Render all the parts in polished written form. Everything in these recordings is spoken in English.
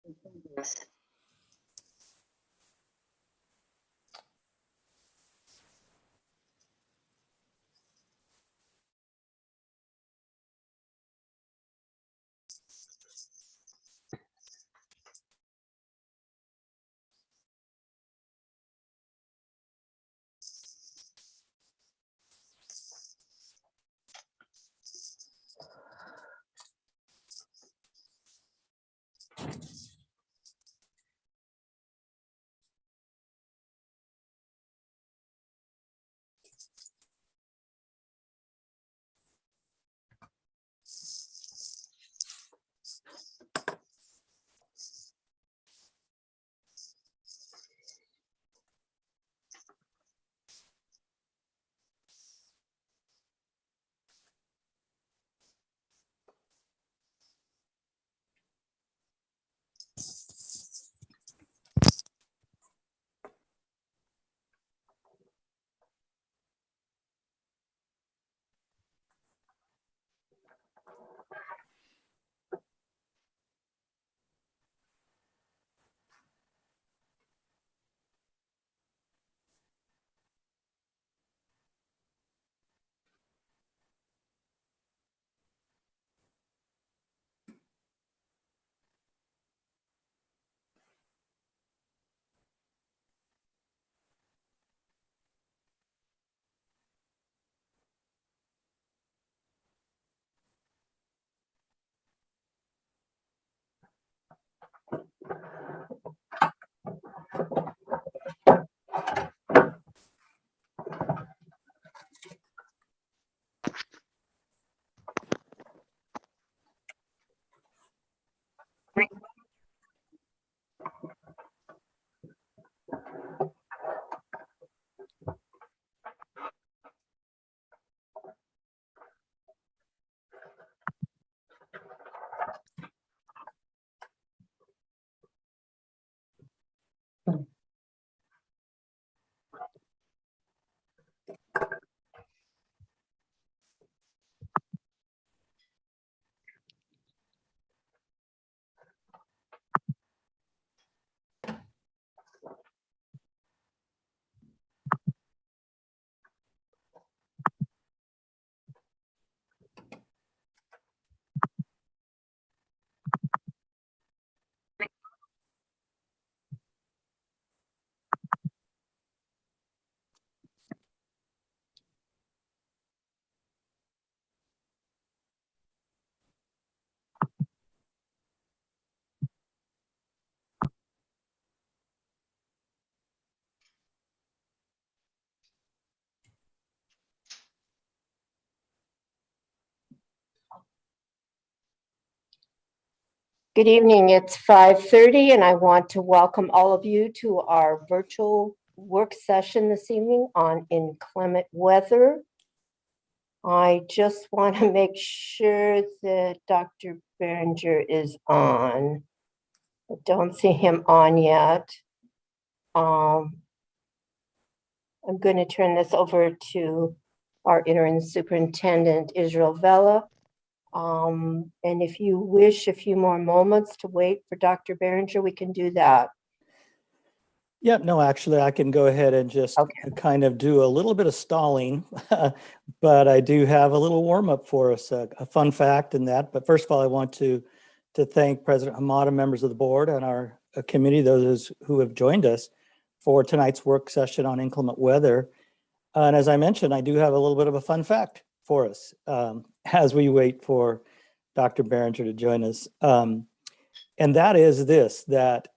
Yes. Good evening. It's 5:30 and I want to welcome all of you to our virtual work session this evening on inclement weather. I just want to make sure that Dr. Behringer is on. I don't see him on yet. I'm going to turn this over to our interim superintendent, Israel Vela. And if you wish a few more moments to wait for Dr. Behringer, we can do that. Yeah, no, actually, I can go ahead and just kind of do a little bit of stalling, but I do have a little warm up for us, a fun fact in that. But first of all, I want to thank President Hamada, members of the board, and our committee, those who have joined us for tonight's work session on inclement weather. And as I mentioned, I do have a little bit of a fun fact for us as we wait for Dr. Behringer to join us. And that is this, that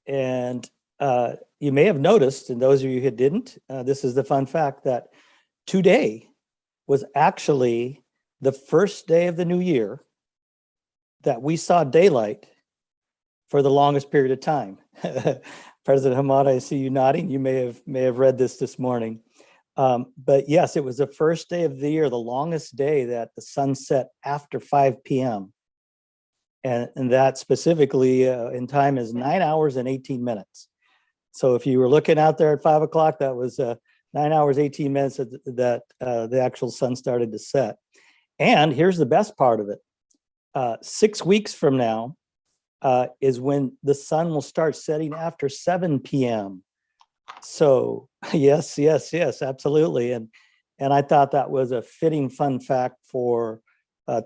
you may have noticed, and those of you who didn't, this is the fun fact, that today was actually the first day of the new year that we saw daylight for the longest period of time. President Hamada, I see you nodding. You may have read this morning. But yes, it was the first day of the year, the longest day that the sun set after 5 p.m. And that specifically in time is 9 hours and 18 minutes. So if you were looking out there at 5 o'clock, that was 9 hours, 18 minutes that the actual sun started to set. And here's the best part of it. 6 weeks from now, is when the sun will start setting after 7 p.m. So yes, absolutely. And I thought that was a fitting fun fact for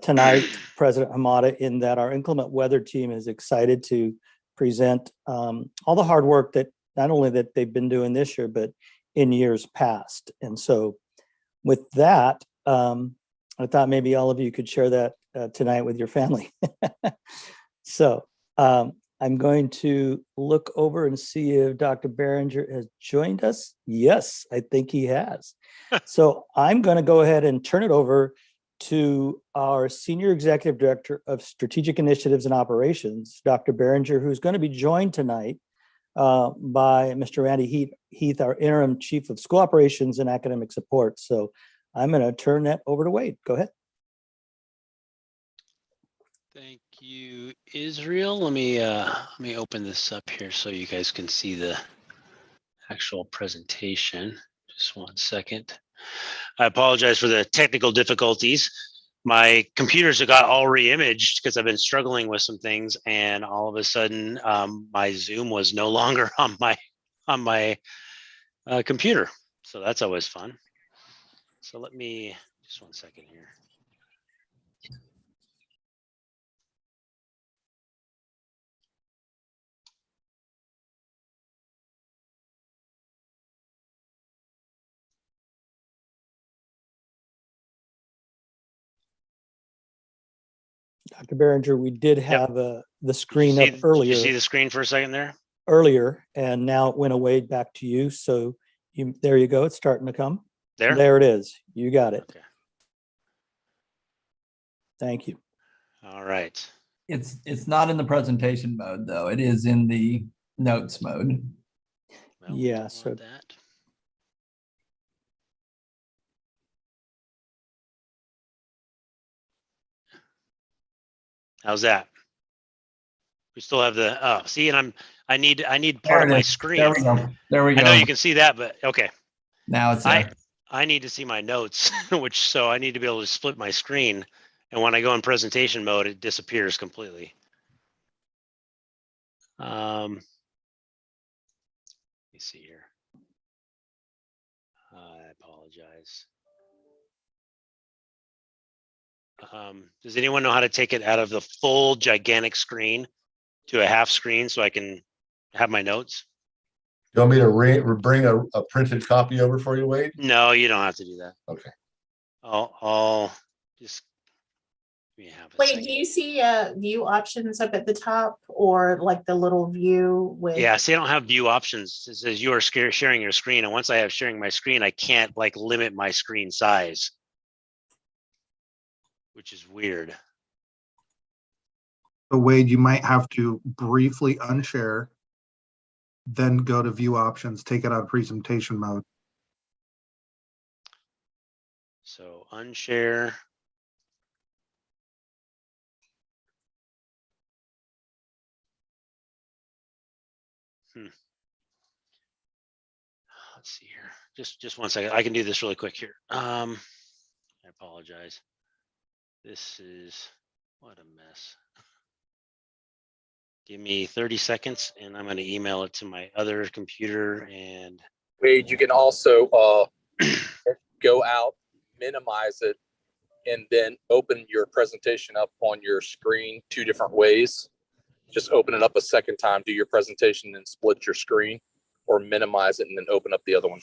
tonight, President Hamada, in that our inclement weather team is excited to present all the hard work that not only that they've been doing this year, but in years past. And so with that, I thought maybe all of you could share that tonight with your family. So I'm going to look over and see if Dr. Behringer has joined us. Yes, I think he has. So I'm going to go ahead and turn it over to our Senior Executive Director of Strategic Initiatives and Operations, Dr. Behringer, who's going to be joined tonight by Mr. Randy Heath, our Interim Chief of School Operations and Academic Support. So I'm going to turn that over to Wade. Go ahead. Thank you, Israel. Let me open this up here so you guys can see the actual presentation. Just 1 second. I apologize for the technical difficulties. My computers have got all re-imaged because I've been struggling with some things, and all of a sudden, my Zoom was no longer on my computer. So that's always fun. So let me just 1 second here. Dr. Behringer, we did have the screen up earlier. Did you see the screen for a second there? Earlier, and now it went away back to you. So there you go. It's starting to come. There it is. You got it. Okay. Thank you. All right. It's not in the presentation mode though. It is in the notes mode. Well, yeah. So that. How's that? We still have the see, and I need part of my screen. There we go. There we go. I know you can see that, but okay. Now it's there. I need to see my notes, so I need to be able to split my screen. And when I go in presentation mode, it disappears completely. Let me see here. I apologize. Does anyone know how to take it out of the full gigantic screen to a half screen so I can have my notes? You want me to bring a printed copy over for you, Wade? No, you don't have to do that. Okay. I'll just let me have a Wait, second. do you see view options up at the top, or like the little view with? Yeah, see, I don't have view options. It says you are sharing your screen, and once I have sharing my screen, I can't like limit my screen size, which is weird. So Wade, you might have to briefly unshare, then go to view options, take it out of presentation mode. So unshare. Let's see here. Just 1 second. I can do this really quick here. I apologize. This is what a mess. Give me 30 seconds and I'm going to email it to my other computer. And Wade, you can also go out, minimize it, and then open your presentation up on your screen 2 different ways. Just open it up a second time, do your presentation, and split your screen, or minimize it and then open up the other one.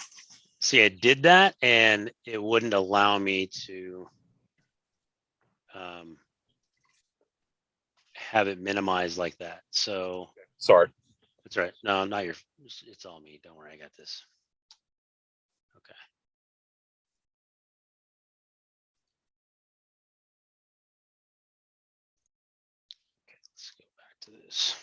see, I did that and it wouldn't allow me to have it minimized like that. So Sorry. that's right. No, not your, it's all me. Don't worry. I got this. Okay. Okay, let's go back to this.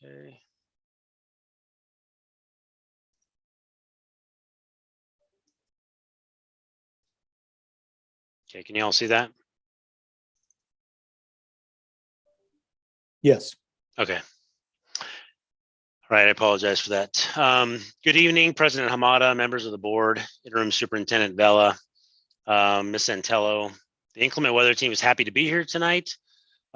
Okay. Okay, can you all see that? Yes. Okay. All right, I apologize for that. Good evening, President Hamada, members of the board, Interim Superintendent Vela, Ms. Santello. The inclement weather team is happy to be here tonight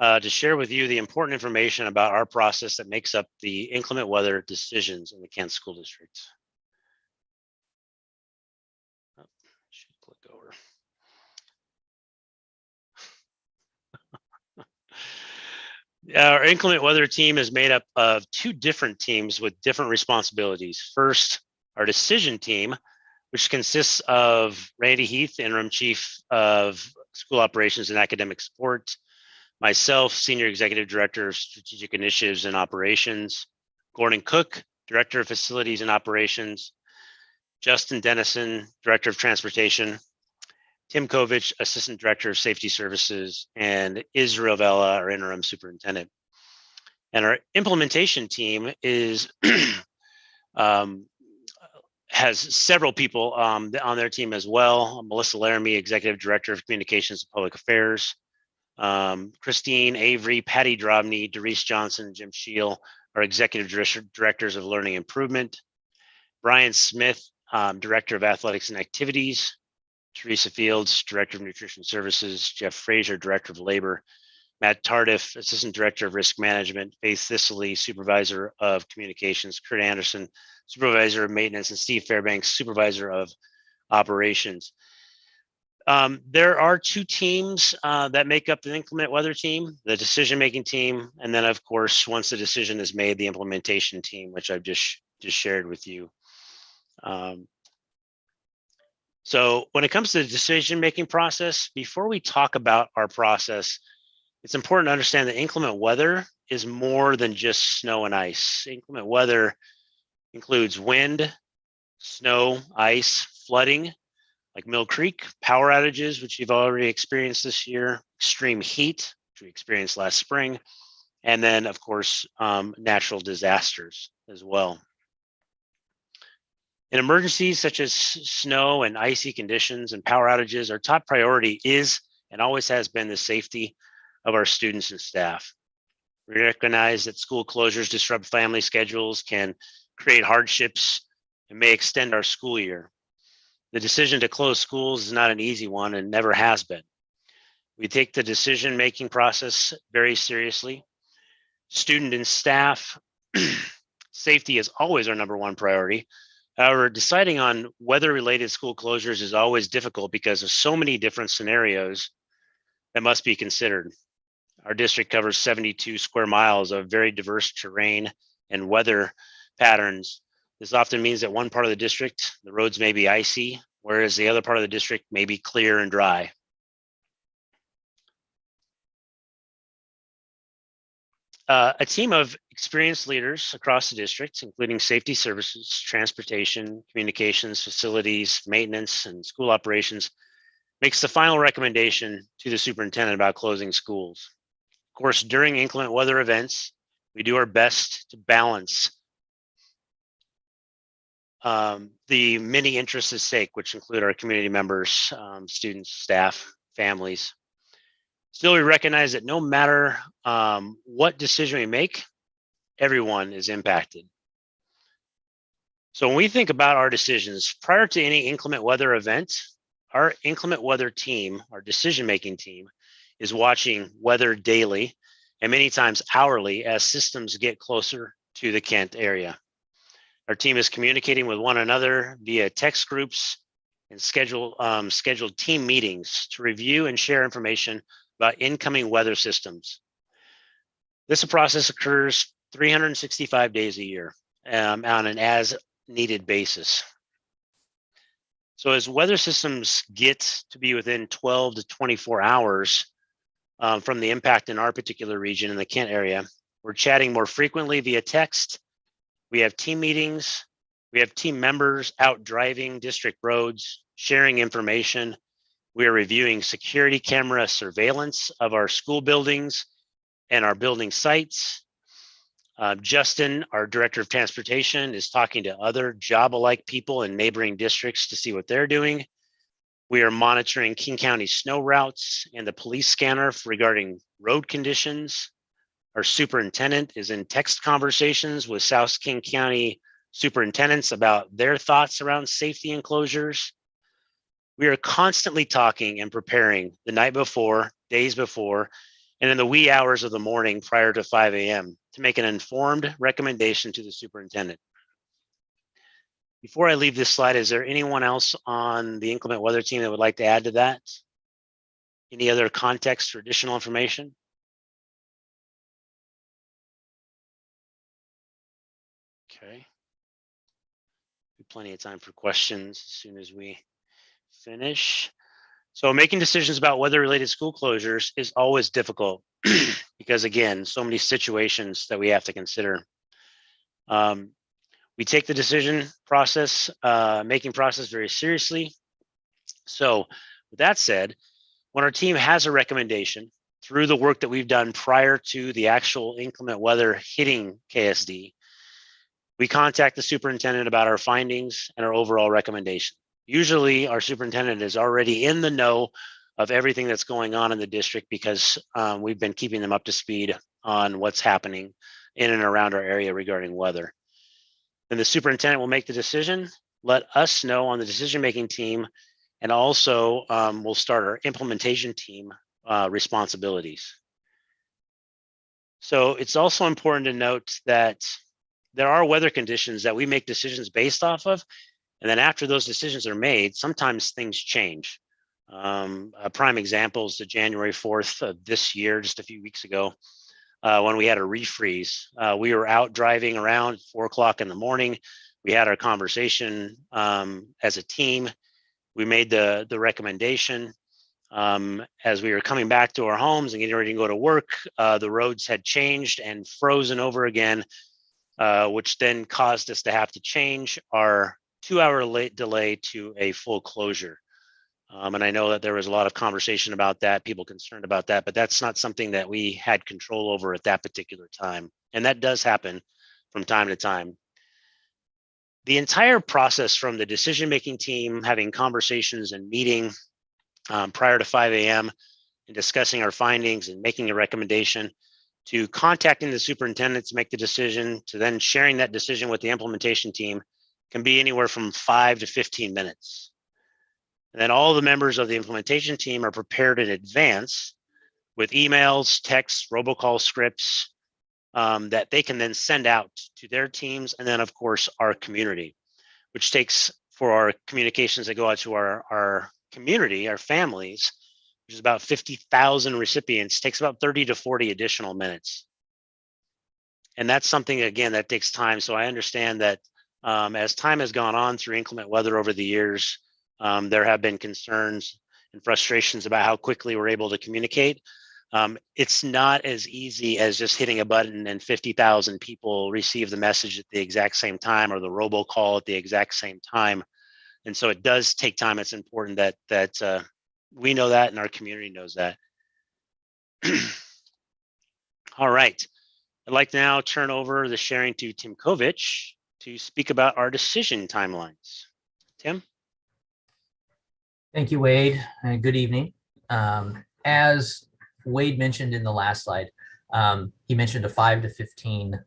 to share with you the important information about our process that makes up the inclement weather decisions in the Kent School District. Oh, should click over. Our inclement weather team is made up of two different teams with different responsibilities. First, our decision team, which consists of Randy Heath, interim chief of school operations and academic support, myself, senior executive director of strategic initiatives and operations, Gordon Cook, director of facilities and operations, Justin Dennison, director of transportation, Tim Kovich, assistant director of safety services, and Israel Vela, our interim superintendent. And our implementation team is has several people on their team as well. Melissa Laramie, executive director of communications and public affairs, Christine Avery, Patty Drobny, Doris Johnson, Jim Scheel are executive directors of learning improvement. Brian Smith, director of athletics and activities. Teresa Fields, director of nutrition services. Jeff Frazier, director of labor. Matt Tardif, assistant director of risk management. Faith Thistly, supervisor of communications. Kurt Anderson, supervisor of maintenance, and Steve Fairbanks, supervisor of operations. There are two teams that make up the inclement weather team, the decision-making team, and then of course, once the decision is made, the implementation team, which I've just shared with you. So when it comes to the decision-making process, before we talk about our process, it's important to understand that inclement weather is more than just snow and ice. Inclement weather includes wind, snow, ice, flooding, like Mill Creek, power outages, which you've already experienced this year, extreme heat, which we experienced last spring, and then, of course, natural disasters as well. In emergencies such as snow and icy conditions and power outages, our top priority is and always has been the safety of our students and staff. We recognize that school closures disrupt family schedules, can create hardships, and may extend our school year. The decision to close schools is not an easy one and never has been. We take the decision-making process very seriously. Student and staff safety is always our number one priority. However, deciding on weather-related school closures is always difficult because of so many different scenarios that must be considered. Our district covers 72 square miles of very diverse terrain and weather patterns. This often means that one part of the district, the roads may be icy, whereas the other part of the district may be clear and dry. A team of experienced leaders across the district, including safety services, transportation, communications, facilities, maintenance, and school operations, makes the final recommendation to the superintendent about closing schools. Of course, during inclement weather events, we do our best to balance the many interests at stake, which include our community members, students, staff, families. Still, we recognize that no matter what decision we make, everyone is impacted. So when we think about our decisions, prior to any inclement weather event, our inclement weather team, our decision-making team, is watching weather daily and many times hourly as systems get closer to the Kent area. Our team is communicating with one another via text groups and scheduled team meetings to review and share information about incoming weather systems. This process occurs 365 days a year on an as-needed basis. So as weather systems get to be within 12 to 24 hours from the impact in our particular region in the Kent area, we're chatting more frequently via text. We have team meetings. We have team members out driving district roads, sharing information. We are reviewing security camera surveillance of our school buildings and our building sites. Justin, our director of transportation, is talking to other job-alike people in neighboring districts to see what they're doing. We are monitoring King County snow routes and the police scanner regarding road conditions. Our superintendent is in text conversations with South King County superintendents about their thoughts around safety enclosures. We are constantly talking and preparing the night before, days before, and in the wee hours of the morning prior to 5 a.m. to make an informed recommendation to the superintendent. Before I leave this slide, is there anyone else on the inclement weather team that would like to add to that? Any other context or additional information? Okay. Plenty of time for questions as soon as we finish. So making decisions about weather-related school closures is always difficult because, again, so many situations that we have to consider. We take the decision process, making process very seriously. So with that said, when our team has a recommendation through the work that we've done prior to the actual inclement weather hitting KSD, we contact the superintendent about our findings and our overall recommendation. Usually our superintendent is already in the know of everything that's going on in the district because we've been keeping them up to speed on what's happening in and around our area regarding weather. Then the superintendent will make the decision, let us know on the decision-making team, and also we'll start our implementation team responsibilities. So it's also important to note that there are weather conditions that we make decisions based off of. And then after those decisions are made, sometimes things change. A prime example is the January 4th of this year, just a few weeks ago, when we had a refreeze. We were out driving around 4 o'clock in the morning. We had our conversation as a team. We made the recommendation. As we were coming back to our homes and getting ready to go to work, the roads had changed and frozen over again, which then caused us to have to change our 2-hour late delay to a full closure. And I know that there was a lot of conversation about that, people concerned about that, but that's not something that we had control over at that particular time. And that does happen from time to time. The entire process from the decision-making team, having conversations and meeting prior to 5 a.m. and discussing our findings and making a recommendation, to contacting the superintendent to make the decision, to then sharing that decision with the implementation team, can be anywhere from 5 to 15 minutes. And then all the members of the implementation team are prepared in advance with emails, texts, robocall scripts that they can then send out to their teams. And then of course, our community, which takes, for our communications that go out to our community, our families, which is about 50,000 recipients, takes about 30 to 40 additional minutes. And that's something, again, that takes time. So I understand that as time has gone on through inclement weather over the years, there have been concerns and frustrations about how quickly we're able to communicate. It's not as easy as just hitting a button and 50,000 people receive the message at the exact same time or the robocall at the exact same time. And so it does take time. It's important that we know that and our community knows that. All right. I'd like to now turn over the sharing to Tim Kovich to speak about our decision timelines. Tim? Thank you, Wade, and good evening. As Wade mentioned in the last slide, he mentioned a 5 to 15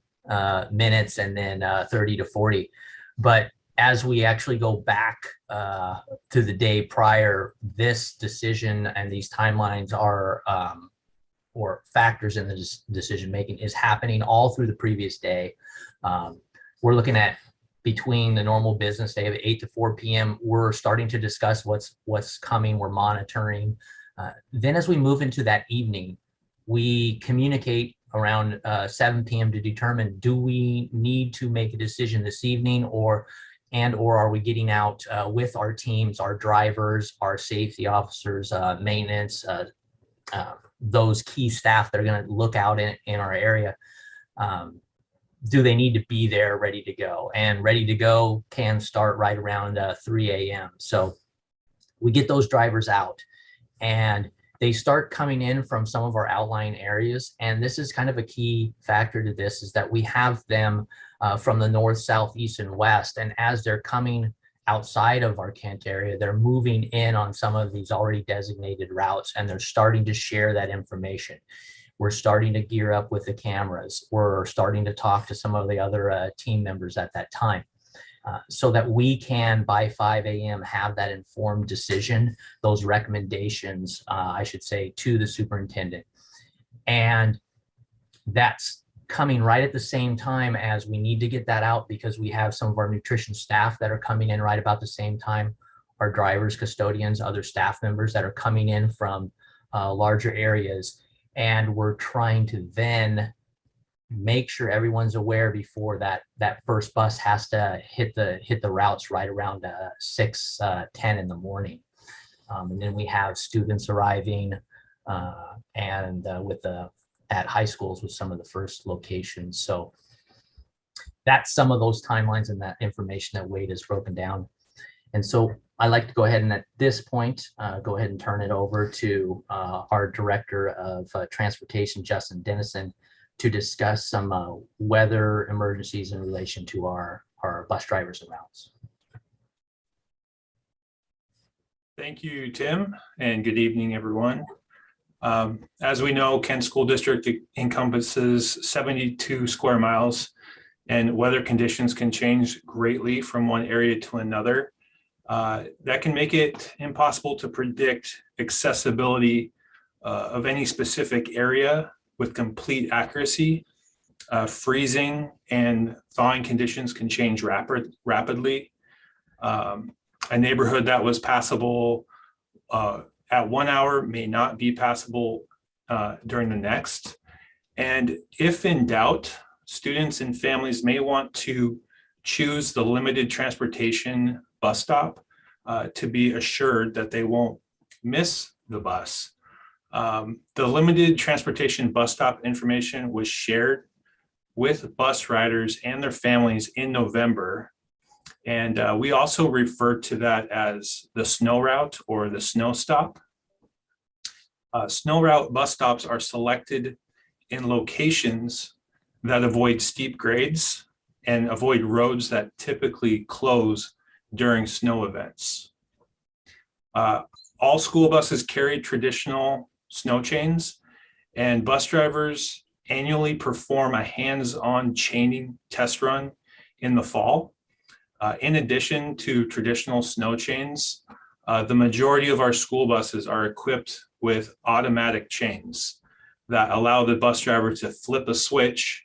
minutes and then 30 to 40. But as we actually go back to the day prior, this decision and these timelines are, or factors in the decision making, is happening all through the previous day. We're looking at between the normal business day of 8 to 4 p.m. We're starting to discuss what's coming. We're monitoring. Then as we move into that evening, we communicate around 7 p.m. to determine, do we need to make a decision this evening, or are we getting out with our teams, our drivers, our safety officers, maintenance, those key staff that are going to look out in our area. Do they need to be there ready to go? And ready to go can start right around 3 a.m. So we get those drivers out and they start coming in from some of our outlying areas. And this is kind of a key factor to this, is that we have them from the north, south, east, and west. And as they're coming outside of our Kent area, they're moving in on some of these already designated routes, and they're starting to share that information. We're starting to gear up with the cameras. We're starting to talk to some of the other team members at that time. So that we can, by 5 a.m., have that informed decision, those recommendations, I should say, to the superintendent. And that's coming right at the same time as we need to get that out, because we have some of our nutrition staff that are coming in right about the same time, our drivers, custodians, other staff members that are coming in from larger areas. And we're trying to then make sure everyone's aware before that first bus has to hit the routes right around 6:10 in the morning. And then we have students arriving and at high schools with some of the first locations. So that's some of those timelines and that information that Wade has broken down. And so I'd like to go ahead and at this point, go ahead and turn it over to our Director of Transportation, Justin Dennison, to discuss some weather emergencies in relation to our bus drivers and routes. Thank you, Tim, and good evening, everyone. As we know, Kent School District encompasses 72 square miles, and weather conditions can change greatly from one area to another. That can make it impossible to predict accessibility of any specific area with complete accuracy. Freezing and thawing conditions can change rapidly. A neighborhood that was passable at 1 hour may not be passable during the next. And if in doubt, students and families may want to choose the limited transportation bus stop to be assured that they won't miss the bus. The limited transportation bus stop information was shared with bus riders and their families in November. And we also refer to that as the snow route or the snow stop. Snow route bus stops are selected in locations that avoid steep grades and avoid roads that typically close during snow events. All school buses carry traditional snow chains, and bus drivers annually perform a hands-on chaining test run in the fall. In addition to traditional snow chains, the majority of our school buses are equipped with automatic chains that allow the bus driver to flip a switch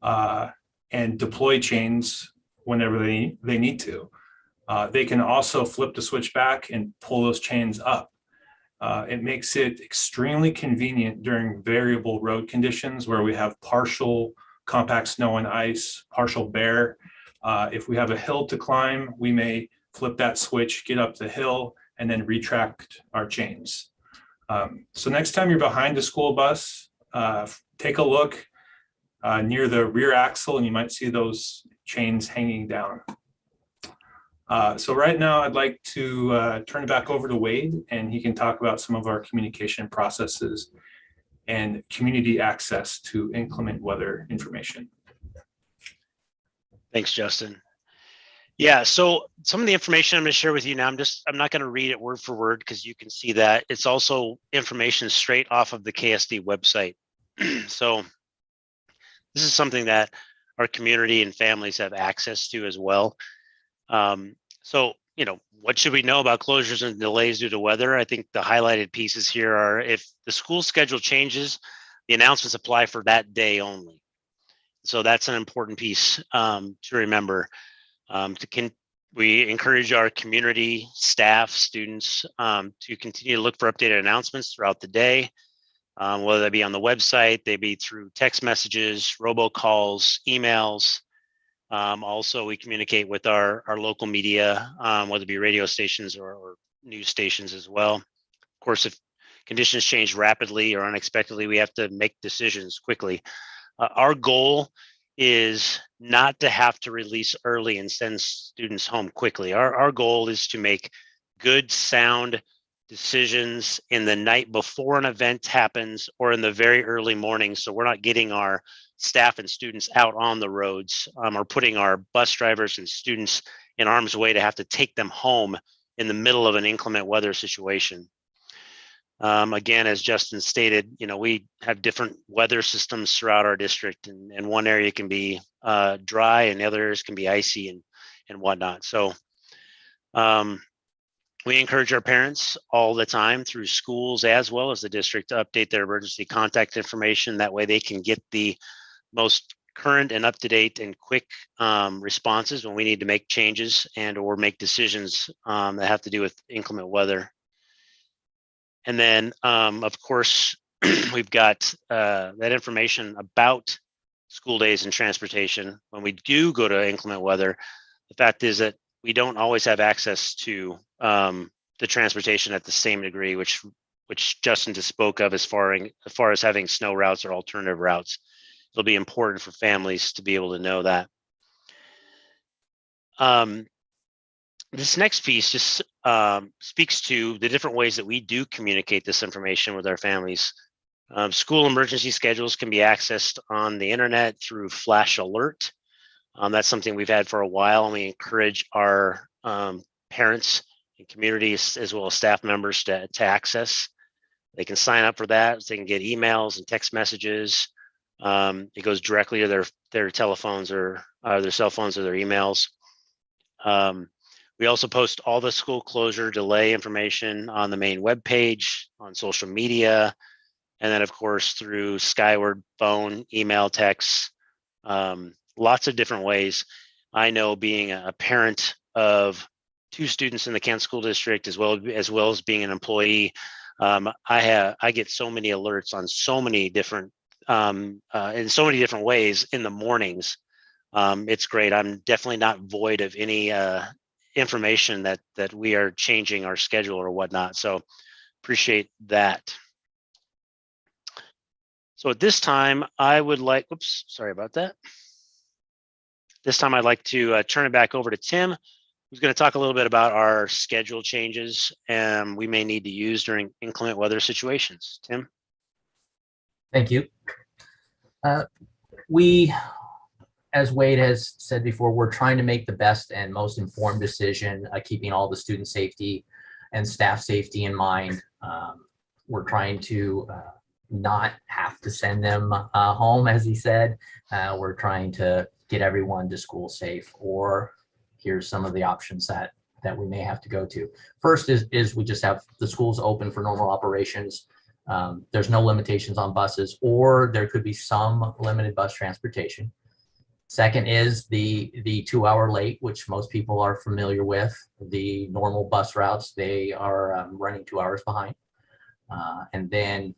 and deploy chains whenever they need to. They can also flip the switch back and pull those chains up. It makes it extremely convenient during variable road conditions where we have partial compact snow and ice, partial bare. If we have a hill to climb, we may flip that switch, get up the hill, and then retract our chains. So next time you're behind a school bus, take a look near the rear axle and you might see those chains hanging down. So right now I'd like to turn it back over to Wade, and he can talk about some of our communication processes and community access to inclement weather information. Thanks, Justin. Yeah, so some of the information I'm going to share with you now, I'm not going to read it word for word because you can see that. It's also information straight off of the KSD website. So this is something that our community and families have access to as well. So, what should we know about closures and delays due to weather? I think the highlighted pieces here are if the school schedule changes, the announcements apply for that day only. So that's an important piece to remember. We encourage our community, staff, students to continue to look for updated announcements throughout the day, whether they be on the website, they be through text messages, robocalls, emails. Also, we communicate with our local media, whether it be radio stations or news stations as well. Of course, if conditions change rapidly or unexpectedly, we have to make decisions quickly. Our goal is not to have to release early and send students home quickly. Our goal is to make good, sound decisions in the night before an event happens or in the very early morning, so we're not getting our staff and students out on the roads or putting our bus drivers and students in harm's way to have to take them home in the middle of an inclement weather situation. Again, as Justin stated, we have different weather systems throughout our district, and one area can be dry and the other areas can be icy and whatnot. So we encourage our parents all the time through schools as well as the district to update their emergency contact information. That way they can get the most current and up-to-date and quick responses when we need to make changes and or make decisions that have to do with inclement weather. And then, of course, we've got that information about school days and transportation. When we do go to inclement weather, the fact is that we don't always have access to the transportation at the same degree, which Justin just spoke of as far as having snow routes or alternative routes. It'll be important for families to be able to know that. This next piece just speaks to the different ways that we do communicate this information with our families. School emergency schedules can be accessed on the internet through Flash Alert. That's something we've had for a while, and we encourage our parents and communities as well as staff members to access. They can sign up for that. They can get emails and text messages. It goes directly to their telephones or their cell phones or their emails. We also post all the school closure delay information on the main webpage, on social media, and then of course through Skyward phone, email, text, lots of different ways. I know being a parent of 2 students in the Kent School District, as well as being an employee, I get so many alerts on so many different in so many different ways in the mornings. It's great. I'm definitely not void of any information that we are changing our schedule or whatnot. So appreciate that. So at this time, I would like, oops, sorry about that. This time I'd like to turn it back over to Tim, who's going to talk a little bit about our schedule changes we may need to use during inclement weather situations. Tim? Thank you. We, as Wade has said before, we're trying to make the best and most informed decision, keeping all the student safety and staff safety in mind. We're trying to not have to send them home, as he said. We're trying to get everyone to school safe, or here's some of the options that we may have to go to. First is we just have the schools open for normal operations. There's no limitations on buses, or there could be some limited bus transportation. Second is the 2-hour late, which most people are familiar with. The normal bus routes, they are running 2 hours behind. And then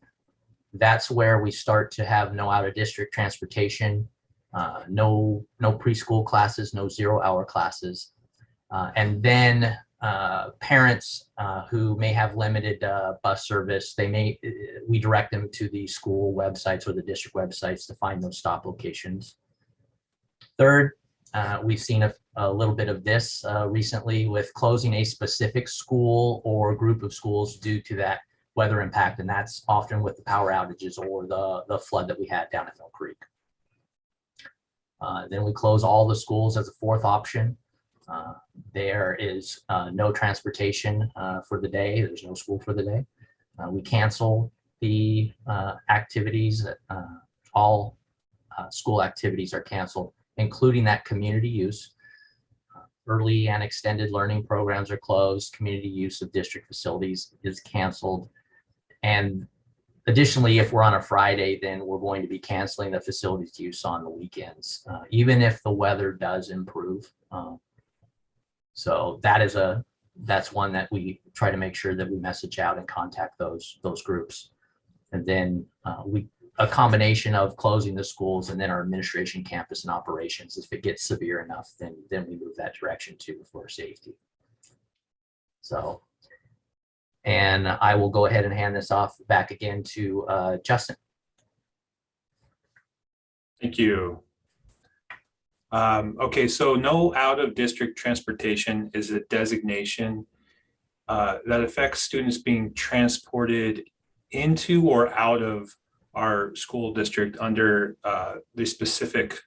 that's where we start to have no out of district transportation, no preschool classes, no 0-hour classes. And then parents who may have limited bus service, we direct them to the school websites or the district websites to find those stop locations. Third, we've seen a little bit of this recently with closing a specific school or group of schools due to that weather impact, and that's often with the power outages or the flood that we had down at Mill Creek. Then we close all the schools as a fourth option. There is no transportation for the day. There's no school for the day. We cancel the activities. All school activities are canceled, including that community use. Early and extended learning programs are closed. Community use of district facilities is canceled. And additionally, if we're on a Friday, then we're going to be canceling the facilities use on the weekends, even if the weather does improve. So that's one that we try to make sure that we message out and contact those groups. And then a combination of closing the schools and then our administration, campus, and operations. If it gets severe enough, then we move that direction too for safety. So, and I will go ahead and hand this off back again to Justin. Thank you. Okay, so no out of district transportation is a designation that affects students being transported into or out of our school district under the specific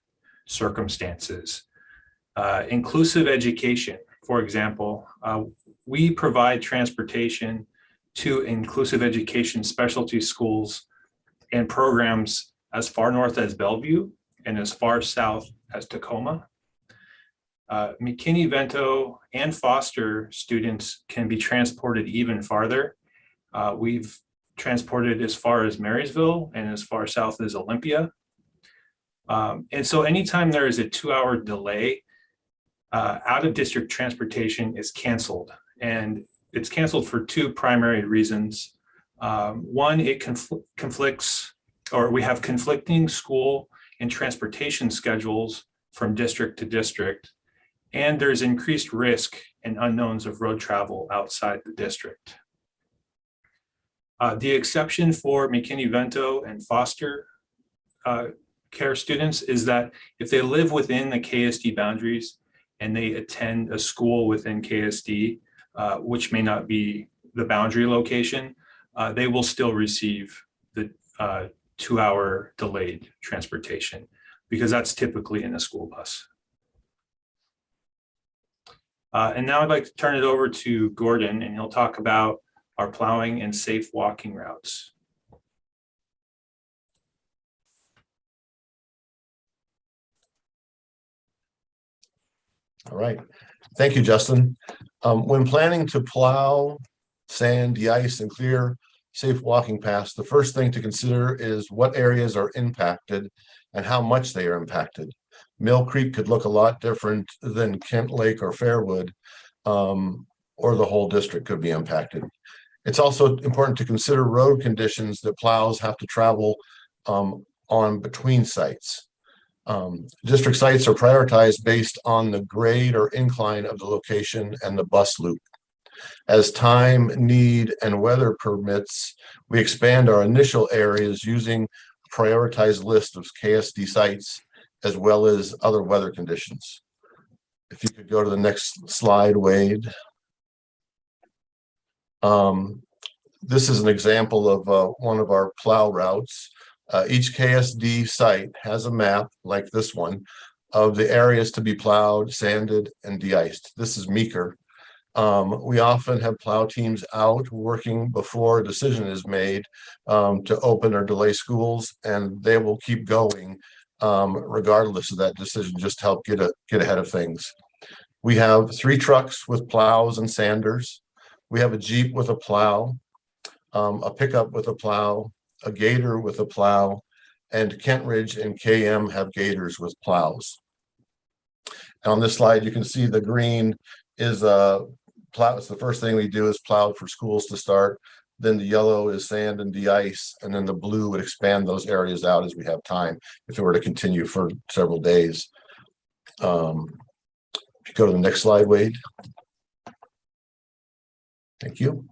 circumstances. Inclusive education, for example, we provide transportation 2 inclusive education specialty schools and programs as far north as Bellevue and as far south as Tacoma. McKinney-Vento and Foster students can be transported even farther. We've transported as far as Marysville and as far south as Olympia. And so anytime there is a 2-hour delay, out of district transportation is canceled. And it's canceled for 2 primary reasons. One, it conflicts, or we have conflicting school and transportation schedules from district to district. And there's increased risk and unknowns of road travel outside the district. The exception for McKinney-Vento and Foster care students is that if they live within the KSD boundaries and they attend a school within KSD, which may not be the boundary location, they will still receive the 2-hour delayed transportation, because that's typically in a school bus. And now I'd like to turn it over to Gordon, and he'll talk about our plowing and safe walking routes. All right. Thank you, Justin. When planning to plow, sand, de-ice, and clear safe walking paths, the first thing to consider is what areas are impacted and how much they are impacted. Mill Creek could look a lot different than Kent Lake or Fairwood, or the whole district could be impacted. It's also important to consider road conditions that plows have to travel on between sites. District sites are prioritized based on the grade or incline of the location and the bus loop. As time, need, and weather permits, we expand our initial areas using a prioritized list of KSD sites as well as other weather conditions. If you could go to the next slide, Wade. This is an example of one of our plow routes. Each KSD site has a map like this one of the areas to be plowed, sanded, and de-iced. This is Meeker. We often have plow teams out working before a decision is made to open or delay schools, and they will keep going regardless of that decision, just to help get ahead of things. We have 3 trucks with plows and sanders. We have a Jeep with a plow, a pickup with a plow, a gator with a plow, and Kent Ridge and KM have gators with plows. On this slide, you can see the green is a plow. It's the first thing we do is plow for schools to start. Then the yellow is sand and de-ice, and then the blue would expand those areas out as we have time if it were to continue for several days. If you go to the next slide, Wade. Thank you.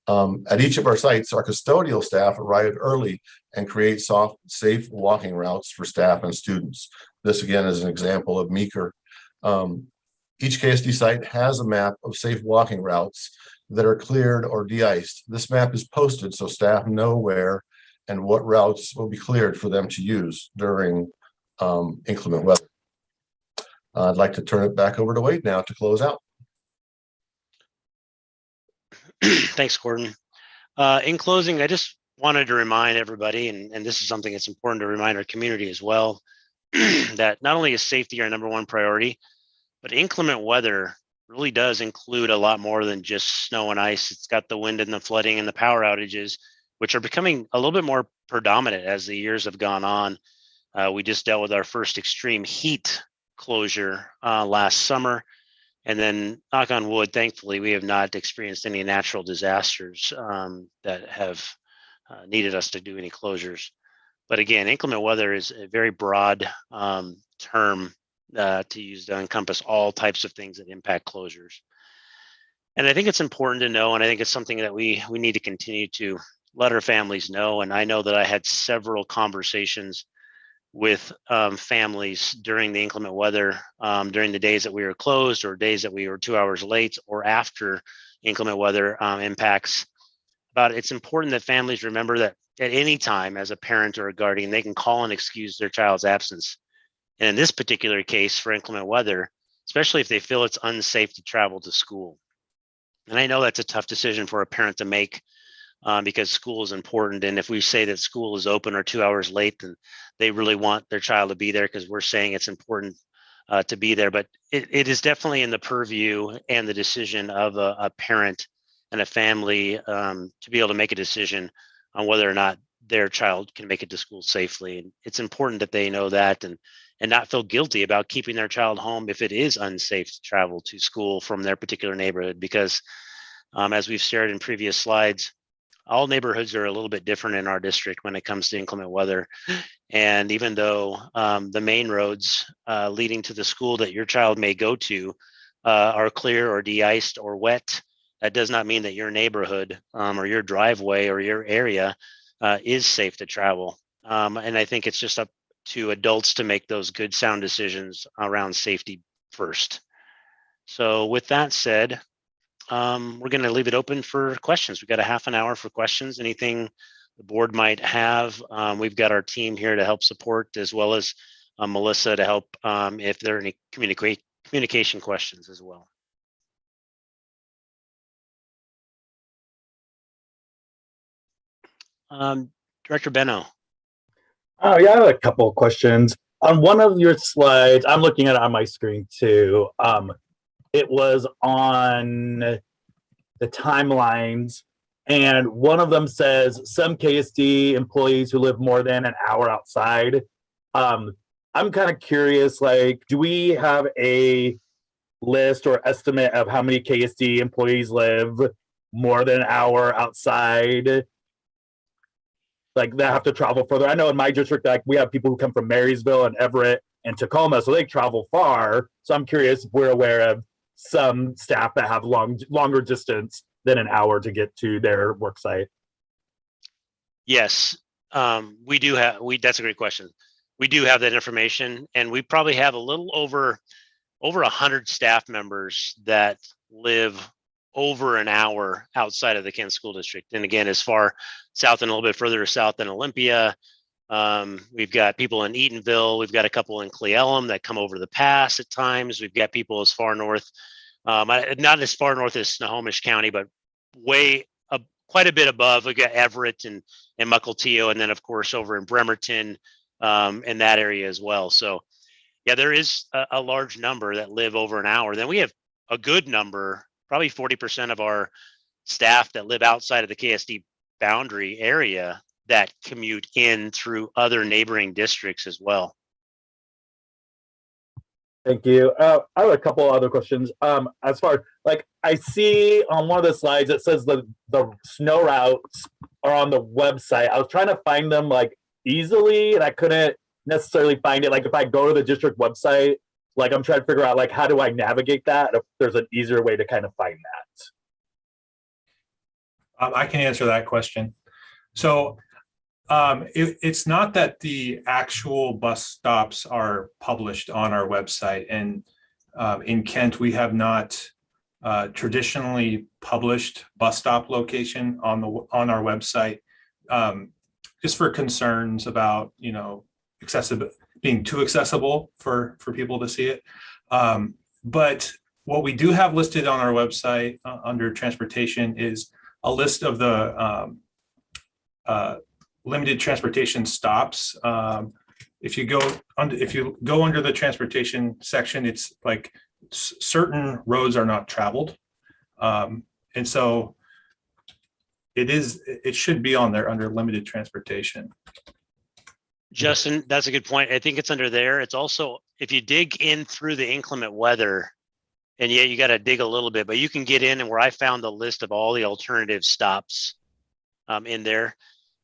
At each of our sites, our custodial staff arrive early and create safe walking routes for staff and students. This again is an example of Meeker. Each KSD site has a map of safe walking routes that are cleared or de-iced. This map is posted so staff know where and what routes will be cleared for them to use during inclement weather. I'd like to turn it back over to Wade now to close out. Thanks, Gordon. In closing, I just wanted to remind everybody, and this is something that's important to remind our community as well, that not only is safety our #1 priority, but inclement weather really does include a lot more than just snow and ice. It's got the wind and the flooding and the power outages, which are becoming a little bit more predominant as the years have gone on. We just dealt with our first extreme heat closure last summer. And then, knock on wood, thankfully, we have not experienced any natural disasters that have needed us to do any closures. But again, inclement weather is a very broad term to use to encompass all types of things that impact closures. And I think it's important to know, and I think it's something that we need to continue to let our families know. And I know that I had several conversations with families during the inclement weather, during the days that we were closed or days that we were 2 hours late or after inclement weather impacts. But it's important that families remember that at any time as a parent or a guardian, they can call and excuse their child's absence. And in this particular case for inclement weather, especially if they feel it's unsafe to travel to school. And I know that's a tough decision for a parent to make, because school is important. And if we say that school is open or 2 hours late, then they really want their child to be there because we're saying it's important to be there. But it is definitely in the purview and the decision of a parent and a family to be able to make a decision on whether or not their child can make it to school safely. And it's important that they know that and not feel guilty about keeping their child home if it is unsafe to travel to school from their particular neighborhood. Because as we've shared in previous slides, all neighborhoods are a little bit different in our district when it comes to inclement weather. And even though the main roads leading to the school that your child may go to are clear or de-iced or wet, that does not mean that your neighborhood or your driveway or your area is safe to travel. And I think it's just up to adults to make those good, sound decisions around safety first. So with that said, we're going to leave it open for questions. We've got a half an hour for questions. Anything the board might have. We've got our team here to help support, as well as Melissa to help if there are any communication questions as well. Director Benno. Oh, yeah, I have a couple of questions. On one of your slides, I'm looking at it on my screen too. It was on the timelines, and one of them says some KSD employees who live more than an hour outside. I'm kind of curious, like, do we have a list or estimate of how many KSD employees live more than an hour outside? Like, they have to travel further. I know in my district, like, we have people who come from Marysville and Everett and Tacoma, so they travel far. So I'm curious if we're aware of some staff that have longer distance than an hour to get to their work site. Yes, we do have. That's a great question. We do have that information, and we probably have a little over 100 staff members that live over an hour outside of the Kent School District. And again, as far south and a little bit further south than Olympia, we've got people in Eatonville. We've got a couple in Cle-Elum that come over the pass at times. We've got people as far north, not as far north as Snohomish County, but quite a bit above. We've got Everett and Mukilteo, and then of course over in Bremerton, in that area as well. So yeah, there is a large number that live over an hour. Then we have a good number, probably 40% of our staff that live outside of the KSD boundary area that commute in through other neighboring districts as well. Thank you. I have a couple other questions. As far like, I see on one of the slides, it says the snow routes are on the website. I was trying to find them like easily, and I couldn't necessarily find it. Like, if I go to the district website, like, I'm trying to figure out, like, how do I navigate that? If there's an easier way to kind of find that. I can answer that question. So it's not that the actual bus stops are published on our website. And in Kent, we have not traditionally published bus stop location on our website, just for concerns about, being too accessible for people to see it. But what we do have listed on our website under transportation is a list of the limited transportation stops. If you go under the transportation section, it's like certain roads are not traveled, and so it should be on there under limited transportation. Justin, that's a good point. I think it's under there. It's also, if you dig in through the inclement weather, and yeah, you got to dig a little bit, but you can get in, and where I found the list of all the alternative stops in there.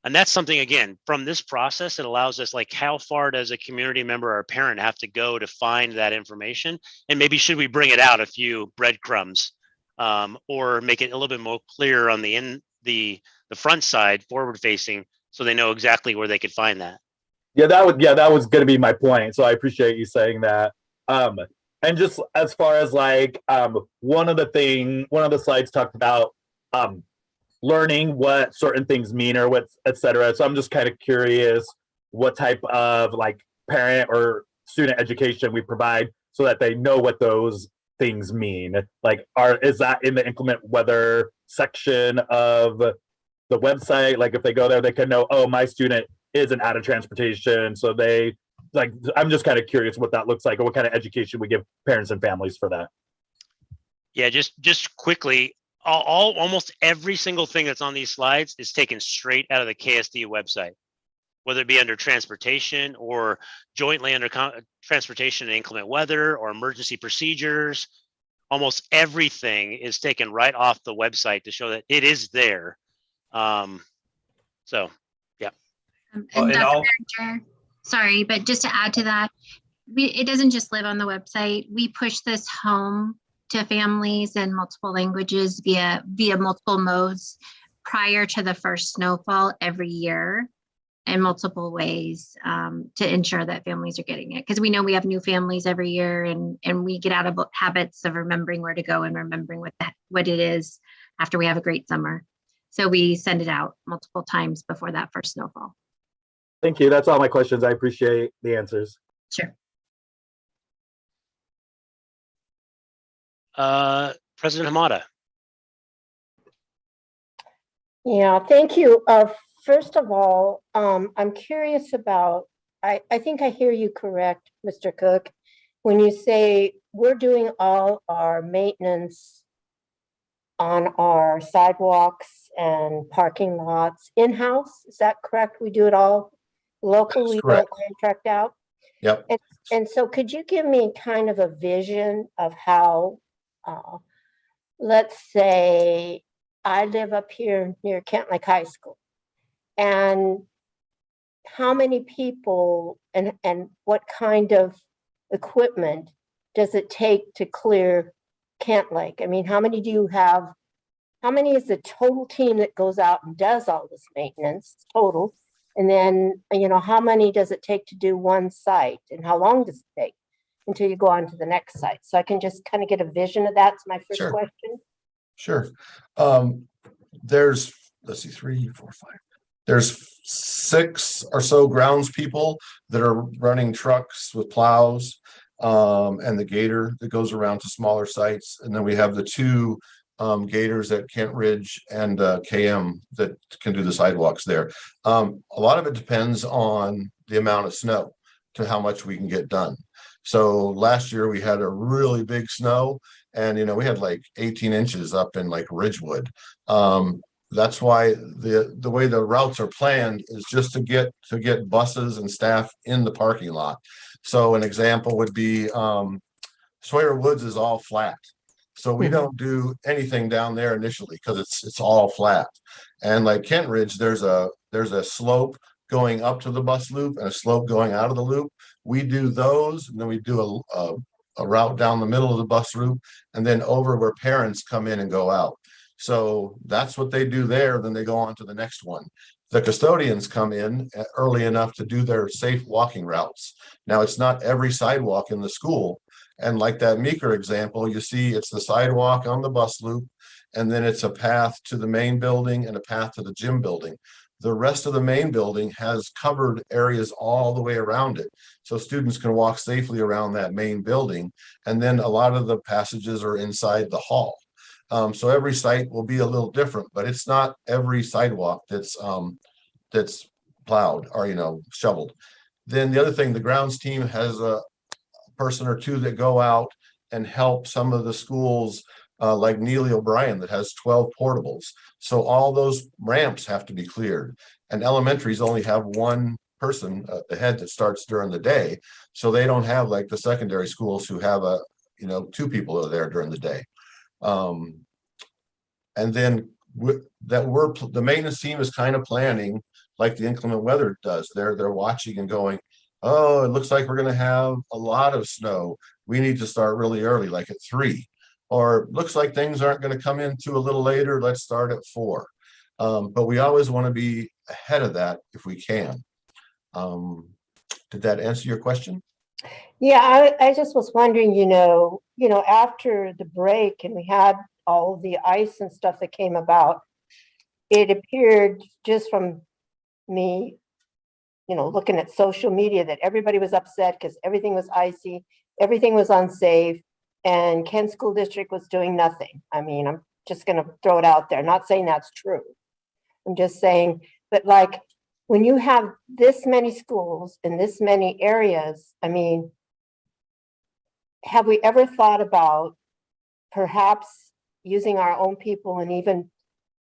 And that's something, again, from this process, it allows us, like, how far does a community member or a parent have to go to find that information? And maybe should we bring it out a few breadcrumbs, or make it a little bit more clear on the front side, forward facing, so they know exactly where they could find that. Yeah, that was going to be my point. So I appreciate you saying that. And just as far as like, one of the slides talked about learning what certain things mean or what, et cetera. So I'm just kind of curious what type of like parent or student education we provide so that they know what those things mean? Like, is that in the inclement weather section of the website? Like, if they go there, they can know, oh, my student isn't out of transportation. So they, like, I'm just kind of curious what that looks like, or what kind of education we give parents and families for that. Yeah, just quickly, almost every single thing that's on these slides is taken straight out of the KSD website, whether it be under transportation or jointly under transportation and inclement weather or emergency procedures. Almost everything is taken right off the website to show that it is there. So, yeah. Well, And and Dr. Behringer, sorry, but just to add to that, it doesn't just live on the website. We push this home to families in multiple languages via multiple modes prior to the first snowfall every year in multiple ways to ensure that families are getting it. Because we know we have new families every year, and we get out of habits of remembering where to go and remembering what it is after we have a great summer. So we send it out multiple times before that first snowfall. Thank you. That's all my questions. I appreciate the answers. Sure. President Hamada. Yeah, thank you. First of all, I'm curious about, I think I hear you correct, Mr. Cook, when you say we're doing all our maintenance on our sidewalks and parking lots in-house. Is that correct? We do it all locally, we don't contract out? Yep. And so could you give me kind of a vision of how, let's say I live up here near Kent Lake High School, and how many people and what kind of equipment does it take to clear Kent Lake? I mean, how many do you have? How many is the total team that goes out and does all this maintenance total? And then, you know, how many does it take to do one site, and how long does it take until you go on to the next site? So I can just kind of get a vision of that. That's my first question. Sure. There's, let's see, 3, 4, 5. There's 6 or so grounds people that are running trucks with plows, and the gator that goes around to smaller sites. And then we have the 2 gators at Kent Ridge and KM that can do the sidewalks there. A lot of it depends on the amount of snow to how much we can get done. So last year we had a really big snow, and we had like 18 inches up in like Ridgewood. That's why the way the routes are planned is just to get buses and staff in the parking lot. So an example would be Sawyer Woods is all flat. So we don't do anything down there initially because it's all flat. And like Kent Ridge, there's a slope going up to the bus loop and a slope going out of the loop. We do those, and then we do a route down the middle of the bus route, and then over where parents come in and go out. So that's what they do there. Then they go on to the next one. The custodians come in early enough to do their safe walking routes. Now, it's not every sidewalk in the school. And like that Meeker example, you see it's the sidewalk on the bus loop, and then it's a path to the main building and a path to the gym building. The rest of the main building has covered areas all the way around it, so students can walk safely around that main building. And then a lot of the passages are inside the hall. So every site will be a little different, but it's not every sidewalk that's plowed or shoveled. Then the other thing, the grounds team has a person or 2 that go out and help some of the schools, like Neely O'Brien that has 12 portables. So all those ramps have to be cleared, and elementaries only have 1 person at the head that starts during the day. So they don't have like the secondary schools who have 2 people are there during the day. And then the maintenance team is kind of planning like the inclement weather does. They're watching and going, oh, it looks like we're going to have a lot of snow. We need to start really early, like at 3. Or looks like things aren't going to come in too a little later. Let's start at 4. But we always want to be ahead of that if we can. Did that answer your question? Yeah, I just was wondering, after the break and we had all the ice and stuff that came about, it appeared just from me, looking at social media, that everybody was upset because everything was icy, everything was unsafe. and Kent School District was doing nothing. I mean, I'm just gonna throw it out there, not saying that's true. I'm just saying, but like, when you have this many schools in this many areas, I mean, have we ever thought about perhaps using our own people and even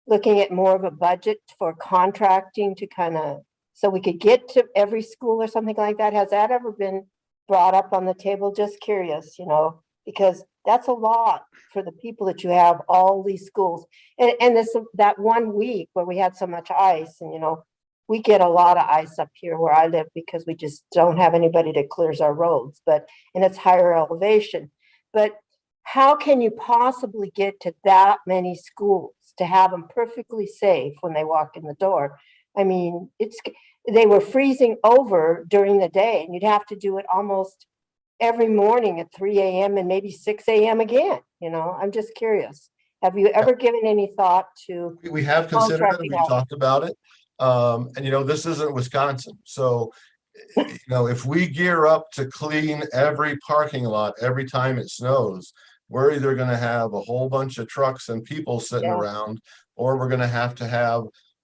looking at more of a budget for contracting to kind of, so we could get to every school or something like that? Has that ever been brought up on the table? Just curious, you know, because that's a lot for the people that you have, all these schools. And this, that 1 week where we had so much ice, and, you know, we get a lot of ice up here where I live because we just don't have anybody that clears our roads, but, and it's higher elevation. But how can you possibly get to that many schools to have them perfectly safe when they walk in the door? I mean, they were freezing over during the day, and you'd have to do it almost every morning at 3 a.m. and maybe 6 a.m. again. You know, I'm just curious. Have you ever given any thought to? We have considered it, contracting we've out? talked about it. And you know, this isn't Wisconsin. So, you know, if we gear up to clean every parking lot every time it snows, we're either gonna have a whole bunch of trucks and people sitting Yeah. around, or we're gonna have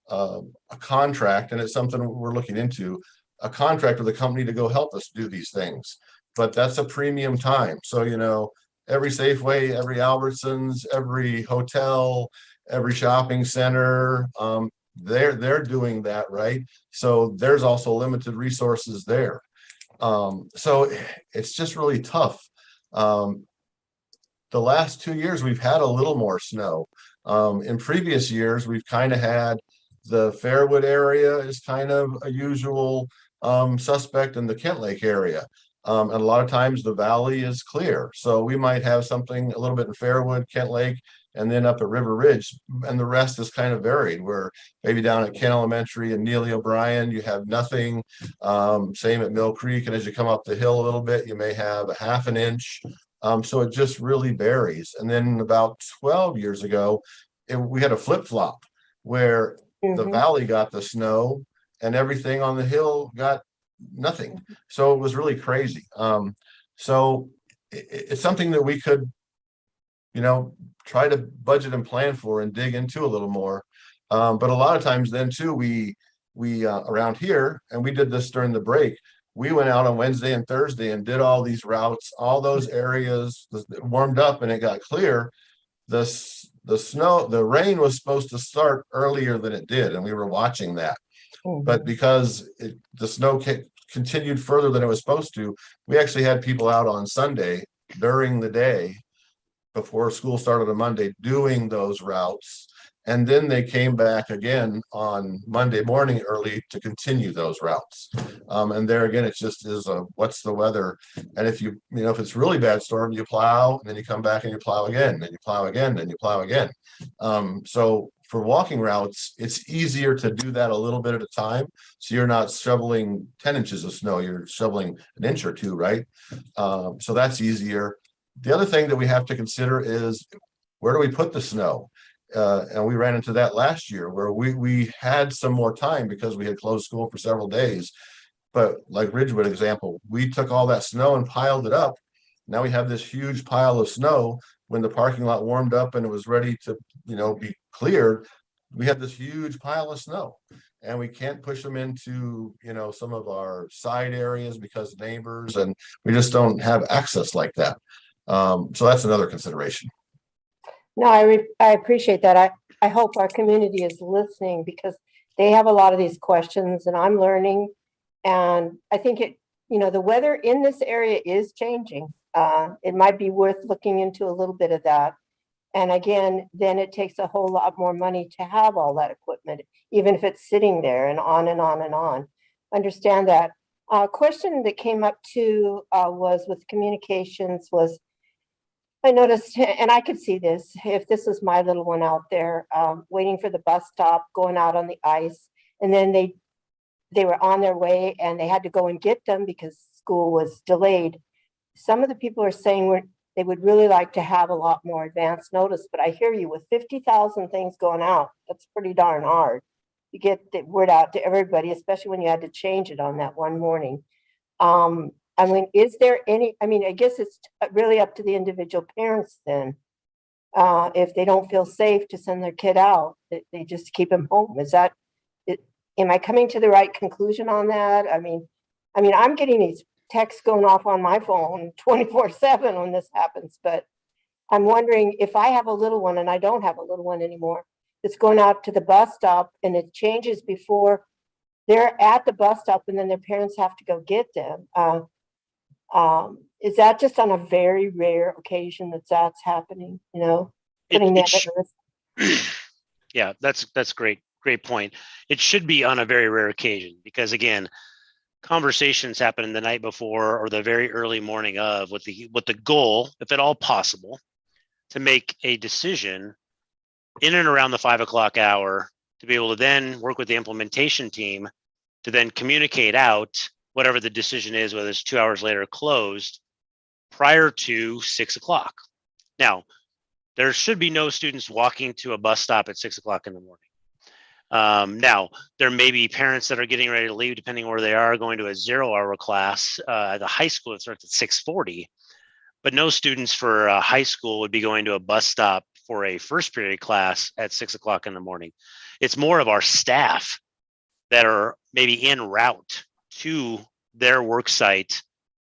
a contract, and it's something we're looking into, a contract with a company to go help us do these things. But that's a premium time. So, you know, every Safeway, every Albertsons, every hotel, every shopping center, they're doing that, right? So there's also limited resources there. So it's just really tough. The last 2 years, we've had a little more snow. In previous years, we've kind of had the Fairwood area is kind of a usual suspect in the Kent Lake area. And a lot of times the valley is clear. So we might have something a little bit in Fairwood, Kent Lake, and then up at River Ridge, and the rest is kind of varied, where maybe down at Kent Elementary and Neely O'Brien, you have nothing. Same at Mill Creek, and as you come up the hill a little bit, you may have a half an inch. So it just really varies. And then about 12 years ago, we had a flip-flop where the valley got the snow and everything on the hill got nothing. So it was really crazy. So it's something that we could, you know, try to budget and plan for and dig into a little more. But a lot of times then too, we around here, and we did this during the break, we went out on Wednesday and Thursday and did all these routes, all those areas warmed up and it got clear. The snow, the rain was supposed to start earlier than it did, and we were watching that. But because the snow continued further than it was supposed to, we actually had people out on Sunday during the day before school started on Monday doing those routes. And then they came back again on Monday morning early to continue those routes. And there again, it just is what's the weather? And if you know, if it's really bad storm, you plow, and then you come back and you plow again, then you plow again, then you plow again. So for walking routes, it's easier to do that a little bit at a time. So you're not shoveling 10 inches of snow, you're shoveling an inch or two, right? So that's easier. The other thing that we have to consider is, where do we put the snow? And we ran into that last year, where we had some more time because we had closed school for several days. But like Ridgewood example, we took all that snow and piled it up. Now we have this huge pile of snow. When the parking lot warmed up and it was ready to, you know, be cleared, we had this huge pile of snow, and we can't push them into, you know, some of our side areas because neighbors, and we just don't have access like that. So that's another consideration. No, I appreciate that. I hope our community is listening, because they have a lot of these questions and I'm learning. And I think you know, the weather in this area is changing. It might be worth looking into a little bit of that. And again, then it takes a whole lot more money to have all that equipment, even if it's sitting there, and on and on and on. Understand that. A question that came up too was with communications was, I noticed, and I could see this, if this was my little one out there, waiting for the bus stop, going out on the ice, and then they were on their way and they had to go and get them because school was delayed. Some of the people are saying they would really like to have a lot more advance notice, but I hear you, with 50,000 things going out, that's pretty darn hard. You get the word out to everybody, especially when you had to change it on that one morning. I mean, is there any, I mean, I guess it's really up to the individual parents then. If they don't feel safe to send their kid out, they just keep them home. Is that, am I coming to the right conclusion on that? I mean, I'm getting these texts going off on my phone 24/7 when this happens, but I'm wondering if I have a little one, and I don't have a little one anymore, that's going out to the bus stop and it changes before they're at the bus stop and then their parents have to go get them. Is that just on a very rare occasion that's happening, you know? Putting that at risk? Yeah, that's great point. It should be on a very rare occasion because again, conversations happen the night before or the very early morning of with the goal, if at all possible, to make a decision in and around the 5 o'clock hour to be able to then work with the implementation team to then communicate out whatever the decision is, whether it's 2 hours later closed, prior to 6 o'clock. Now, there should be no students walking to a bus stop at 6 o'clock in the morning. Now, there may be parents that are getting ready to leave, depending where they are, going to a 0-hour class at the high school that starts at 6:40. But no students for high school would be going to a bus stop for a first period class at 6 o'clock in the morning. It's more of our staff that are maybe en route to their work site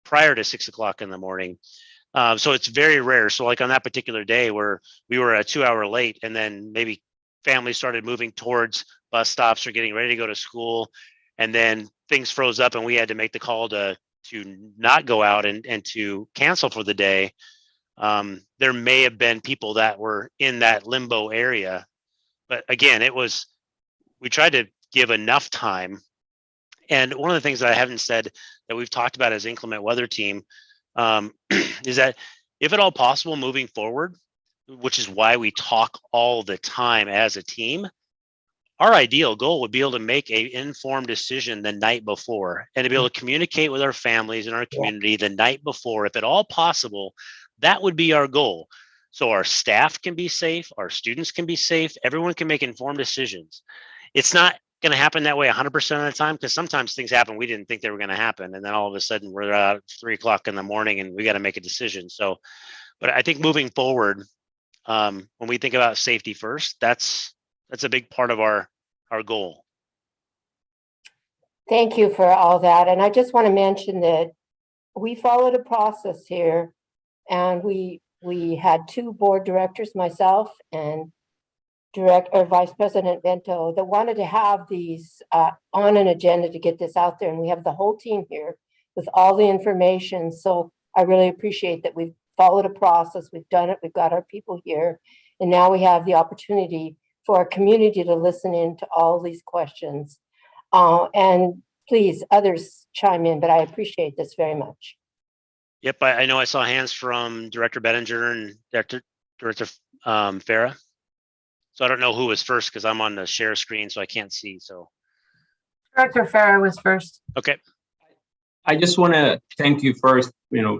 prior to 6 o'clock in the morning. So it's very rare. So like on that particular day where we were a 2-hour late and then maybe families started moving towards bus stops or getting ready to go to school, and then things froze up and we had to make the call to not go out and to cancel for the day. There may have been people that were in that limbo area, but again, we tried to give enough time. And one of the things that I haven't said that we've talked about as inclement weather team is that if at all possible moving forward, which is why we talk all the time as a team, our ideal goal would be able to make an informed decision the night before and to be able to communicate with our families and our community the night before. If at all possible, that would be our goal. So our staff can be safe, our students can be safe, everyone can make informed decisions. It's not going to happen that way 100% of the time because sometimes things happen we didn't think they were going to happen, and then all of a sudden we're out at 3 o'clock in the morning and we got to make a decision. So, but I think moving forward, when we think about safety first, that's a big part of our goal. Thank you for all that. And I just want to mention that we followed a process here, and we had 2 board directors, myself and Vice President Bento, that wanted to have these on an agenda to get this out there. And we have the whole team here with all the information. So I really appreciate that we've followed a process. We've done it. We've got our people here. And now we have the opportunity for our community to listen in to all these questions. And please, others chime in, but I appreciate this very much. Yep, I know I saw hands from Director Behringer and Director Farah. So I don't know who was first because I'm on the share screen, so I can't see. So Director Farah was first. Okay. I just want to thank you first,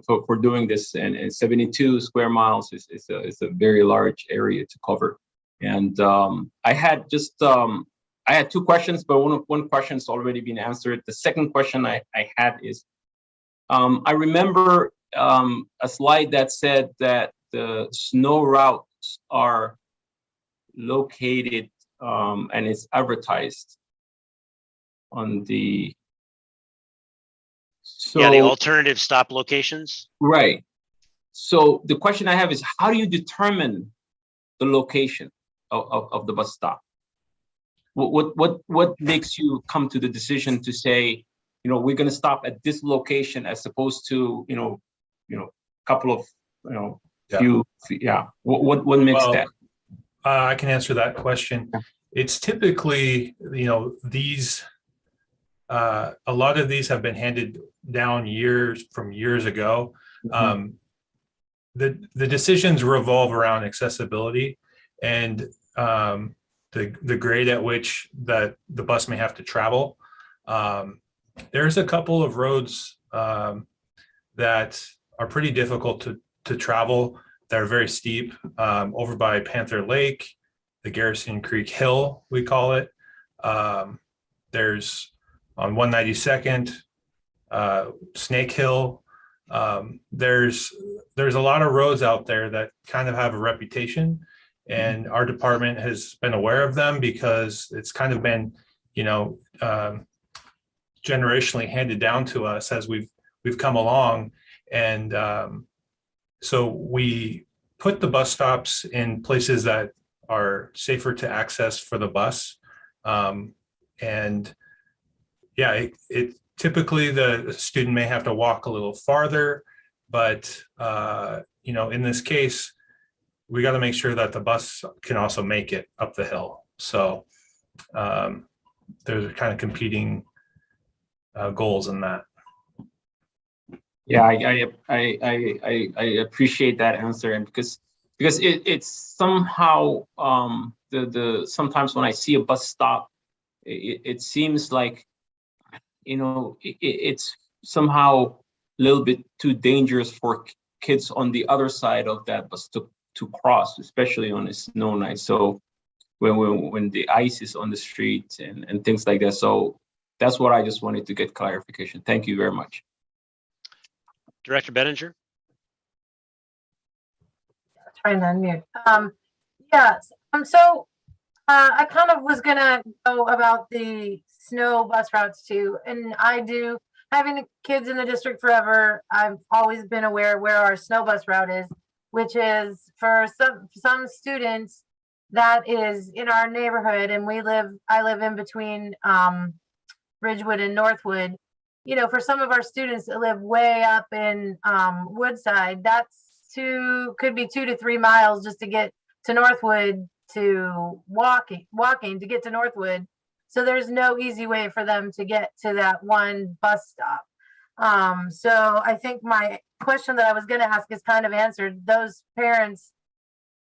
for doing this. And 72 square miles is a very large area to cover. And I had 2 questions, but one question's already been answered. The second question I had is, I remember a slide that said that the snow routes are located and it's advertised on the the alternative stop locations. Right. So the question I have is, how do you determine the location of the bus stop? What makes you come to the decision to say, we're going to stop at this location as opposed to couple of few? What makes that? I can answer that question. It's typically, these, a lot of these have been handed down from years ago. Mm-hmm. The decisions revolve around accessibility and the grade at which that the bus may have to travel. There's a couple of roads that are pretty difficult to travel. They're very steep, over by Panther Lake, the Garrison Creek Hill, we call it. There's on 192nd, Snake Hill. There's a lot of roads out there that kind of have a reputation, and our department has been aware of them because it's kind of been, generationally handed down to us as we've come along. And so we put the bus stops in places that are safer to access for the bus. And yeah, it typically the student may have to walk a little farther, but in this case, we got to make sure that the bus can also make it up the hill. So there's kind of competing goals in that. Yeah, I appreciate that answer, and because it's somehow sometimes when I see a bus stop, it seems like it's somehow a little bit too dangerous for kids on the other side of that bus to cross, especially on a snow night. So when the ice is on the street and things like that. So that's what I just wanted to get clarification. Thank you very much. Director Behringer. Trying to unmute. Yes. So I kind of was gonna go about the snow bus routes too, and having kids in the district forever, I've always been aware where our snow bus route is, which is for some students that is in our neighborhood, and I live in between Ridgewood and Northwood. For some of our students that live way up in Woodside, could be 2 to 3 miles just to get to Northwood, to walking to get to Northwood. So there's no easy way for them to get to that one bus stop. So I think my question that I was going to ask is kind of answered. Those parents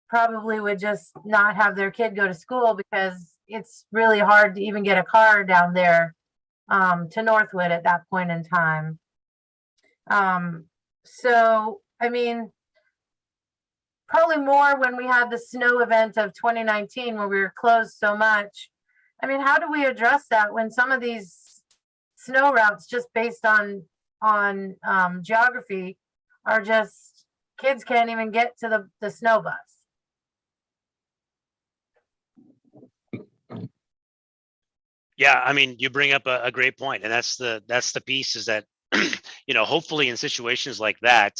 probably would just not have their kid go to school because it's really hard to even get a car down there to Northwood at that point in time. So, I mean, probably more when we had the snow event of 2019 when we were closed so much. I mean, how do we address that when some of these snow routes, just based on geography, are just kids can't even get to the snow bus? Yeah, I mean, you bring up a great point, and that's the piece is that hopefully in situations like that,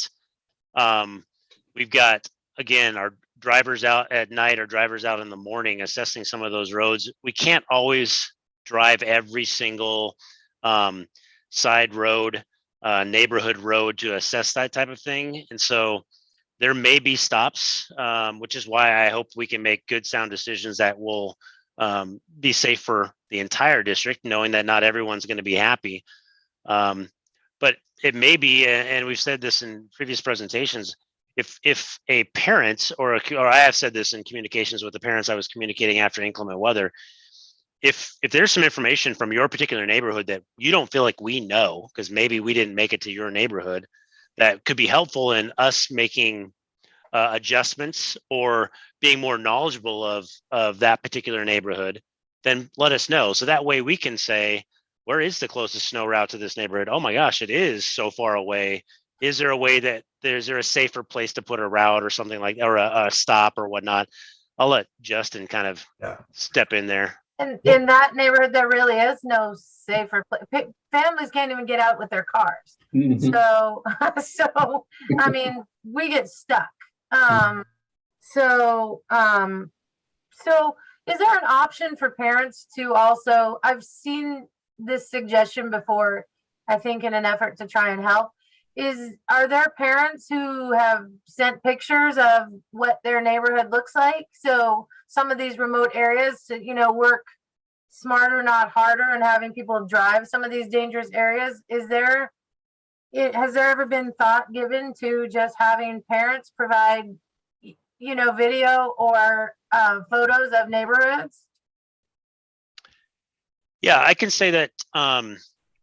we've got, again, our drivers out at night or drivers out in the morning assessing some of those roads. We can't always drive every single side road, neighborhood road to assess that type of thing. And so there may be stops, which is why I hope we can make good, sound decisions that will be safe for the entire district, knowing that not everyone's going to be happy. But it may be, and we've said this in previous presentations, if a parent or I have said this in communications with the parents I was communicating after inclement weather, if there's some information from your particular neighborhood that you don't feel like we know, because maybe we didn't make it to your neighborhood, that could be helpful in us making adjustments or being more knowledgeable of that particular neighborhood, then let us know. So that way we can say, where is the closest snow route to this neighborhood? Oh my gosh, it is so far away. Is there a way that is there a safer place to put a route or something like, or a stop or whatnot? I'll let Justin kind of step in there. And in that neighborhood, there really is no safer place. Families can't even get out with their cars. Mm-hmm. So I mean, we get stuck. So is there an option for parents to also, I've seen this suggestion before, I think in an effort to try and help, are there parents who have sent pictures of what their neighborhood looks like? So some of these remote areas to, work smarter, not harder, and having people drive some of these dangerous areas. Has there ever been thought given to just having parents provide, video or photos of neighborhoods? Yeah, I can say that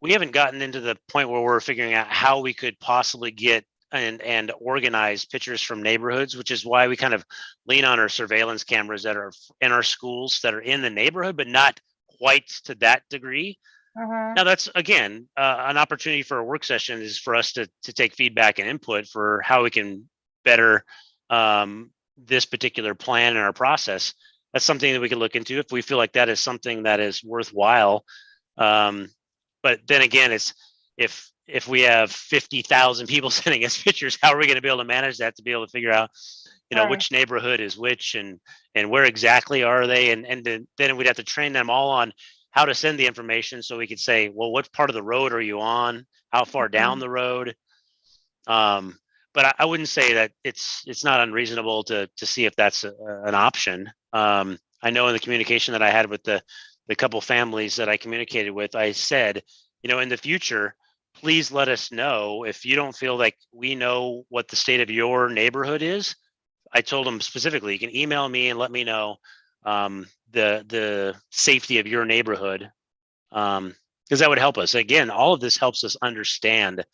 we haven't gotten into the point where we're figuring out how we could possibly get and organize pictures from neighborhoods, which is why we kind of lean on our surveillance cameras that are in our schools that are in the neighborhood, but not quite to that degree. Mhm. Now that's again an opportunity for a work session is for us to take feedback and input for how we can better this particular plan and our process. That's something that we can look into if we feel like that is something that is worthwhile. But then again, it's if we have 50,000 people sending us pictures, how are we going to be able to manage that to be able to figure out, Right. which neighborhood is which and where exactly are they? And then we'd have to train them all on how to send the information so we could say, well, what part of the road are you on? How far down the road? But I wouldn't say that it's not unreasonable to see if that's an option. I know in the communication that I had with the couple families that I communicated with, I said, in the future, please let us know if you don't feel like we know what the state of your neighborhood is. I told them specifically, you can email me and let me know the safety of your neighborhood, because that would help us. Again, all of this helps us understand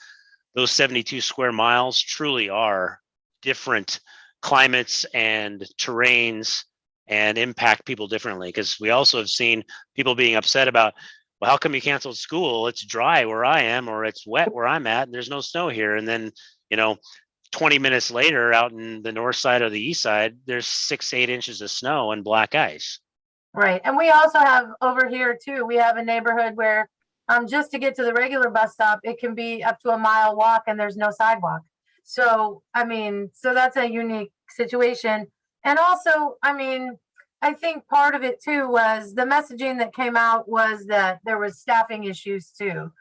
those 72 square miles truly are different climates and terrains and impact people differently. Because we also have seen people being upset about, well, how come you canceled school? It's dry where I am, or it's wet where I'm at, and there's no snow here. And then, 20 minutes later, out in the north side or the east side, there's 6 to 8 inches of snow and black ice. Right. And we also have over here too, we have a neighborhood where just to get to the regular bus stop, it can be up to a mile walk and there's no sidewalk. So, so that's a unique situation. And also, I think part of it too was the messaging that came out was that there was staffing issues too,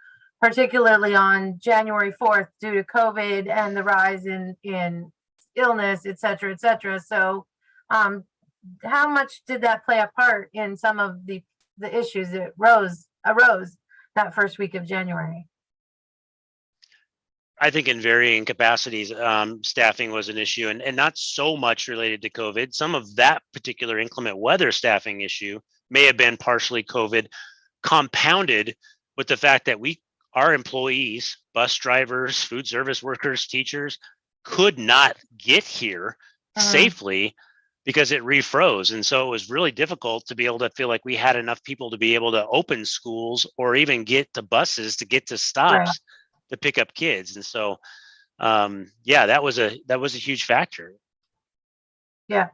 particularly on January 4th due to COVID and the rise in illness, et cetera, et cetera. So, how much did that play a part in some of the issues that arose that first week of January? I think in varying capacities, staffing was an issue, and not so much related to COVID. Some of that particular inclement weather staffing issue may have been partially COVID, compounded with the fact that our employees, bus drivers, food service workers, teachers, could not get here safely because it refroze. And so it was really difficult to be able to feel like we had enough people to be able to open schools or even get to buses to get to stops to pick up kids. And so, that was a huge factor. Yeah.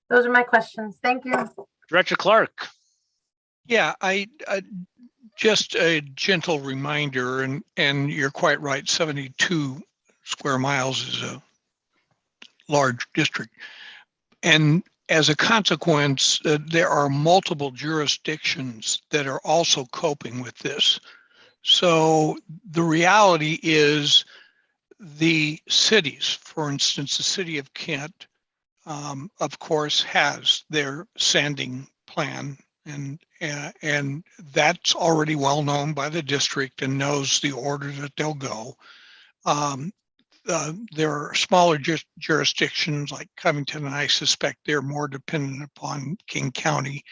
Those are my questions. Thank you. Director Clark. Yeah, I just a gentle reminder, and you're quite right, 72 square miles is a large district. And as a consequence, there are multiple jurisdictions that are also coping with this. So the reality is the cities, for instance, the city of Kent, of course, has their sanding plan, and that's already well known by the district and knows the order that they'll go. There are smaller jurisdictions like Covington, and I suspect they're more dependent upon King County.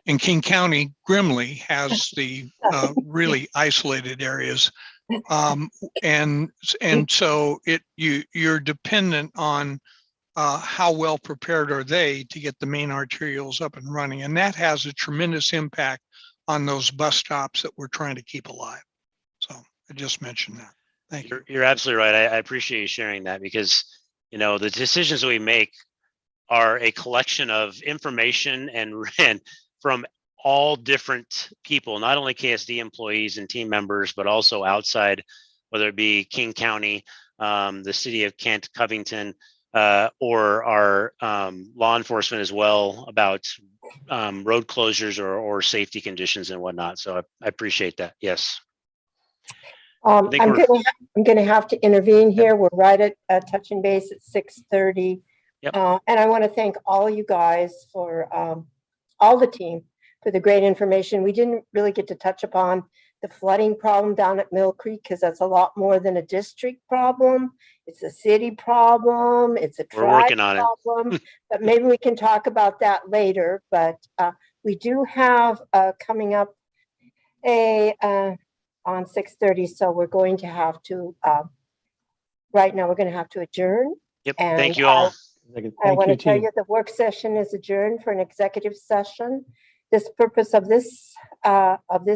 And King County grimly has the really isolated areas, and so you're dependent on how well prepared are they to get the main arterials up and running, and that has a tremendous impact on those bus stops that we're trying to keep alive. So I just mentioned that. Thank you. You're absolutely right. I appreciate you sharing that because, the decisions that we make are a collection of information and from all different people, not only KSD employees and team members, but also outside, whether it be King County, the city of Kent, Covington, or our law enforcement as well about road closures or safety conditions and whatnot. So I appreciate that. Yes. I'm going to have to intervene here. We're right at touching base at 6:30. Yep. And I want to thank all you guys for all the team for the great information. We didn't really get to touch upon the flooding problem down at Mill Creek because that's a lot more than a district problem. It's a city problem. It's a tribe problem. But maybe we can talk about that later. But we do have coming up on 6:30, so we're going to have to right now we're going to have to adjourn. Yep. And thank you all. I want to tell you the work session is adjourned for an executive session. This purpose of this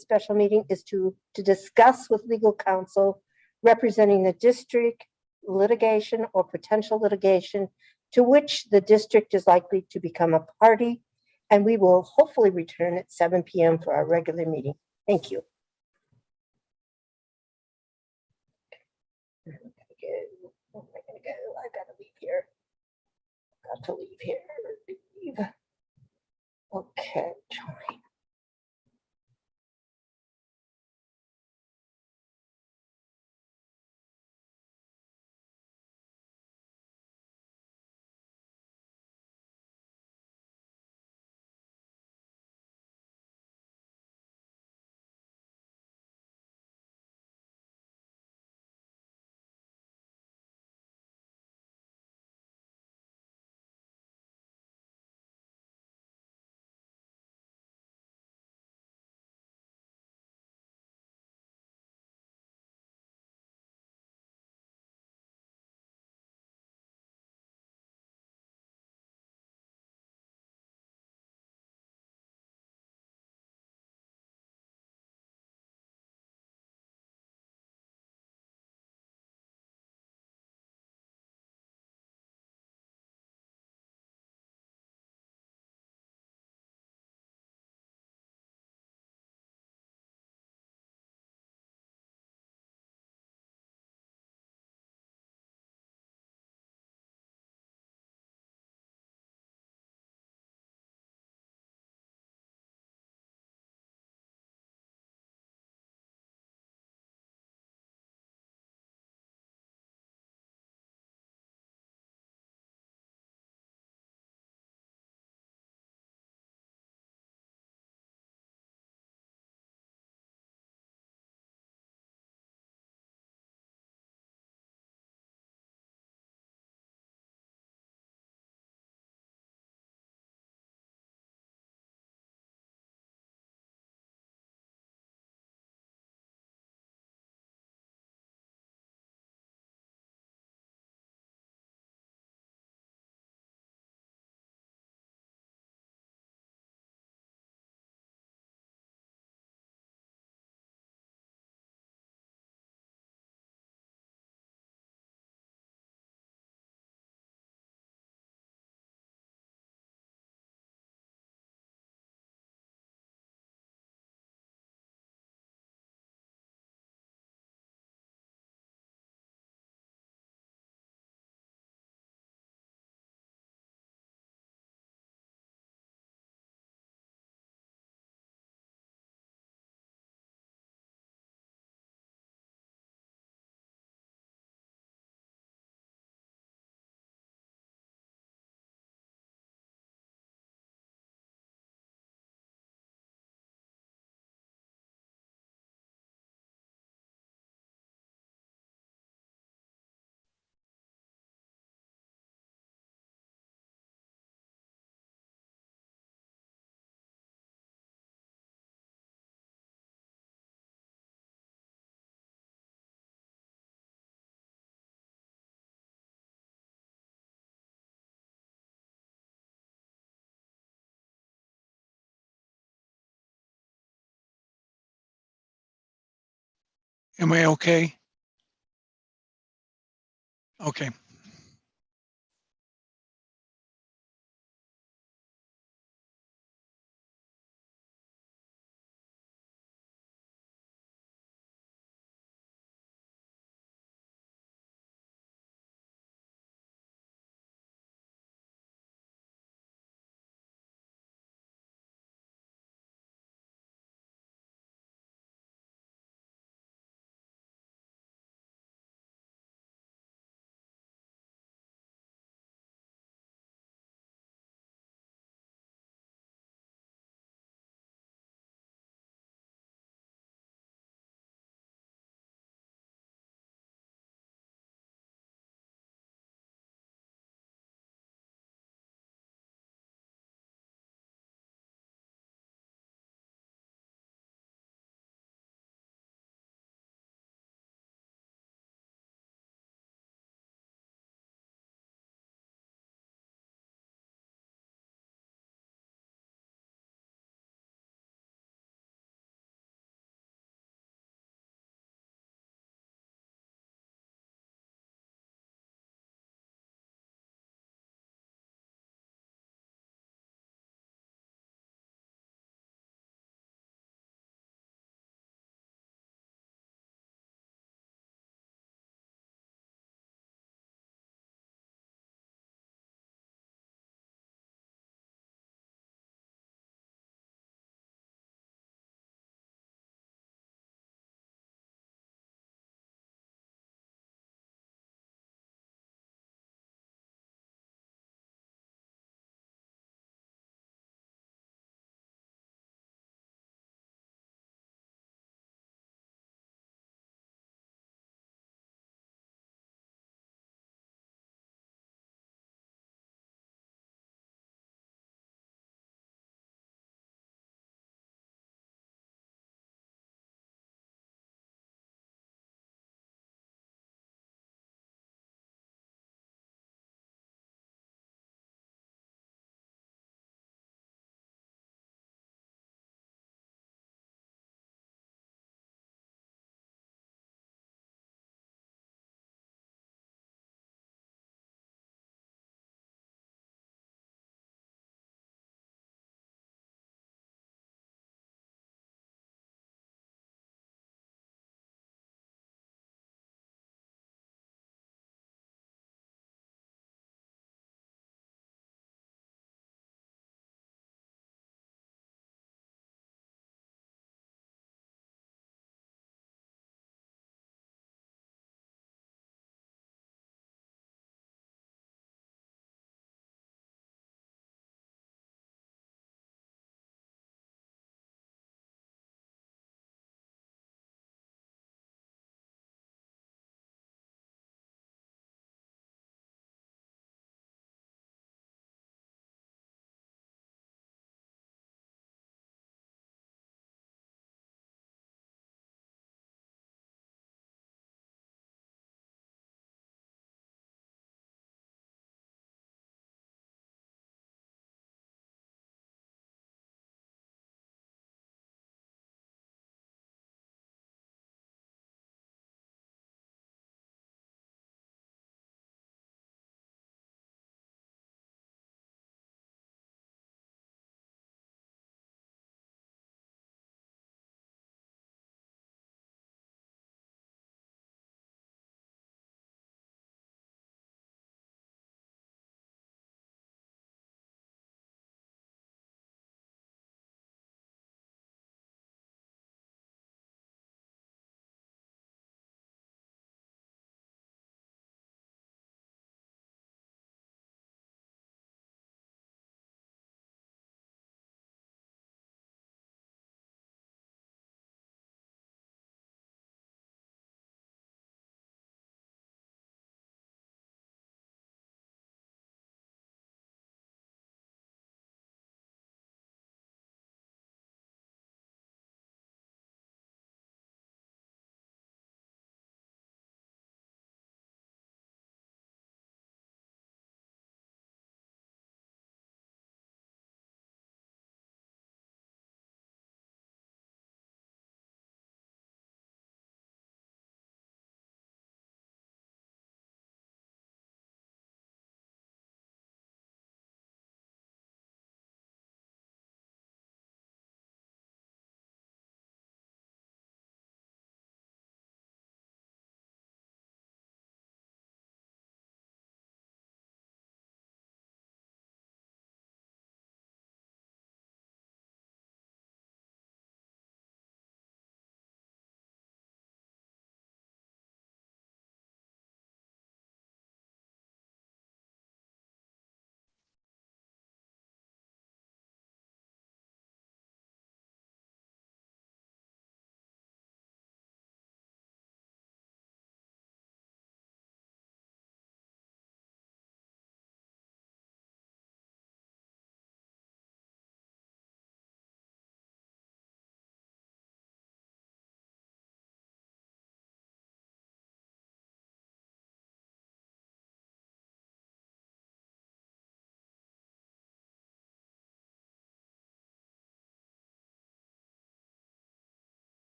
special meeting is to discuss with legal counsel representing the district litigation or potential litigation to which the district is likely to become a party, and we will hopefully return at 7 p.m. for our regular meeting. Thank you. Where am I gonna go? I gotta leave here. Got to leave here. Leave. Okay, join. Am I okay? Okay.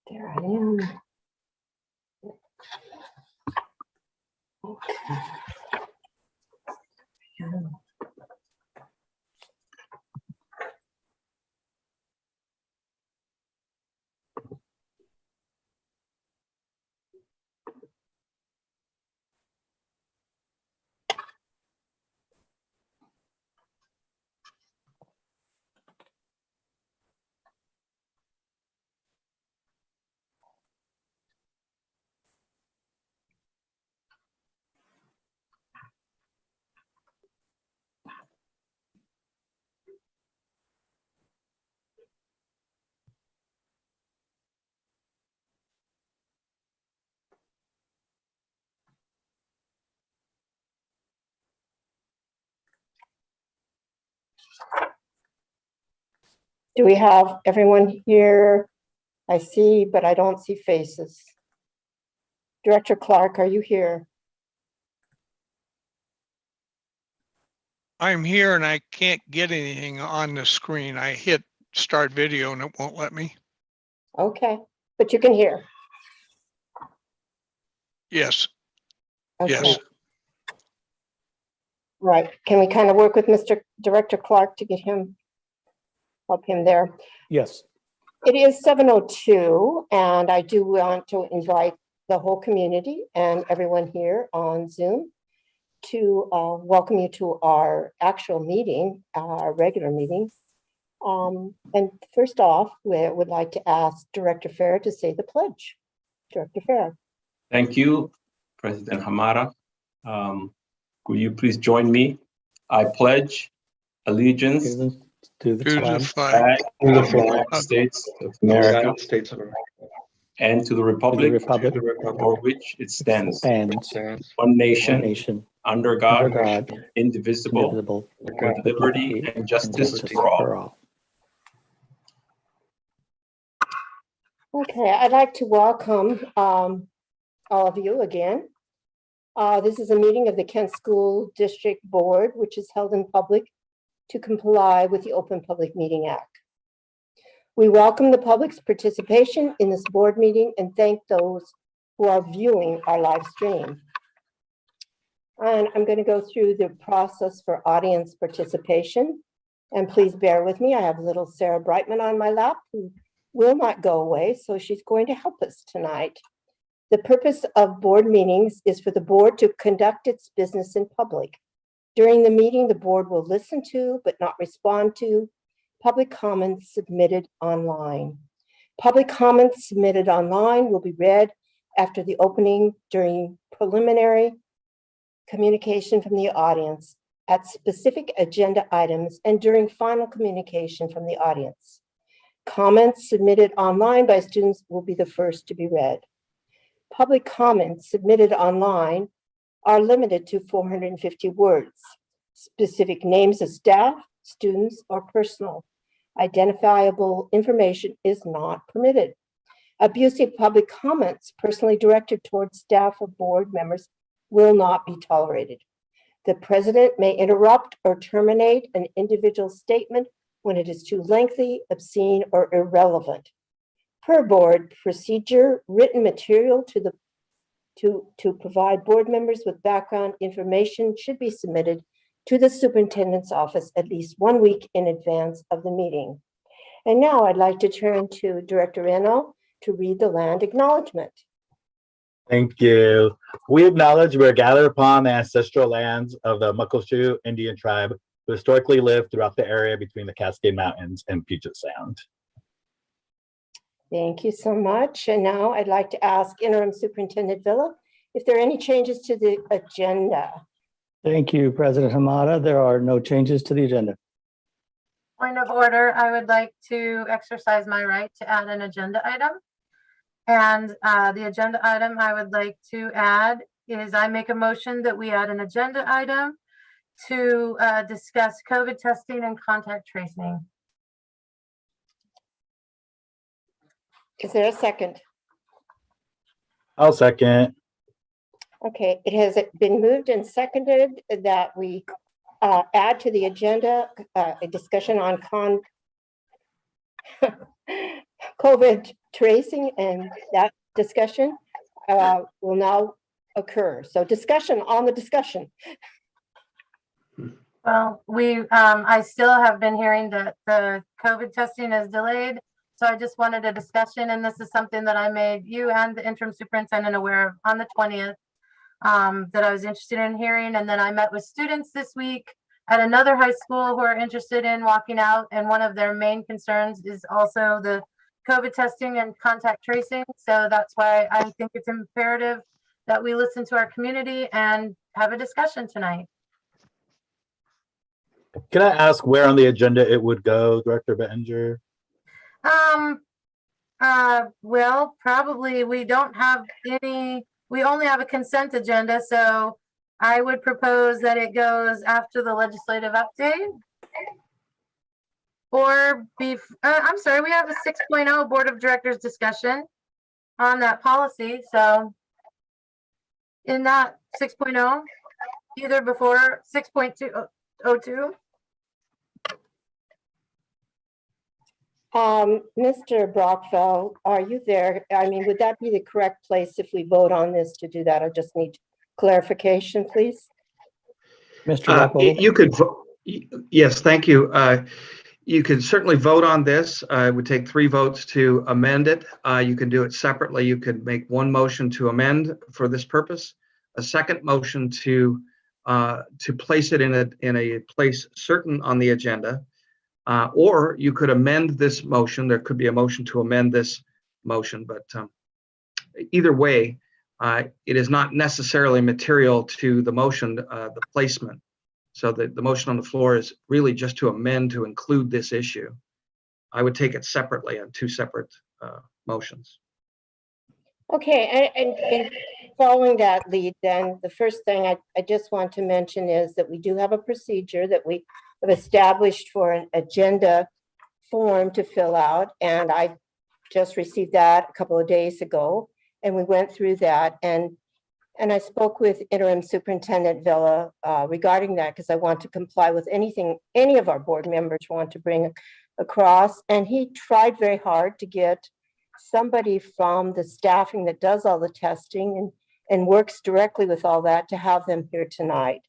There I am. Okay. Yeah. Do we have everyone here? I see, but I don't see faces. Director Clark, are you here? I'm here and I can't get anything on the screen. I hit start video and it won't let me. Okay, but you can hear. Yes, Okay. yes. Right. Can we kind of work with Mr. Director Clark to get him, help him there? Yes. It is 7:02, and I do want to invite the whole community and everyone here on Zoom to welcome you to our actual meeting, our regular meeting. And first off, we would like to ask Director Fair to say the pledge. Director Fair. Thank you, President Hamada. Will you please join me? I pledge allegiance to the flag flag to the United States of America United States of America, and to the republic for which it stands, one nation, under God, indivisible, with liberty and justice for all. Okay, I'd like to welcome all of you again. This is a meeting of the Kent School District Board, which is held in public to comply with the Open Public Meeting Act. We welcome the public's participation in this board meeting and thank those who are viewing our live stream. And I'm going to go through the process for audience participation. And please bear with me. I have little Sarah Brightman on my lap who will not go away, so she's going to help us tonight. The purpose of board meetings is for the board to conduct its business in public. During the meeting, the board will listen to, but not respond to, public comments submitted online. Public comments submitted online will be read after the opening during preliminary communication from the audience, at specific agenda items, and during final communication from the audience. Comments submitted online by students will be the first to be read. Public comments submitted online are limited to 450 words. Specific names of staff, students, or personal identifiable information is not permitted. Abusive public comments personally directed towards staff or board members will not be tolerated. The president may interrupt or terminate an individual statement when it is too lengthy, obscene, or irrelevant. Per board procedure, written material to provide board members with background information should be submitted to the superintendent's office at least 1 week in advance of the meeting. And now I'd like to turn to Director Reno to read the land acknowledgement. Thank you. We acknowledge we're gathered upon the ancestral lands of the Muckleshoot Indian tribe who historically lived throughout the area between the Cascade Mountains and Puget Sound. Thank you so much. And now I'd like to ask Interim Superintendent Villa if there are any changes to the agenda. Thank you, President Hamada. There are no changes to the agenda. Point of order, I would like to exercise my right to add an agenda item. And the agenda item I would like to add is I make a motion that we add an agenda item to discuss COVID testing and contact tracing. Is there a second? I'll second. Okay, it has been moved and seconded that we add to the agenda a discussion on COVID tracing, and that discussion will now occur. So discussion on the discussion. Well, I still have been hearing that the COVID testing is delayed. So I just wanted a discussion, and this is something that I made you and the interim superintendent aware of on the 20th that I was interested in hearing. And then I met with students this week at another high school who are interested in walking out. And one of their main concerns is also the COVID testing and contact tracing. So that's why I think it's imperative that we listen to our community and have a discussion tonight. Can I ask where on the agenda it would go, Director Behringer? Well, probably we don't have any, we only have a consent agenda, so I would propose that it goes after the legislative update. Or I'm sorry, we have a 6.0 Board of Directors discussion on that policy, so in that 6.0, either before 6.202. Mr. Brockfeld, are you there? I mean, would that be the correct place if we vote on this to do that? I just need clarification, please. Mr. Brockfeld? You could, yes, thank you. You can certainly vote on this. It would take 3 votes to amend it. You can do it separately. You could make one motion to amend for this purpose, a second motion to place it in a place certain on the agenda, Or you could amend this motion. There could be a motion to amend this motion, but either way, it is not necessarily material to the motion, the placement. So the motion on the floor is really just to amend to include this issue. I would take it separately on two separate motions. Okay, and following that lead, then the first thing I just want to mention is that we do have a procedure that we have established for an agenda form to fill out, and I just received that a couple of days ago, and we went through that, and I spoke with Interim Superintendent Villa regarding that, because I want to comply with anything any of our board members want to bring across, and he tried very hard to get somebody from the staffing that does all the testing and works directly with all that to have them here tonight.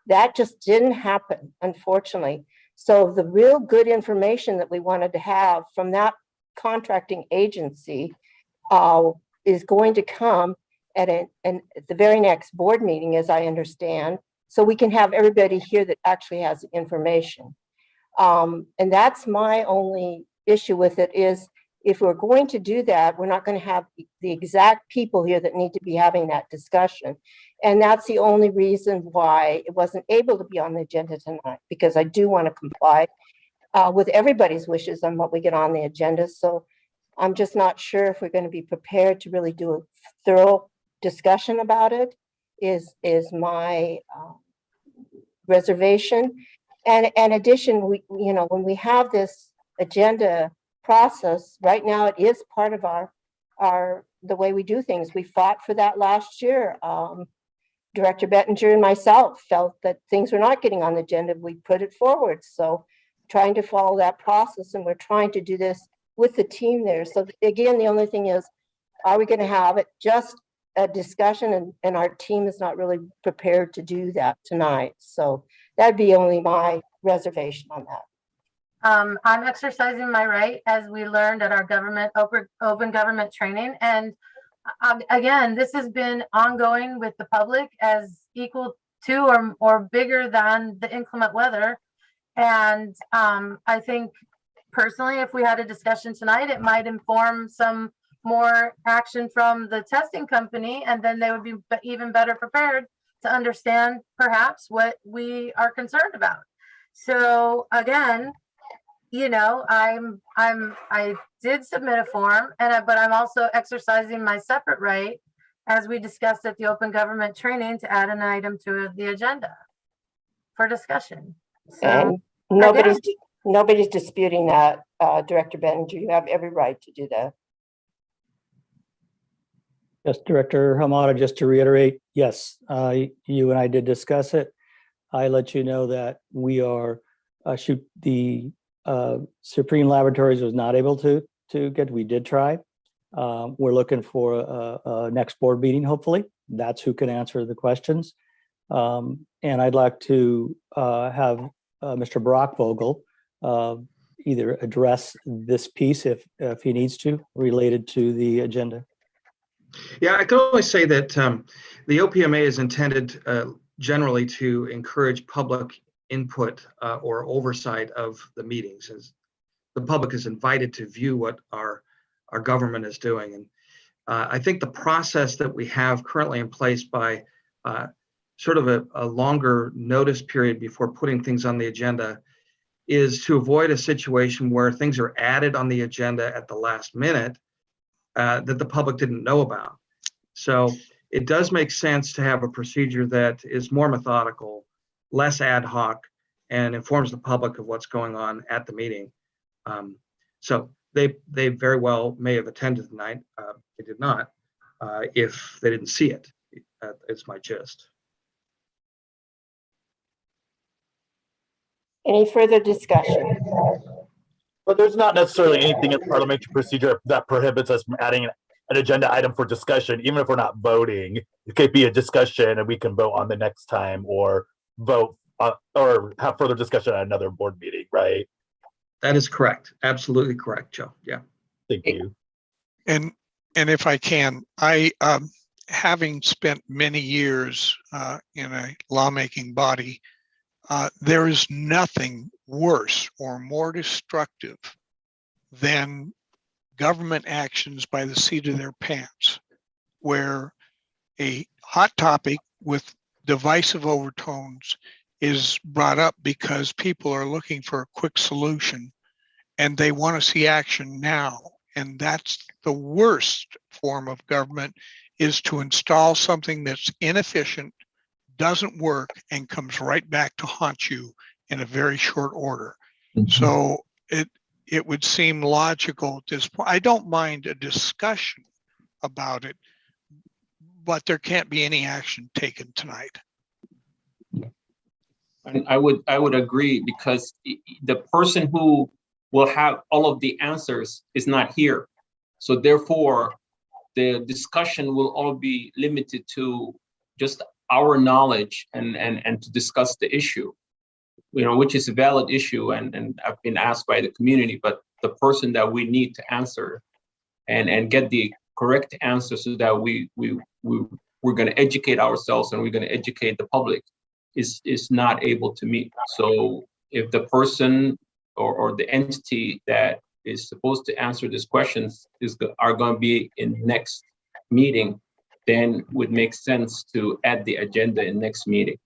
That just didn't happen, unfortunately. So the real good information that we wanted to have from that contracting agency is going to come at the very next board meeting, as I understand, so we can have everybody here that actually has information. And that's my only issue with it is, if we're going to do that, we're not going to have the exact people here that need to be having that discussion. And that's the only reason why it wasn't able to be on the agenda tonight, because I do want to comply with everybody's wishes on what we get on the agenda. So I'm just not sure if we're going to be prepared to really do a thorough discussion about it, is my reservation. And in addition, when we have this agenda process right now, it is part of the way we do things. We fought for that last year. Director Behringer and myself felt that things were not getting on the agenda. We put it forward. So trying to follow that process, and we're trying to do this with the team there. So again, the only thing is, are we going to have it just a discussion, and our team is not really prepared to do that tonight. So that'd be only my reservation on that. I'm exercising my right, as we learned at our open government training. And again, this has been ongoing with the public as equal to or bigger than the inclement weather. And I think personally, if we had a discussion tonight, it might inform some more action from the testing company, and then they would be even better prepared to understand perhaps what we are concerned about. So again, I did submit a form, but I'm also exercising my separate right, as we discussed at the open government training, to add an item to the agenda for discussion. So and nobody's disputing that, Director Behringer. You have every right to do that. Yes, Director Hamada, just to reiterate, yes, you and I did discuss it. I let you know that we are the Supreme Laboratories was not able to get. We did try. We're looking for a next board meeting. Hopefully, that's who can answer the questions. And I'd like to have Mr. Brockvogel either address this piece if he needs to, related to the agenda. Yeah, I can only say that the OPMA is intended generally to encourage public input or oversight of the meetings, as the public is invited to view what our government is doing. And I think the process that we have currently in place, by sort of a longer notice period before putting things on the agenda, is to avoid a situation where things are added on the agenda at the last minute that the public didn't know about. So it does make sense to have a procedure that is more methodical, less ad hoc, and informs the public of what's going on at the meeting. So they very well may have attended tonight. They did not, if they didn't see it. It's my gist. Any further discussion? But there's not necessarily anything in parliamentary procedure that prohibits us from adding an agenda item for discussion, even if we're not voting. It could be a discussion and we can vote on the next time, or vote or have further discussion at another board meeting, right? That is correct. Absolutely correct, Joe. Yeah. Thank you. And if I can, having spent many years in a lawmaking body, there is nothing worse or more destructive than government actions by the seat of their pants, where a hot topic with divisive overtones is brought up because people are looking for a quick solution and they want to see action now. And that's the worst form of government, is to install something that's inefficient, doesn't work, and comes right back to haunt you in a very short order. So it would seem logical at this point. I don't mind a discussion about it, but there can't be any action taken tonight. And I would agree, because the person who will have all of the answers is not here. So therefore, the discussion will all be limited to just our knowledge and to discuss the issue, which is a valid issue, and I've been asked by the community, but the person that we need to answer and get the correct answer so that we're going to educate ourselves and we're going to educate the public is not able to meet. So if the person or the entity that is supposed to answer these questions are going to be in next meeting, then would make sense to add the agenda in next meeting.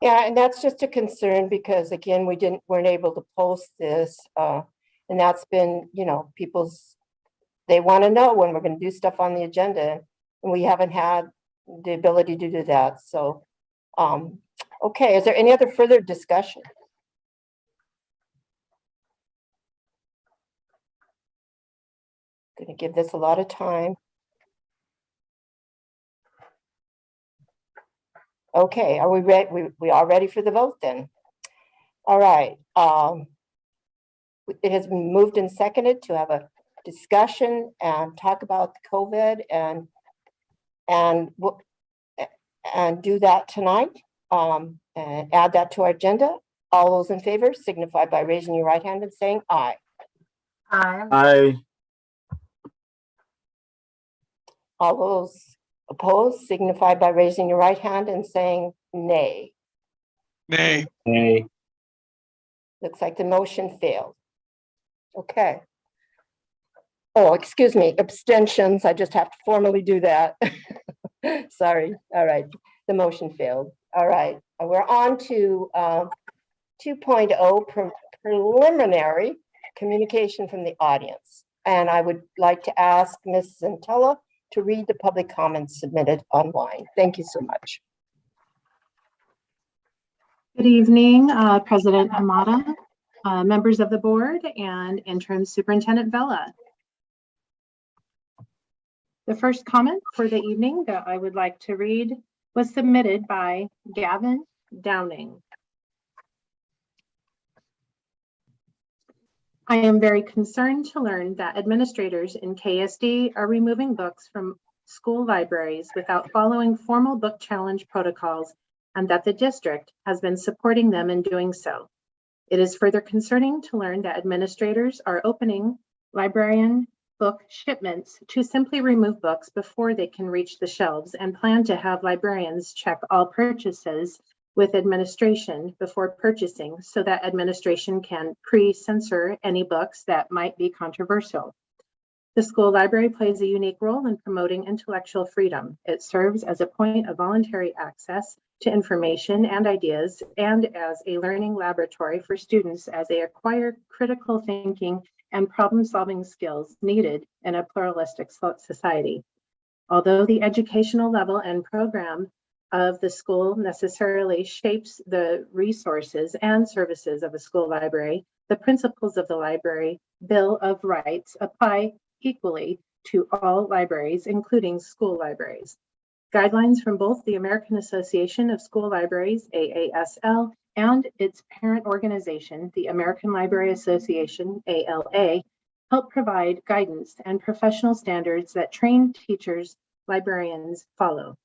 Yeah, and that's just a concern because again, weren't able to post this, and that's been, they want to know when we're going to do stuff on the agenda, and we haven't had the ability to do that. So, okay, is there any other further discussion? Going to give this a lot of time. Okay, are we ready? We are ready for the vote then. All right. It has been moved and seconded to have a discussion and talk about the COVID and do that tonight. And add that to our agenda. All those in favor signify by raising your right hand and saying aye. Aye. Aye. All those opposed signify by raising your right hand and saying nay. Nay. Nay. Looks like the motion failed. Okay. Oh, excuse me, abstentions. I just have to formally do that. Sorry. All right. The motion failed. All right. We're on to 2.0 preliminary communication from the audience. And I would like to ask Ms. Centella to read the public comments submitted online. Thank you so much. Good evening, President Hamada, members of the board, and Interim Superintendent Vela. The first comment for the evening that I would like to read was submitted by Gavin Downing. I am very concerned to learn that administrators in KSD are removing books from school libraries without following formal book challenge protocols, and that the district has been supporting them in doing so. It is further concerning to learn that administrators are opening librarian book shipments to simply remove books before they can reach the shelves, and plan to have librarians check all purchases with administration before purchasing so that administration can pre-censor any books that might be controversial. The school library plays a unique role in promoting intellectual freedom. It serves as a point of voluntary access to information and ideas, and as a learning laboratory for students as they acquire critical thinking and problem-solving skills needed in a pluralistic society. Although the educational level and program of the school necessarily shapes the resources and services of a school library, the principles of the Library Bill of Rights apply equally to all libraries, including school libraries. Guidelines from both the American Association of School Libraries, AASL, and its parent organization, the American Library Association, ALA, help provide guidance and professional standards that trained teachers, librarians follow.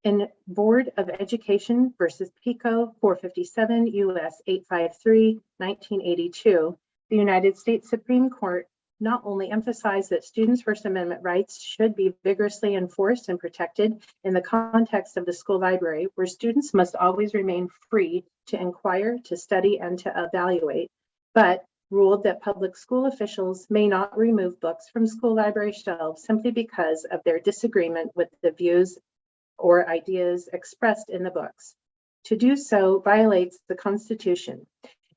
In Board of Education versus PICO 457 U.S. 853, 1982, the United States Supreme Court not only emphasize that students' First Amendment rights should be vigorously enforced and protected in the context of the school library, where students must always remain free to inquire, to study, and to evaluate, but ruled that public school officials may not remove books from school library shelves simply because of their disagreement with the views or ideas expressed in the books. To do so violates the Constitution.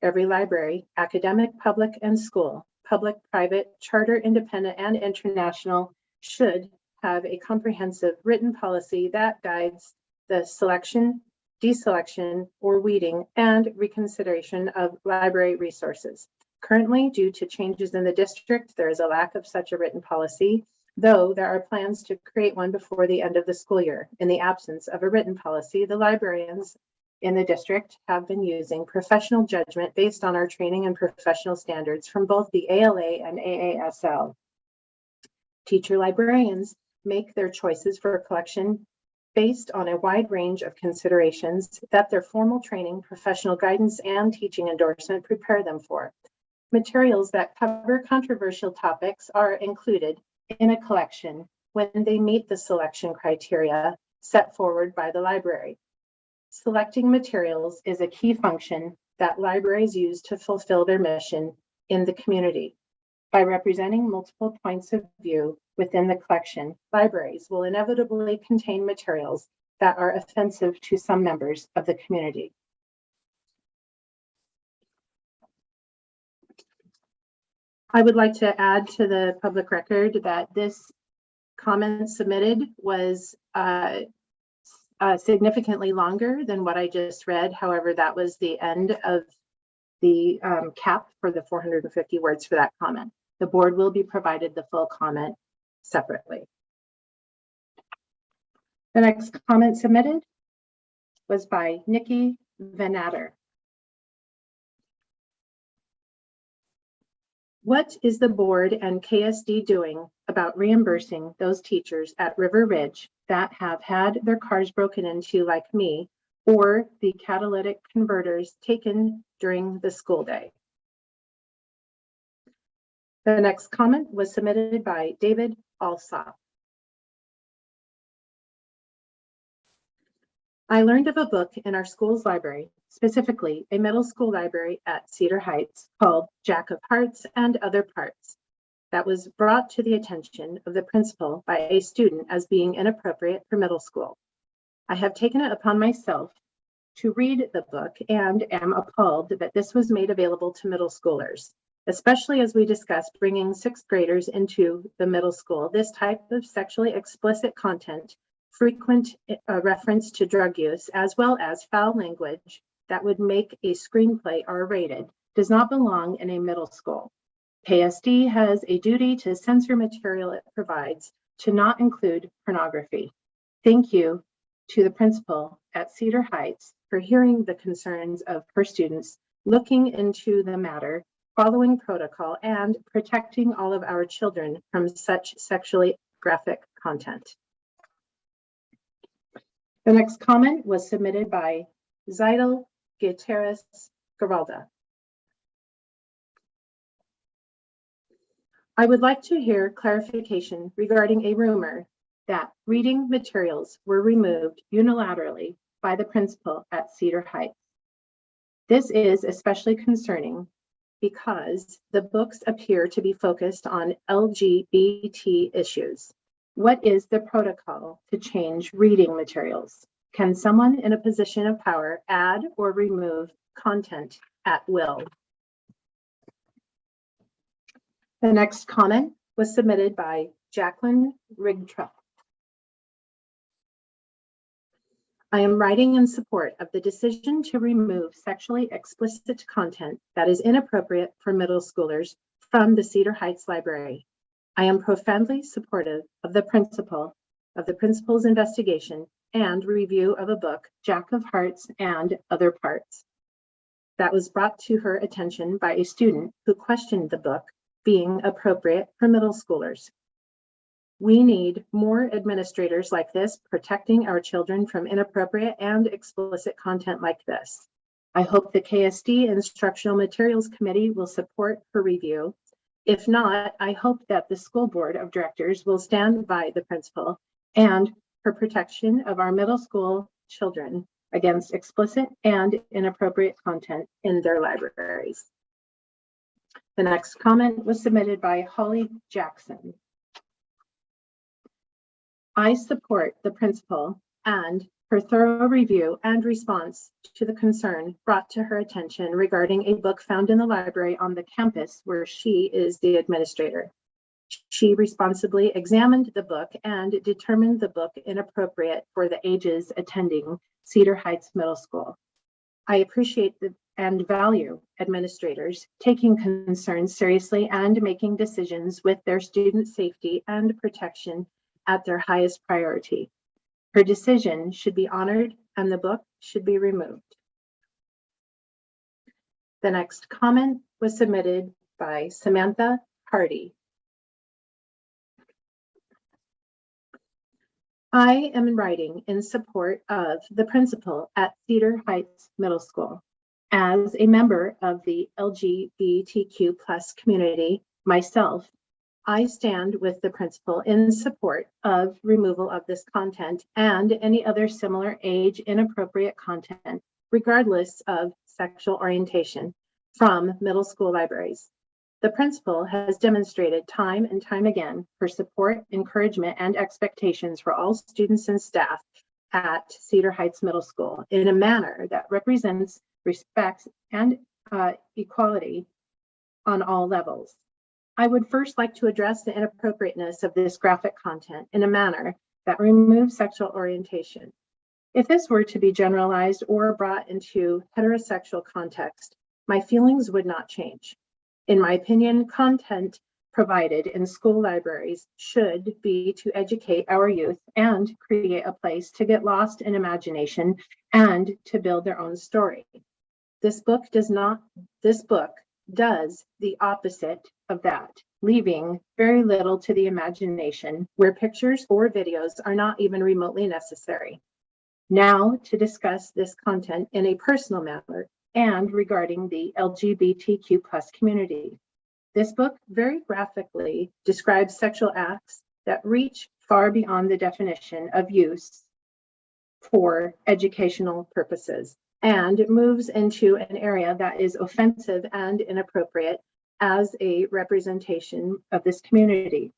Every library, academic, public, and school, public, private, charter, independent, and international, should have a comprehensive written policy that guides the selection, deselection, or weeding and reconsideration of library resources. Currently, due to changes in the district, there is a lack of such a written policy, though there are plans to create one before the end of the school year. In the absence of a written policy, the librarians in the district have been using professional judgment based on our training and professional standards from both the ALA and AASL. Teacher librarians make their choices for collection based on a wide range of considerations that their formal training, professional guidance, and teaching endorsement prepare them for. Materials that cover controversial topics are included in a collection when they meet the selection criteria set forward by the library. Selecting materials is a key function that libraries use to fulfill their mission in the community. By representing multiple points of view within the collection, libraries will inevitably contain materials that are offensive to some members of the community. I would like to add to the public record that this comment submitted was significantly longer than what I just read. However, that was the end of the cap for the 450 words for that comment. The board will be provided the full comment separately. The next comment submitted was by Nikki Venatter. What is the board and KSD doing about reimbursing those teachers at River Ridge that have had their cars broken into like me, or the catalytic converters taken during the school day? The next comment was submitted by David Alsop. I learned of a book in our school's library, specifically a middle school library at Cedar Heights, called Jack of Hearts and Other Parts, that was brought to the attention of the principal by a student as being inappropriate for middle school. I have taken it upon myself to read the book and am appalled that this was made available to middle schoolers, especially as we discussed bringing sixth graders into the middle school. This type of sexually explicit content, frequent reference to drug use, as well as foul language that would make a screenplay R-rated, does not belong in a middle school. KSD has a duty to censor material it provides to not include pornography. Thank you to the principal at Cedar Heights for hearing the concerns of her students, looking into the matter, following protocol, and protecting all of our children from such sexually graphic content. The next comment was submitted by Zaidel Gutierrez Garalda. I would like to hear clarification regarding a rumor that reading materials were removed unilaterally by the principal at Cedar Heights. This is especially concerning because the books appear to be focused on LGBT issues. What is the protocol to change reading materials? Can someone in a position of power add or remove content at will? The next comment was submitted by Jacqueline Rigtrup. I am writing in support of the decision to remove sexually explicit content that is inappropriate for middle schoolers from the Cedar Heights Library. I am profoundly supportive of the principal's investigation and review of a book, Jack of Hearts and Other Parts, that was brought to her attention by a student who questioned the book being appropriate for middle schoolers. We need more administrators like this protecting our children from inappropriate and explicit content like this. I hope the KSD Instructional Materials Committee will support her review If not, I hope that the school board of directors will stand by the principal and her protection of our middle school children against explicit and inappropriate content in their libraries. The next comment was submitted by Holly Jackson. I support the principal and her thorough review and response to the concern brought to her attention regarding a book found in the library on the campus where she is the administrator. She responsibly examined the book and determined the book inappropriate for the ages attending Cedar Heights Middle School. I appreciate and value administrators taking concerns seriously and making decisions with their student safety and protection at their highest priority. Her decision should be honored and the book should be removed. The next comment was submitted by Samantha Hardy. I am writing in support of the principal at Cedar Heights Middle School. As a member of the LGBTQ+ community myself, I stand with the principal in support of removal of this content and any other similar age inappropriate content, regardless of sexual orientation, from middle school libraries. The principal has demonstrated time and time again her support, encouragement, and expectations for all students and staff at Cedar Heights Middle School in a manner that represents respect and equality on all levels. I would first like to address the inappropriateness of this graphic content in a manner that removes sexual orientation. If this were to be generalized or brought into heterosexual context, my feelings would not change. In my opinion, content provided in school libraries should be to educate our youth and create a place to get lost in imagination and to build their own story. This book does the opposite of that, leaving very little to the imagination where pictures or videos are not even remotely necessary. Now to discuss this content in a personal manner and regarding the LGBTQ+ community. This book very graphically describes sexual acts that reach far beyond the definition of use for educational purposes and moves into an area that is offensive and inappropriate as a representation of this community.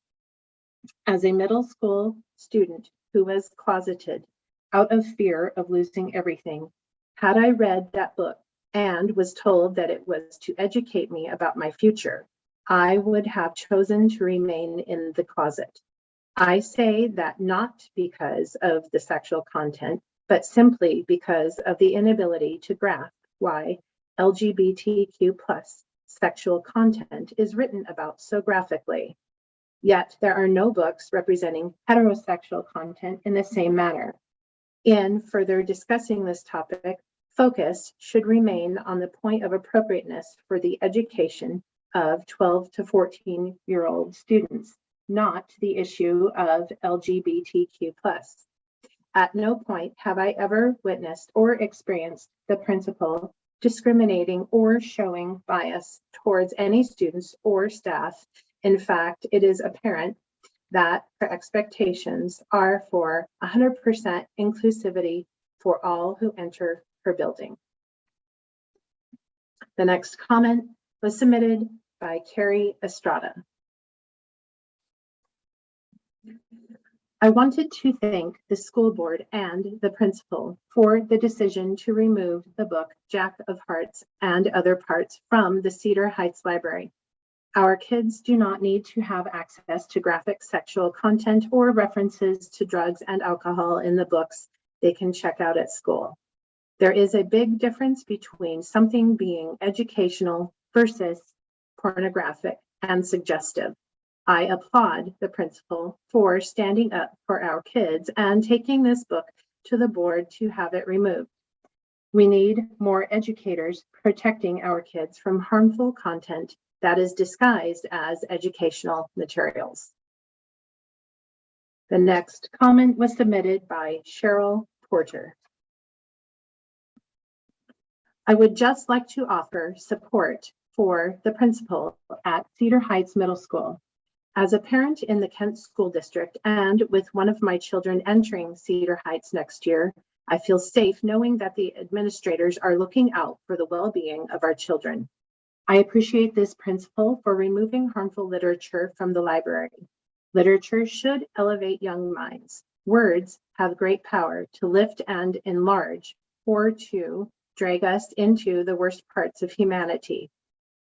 As a middle school student who was closeted out of fear of losing everything, had I read that book and was told that it was to educate me about my future, I would have chosen to remain in the closet. I say that not because of the sexual content, but simply because of the inability to grasp why LGBTQ+ sexual content is written about so graphically. Yet there are no books representing heterosexual content in the same manner. In further discussing this topic, focus should remain on the point of appropriateness for the education of 12 to 14-year-old students, not the issue of LGBTQ+. At no point have I ever witnessed or experienced the principal discriminating or showing bias towards any students or staff. In fact, it is apparent that her expectations are for 100% inclusivity for all who enter her building. The next comment was submitted by Carrie Estrada. I wanted to thank the school board and the principal for the decision to remove the book Jack of Hearts and Other Parts from the Cedar Heights Library. Our kids do not need to have access to graphic sexual content or references to drugs and alcohol in the books they can check out at school. There is a big difference between something being educational versus pornographic and suggestive. I applaud the principal for standing up for our kids and taking this book to the board to have it removed. We need more educators protecting our kids from harmful content that is disguised as educational materials. The next comment was submitted by Cheryl Porter. I would just like to offer support for the principal at Cedar Heights Middle School. As a parent in the Kent School District and with one of my children entering Cedar Heights next year, I feel safe knowing that the administrators are looking out for the well-being of our children. I appreciate this principle for removing harmful literature from the library. Literature should elevate young minds. Words have great power to lift and enlarge, or to drag us into the worst parts of humanity.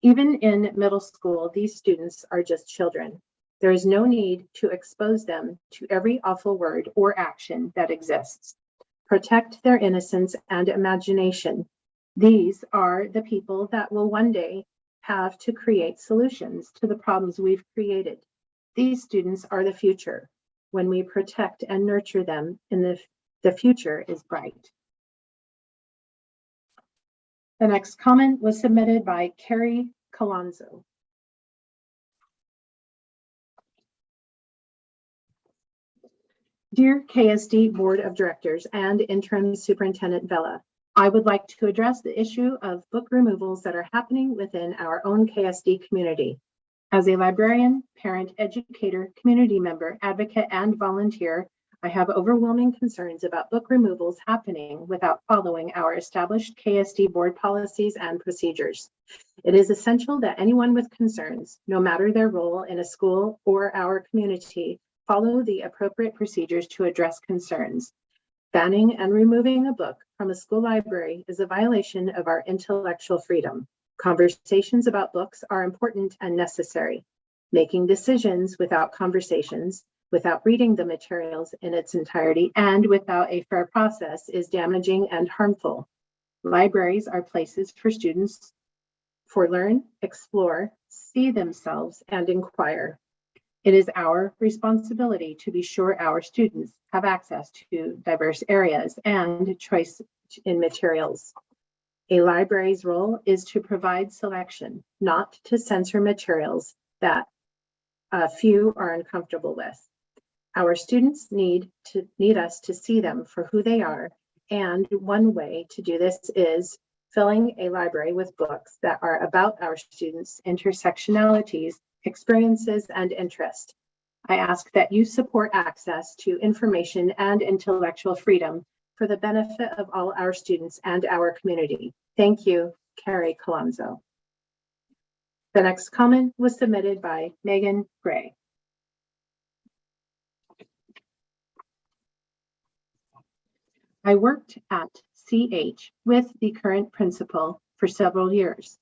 Even in middle school, these students are just children. There is no need to expose them to every awful word or action that exists. Protect their innocence and imagination. These are the people that will one day have to create solutions to the problems we've created. These students are the future. When we protect and nurture them, the future is bright. The next comment was submitted by Carrie Colonzo. Dear KSD Board of Directors and Interim Superintendent Vela, I would like to address the issue of book removals that are happening within our own KSD community. As a librarian, parent, educator, community member, advocate, and volunteer, I have overwhelming concerns about book removals happening without following our established KSD board policies and procedures. It is essential that anyone with concerns, no matter their role in a school or our community, follow the appropriate procedures to address concerns. Banning and removing a book from a school library is a violation of our intellectual freedom. Conversations about books are important and necessary. Making decisions without conversations, without reading the materials in its entirety, and without a fair process is damaging and harmful. Libraries are places for students to learn, explore, see themselves, and inquire. It is our responsibility to be sure our students have access to diverse areas and choice in materials. A library's role is to provide selection, not to censor materials that a few are uncomfortable with. Our students need us to see them for who they are, and one way to do this is filling a library with books that are about our students' intersectionalities, experiences, and interest. I ask that you support access to information and intellectual freedom for the benefit of all our students and our community. Thank you, Carrie Colonzo. The next comment was submitted by Megan Gray. I worked at CH with the current principal for several years.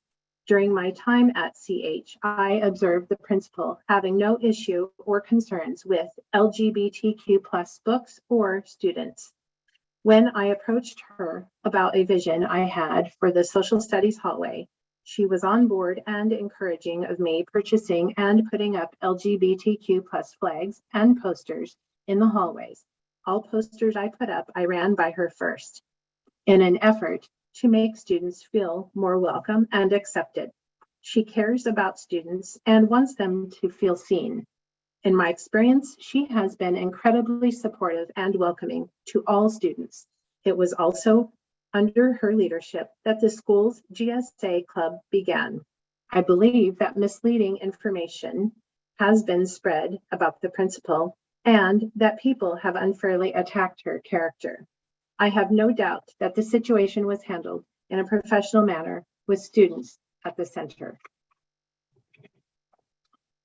During my time at CH, I observed the principal having no issue or concerns with LGBTQ+ books or students. When I approached her about a vision I had for the social studies hallway, she was on board and encouraging of me purchasing and putting up LGBTQ+ flags and posters in the hallways. All posters I put up, I ran by her first, in an effort to make students feel more welcome and accepted. She cares about students and wants them to feel seen. In my experience, she has been incredibly supportive and welcoming to all students. It was also under her leadership that the school's GSA club began. I believe that misleading information has been spread about the principal and that people have unfairly attacked her character. I have no doubt that the situation was handled in a professional manner with students at the center.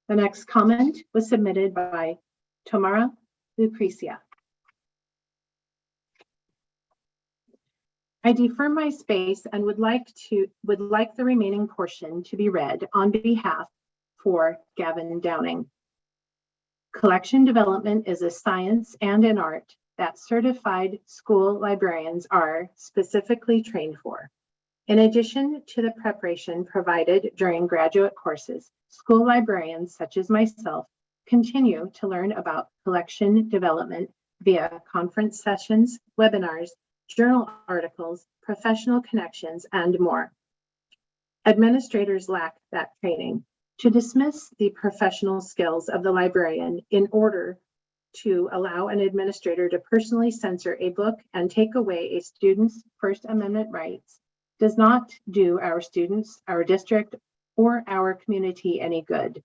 The next comment was submitted by Tamara Lucrecia. I defer my space and would like the remaining portion to be read on behalf for Gavin Downing. Collection development is a science and an art that certified school librarians are specifically trained for. In addition to the preparation provided during graduate courses, school librarians such as myself continue to learn about collection development via conference sessions, webinars, journal articles, professional connections, and more. Administrators lack that training. To dismiss the professional skills of the librarian in order to allow an administrator to personally censor a book and take away a student's First Amendment rights does not do our students, our district, or our community any good.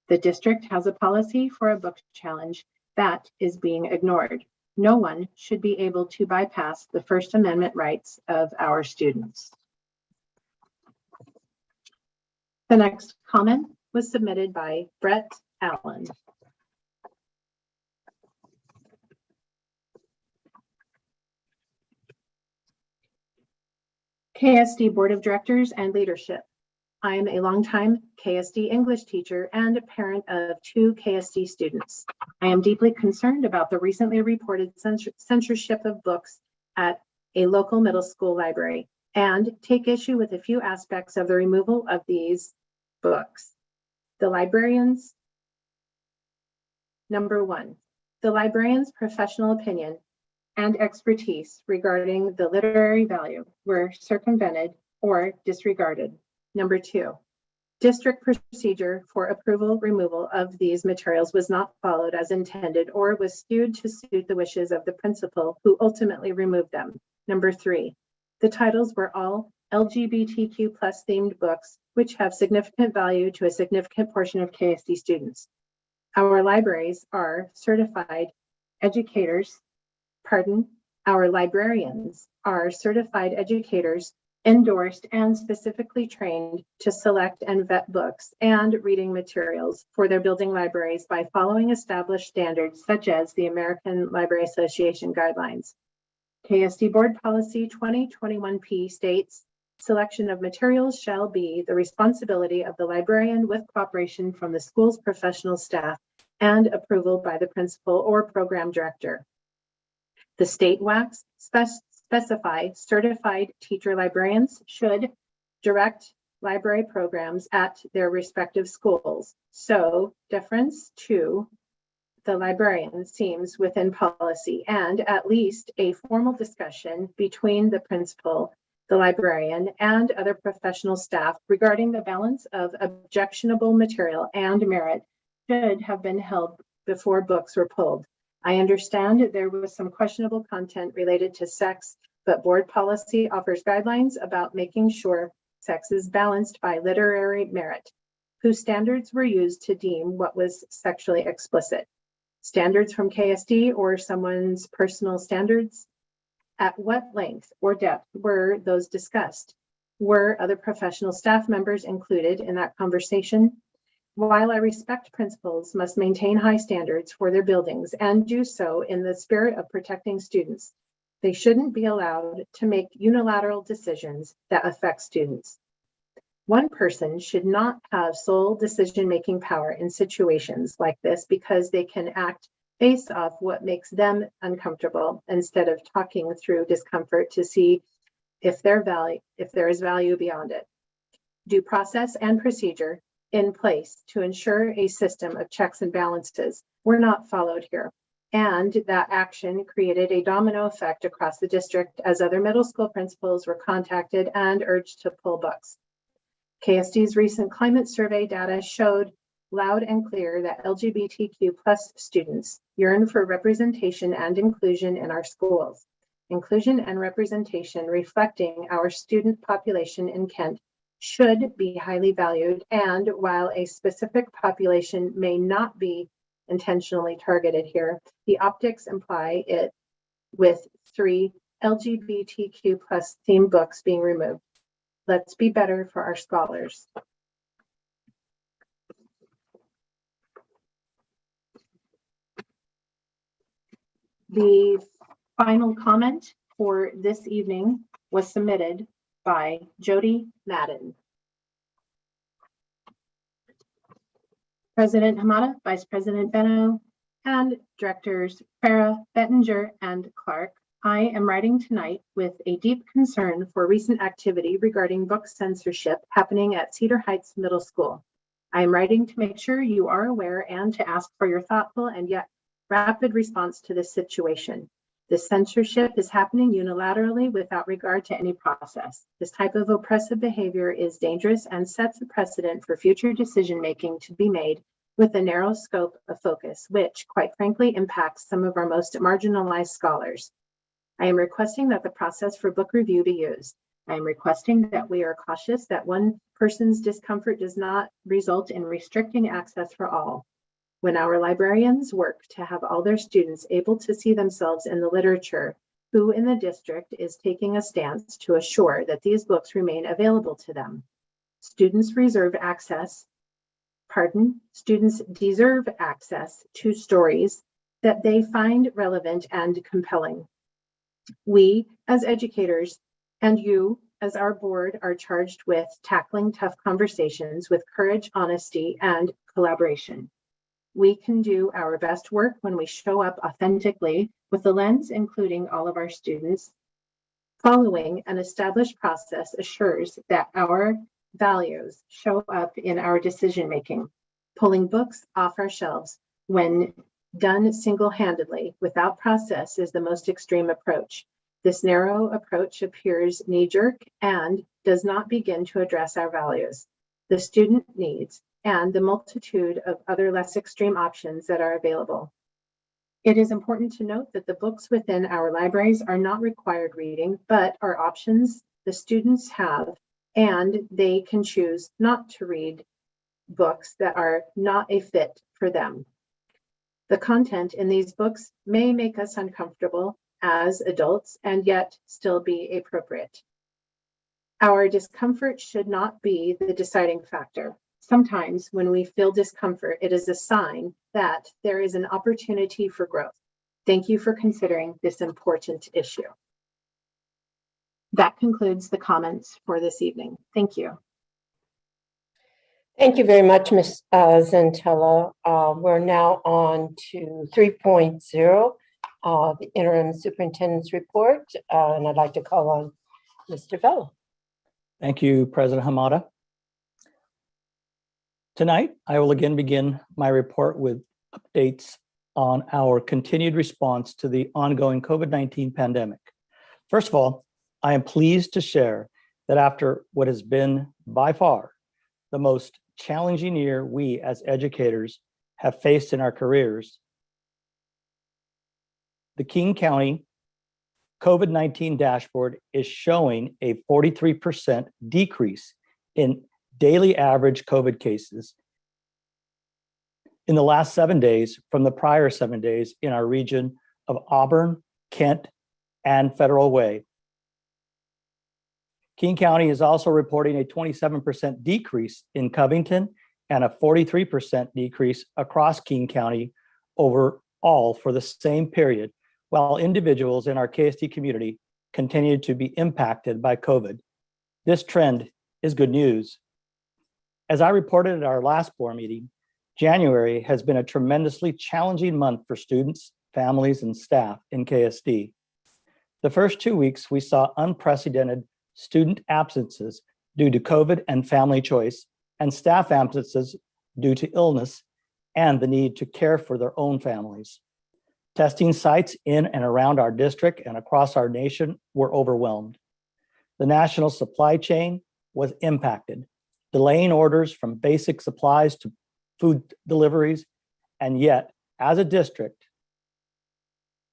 The district has a policy for a book challenge that is being ignored. No one should be able to bypass the First Amendment rights of our students. The next comment was submitted by Brett Allen. KSD Board of Directors and Leadership. I am a longtime KSD English teacher and a parent of 2 KSD students. I am deeply concerned about the recently reported censorship of books at a local middle school library and take issue with a few aspects of the removal of these books. The librarians, number 1, the librarian's professional opinion and expertise regarding the literary value were circumvented or disregarded. Number 2, district procedure for approval removal of these materials was not followed as intended or was skewed to suit the wishes of the principal who ultimately removed them. Number 3, the titles were all LGBTQ+ themed books, which have significant value to a significant portion of KSD students. Our libraries are certified educators, our librarians are certified educators endorsed and specifically trained to select and vet books and reading materials for their building libraries by following established standards such as the American Library Association guidelines. KSD Board Policy 2021P states, selection of materials shall be the responsibility of the librarian with cooperation from the school's professional staff and approval by the principal or program director. The state WACs specify certified teacher librarians should direct library programs at their respective schools. So deference to the librarian seems within policy, and at least a formal discussion between the principal, the librarian, and other professional staff regarding the balance of objectionable material and merit should have been held before books were pulled. I understand there was some questionable content related to sex, but board policy offers guidelines about making sure sex is balanced by literary merit. Whose standards were used to deem what was sexually explicit? Standards from KSD or someone's personal standards? At what length or depth were those discussed? Were other professional staff members included in that conversation? While I respect principals must maintain high standards for their buildings and do so in the spirit of protecting students, they shouldn't be allowed to make unilateral decisions that affect students. One person should not have sole decision-making power in situations like this because they can act based off what makes them uncomfortable instead of talking through discomfort to see if there is value beyond it. Due process and procedure in place to ensure a system of checks and balances were not followed here, and that action created a domino effect across the district as other middle school principals were contacted and urged to pull books. KSD's recent climate survey data showed loud and clear that LGBTQ+ students yearn for representation and inclusion in our schools. Inclusion and representation reflecting our student population in Kent should be highly valued, and while a specific population may not be intentionally targeted here, the optics imply it with 3 LGBTQ+ themed books being removed. Let's be better for our scholars. The final comment for this evening was submitted by Jody Madden. President Hamada, Vice President Benno, and Directors Farah, Bettinger, and Clark, I am writing tonight with a deep concern for recent activity regarding book censorship happening at Cedar Heights Middle School. I am writing to make sure you are aware and to ask for your thoughtful and yet rapid response to this situation. This censorship is happening unilaterally without regard to any process. This type of oppressive behavior is dangerous and sets a precedent for future decision-making to be made with a narrow scope of focus, which, quite frankly, impacts some of our most marginalized scholars. I am requesting that the process for book review be used. I am requesting that we are cautious that one person's discomfort does not result in restricting access for all. When our librarians work to have all their students able to see themselves in the literature, who in the district is taking a stance to assure that these books remain available to them? Students deserve access to stories that they find relevant and compelling. We, as educators, and you, as our board, are charged with tackling tough conversations with courage, honesty, and collaboration. We can do our best work when we show up authentically with the lens including all of our students. Following an established process assures that our values show up in our decision-making. Pulling books off our shelves when done single-handedly without process is the most extreme approach. This narrow approach appears knee-jerk and does not begin to address our values, the student needs, and the multitude of other less extreme options that are available. It is important to note that the books within our libraries are not required reading, but are options the students have, and they can choose not to read books that are not a fit for them. The content in these books may make us uncomfortable as adults and yet still be appropriate. Our discomfort should not be the deciding factor. Sometimes when we feel discomfort, it is a sign that there is an opportunity for growth. Thank you for considering this important issue. That concludes the comments for this evening. Thank you. Thank you very much, Ms. Zentella. We're now on to 3.0, the interim superintendent's report, and I'd like to call on Mr. Vella. Thank you, President Hamada. Tonight, I will again begin my report with updates on our continued response to the ongoing COVID-19 pandemic. First of all, I am pleased to share that after what has been by far the most challenging year we as educators have faced in our careers, the King County COVID-19 dashboard is showing a 43% decrease in daily average COVID cases in the last 7 days from the prior 7 days in our region of Auburn, Kent, and Federal Way. King County is also reporting a 27% decrease in Covington and a 43% decrease across King County overall for the same period, while individuals in our KSD community continue to be impacted by COVID. This trend is good news. As I reported at our last board meeting, January has been a tremendously challenging month for students, families, and staff in KSD. The first 2 weeks, we saw unprecedented student absences due to COVID and family choice, and staff absences due to illness and the need to care for their own families. Testing sites in and around our district and across our nation were overwhelmed. The national supply chain was impacted, delaying orders from basic supplies to food deliveries, and yet, as a district,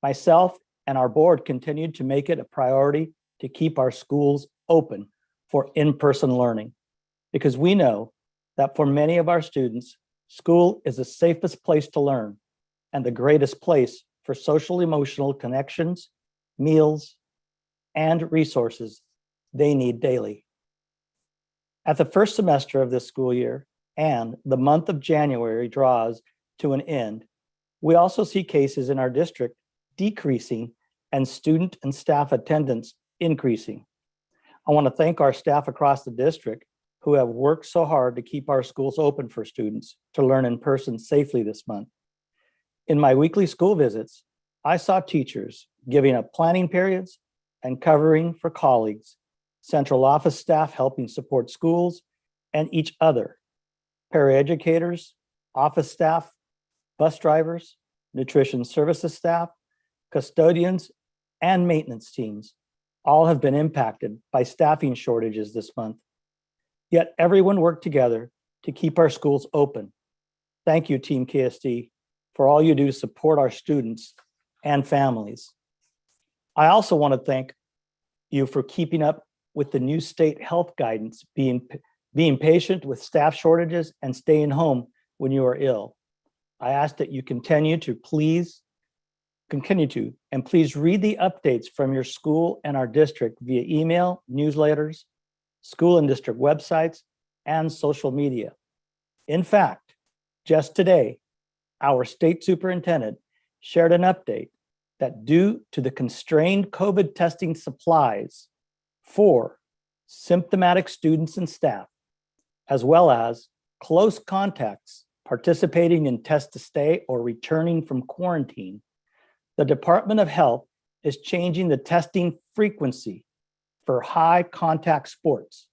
myself and our board continued to make it a priority to keep our schools open for in-person learning, because we know that for many of our students, school is the safest place to learn and the greatest place for social emotional connections, meals, and resources they need daily. At the first semester of this school year, and the month of January draws to an end, we also see cases in our district decreasing and student and staff attendance increasing. I want to thank our staff across the district who have worked so hard to keep our schools open for students to learn in person safely this month. In my weekly school visits, I saw teachers giving up planning periods and covering for colleagues, central office staff helping support schools and each other, paraeducators, office staff, bus drivers, nutrition services staff, custodians, and maintenance teams. All have been impacted by staffing shortages this month. Yet everyone worked together to keep our schools open. Thank you, Team KSD, for all you do to support our students and families. I also want to thank you for keeping up with the new state health guidance being patient with staff shortages and staying home when you are ill. I ask that you continue to and please read the updates from your school and our district via email, newsletters, school and district websites, and social media. In fact, just today, our state superintendent shared an update that due to the constrained COVID testing supplies for symptomatic students and staff, as well as close contacts participating in test to stay or returning from quarantine, the Department of Health is changing the testing frequency for high contact sports.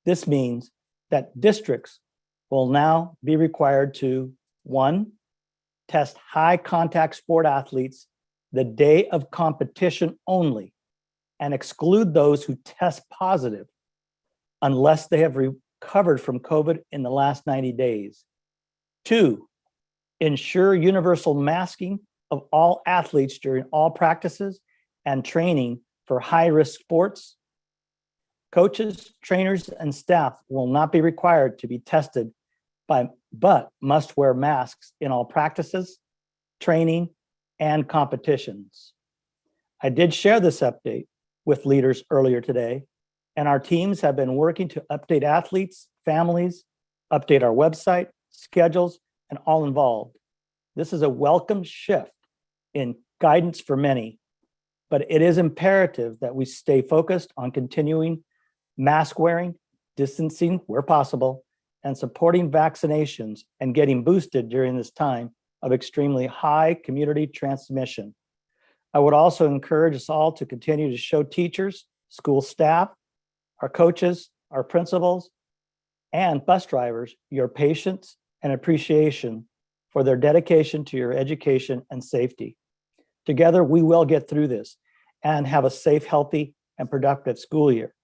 This means that districts will now be required to, 1, test high contact sport athletes the day of competition only and exclude those who test positive unless they have recovered from COVID in the last 90 days. 2, ensure universal masking of all athletes during all practices and training for high-risk sports. Coaches, trainers, and staff will not be required to be tested but must wear masks in all practices, training, and competitions. I did share this update with leaders earlier today, and our teams have been working to update athletes, families, update our website, schedules, and all involved. This is a welcome shift in guidance for many, but it is imperative that we stay focused on continuing mask wearing, distancing where possible, and supporting vaccinations and getting boosted during this time of extremely high community transmission. I would also encourage us all to continue to show teachers, school staff, our coaches, our principals, and bus drivers your patience and appreciation for their dedication to your education and safety. Together, we will get through this and have a safe, healthy, and productive school year.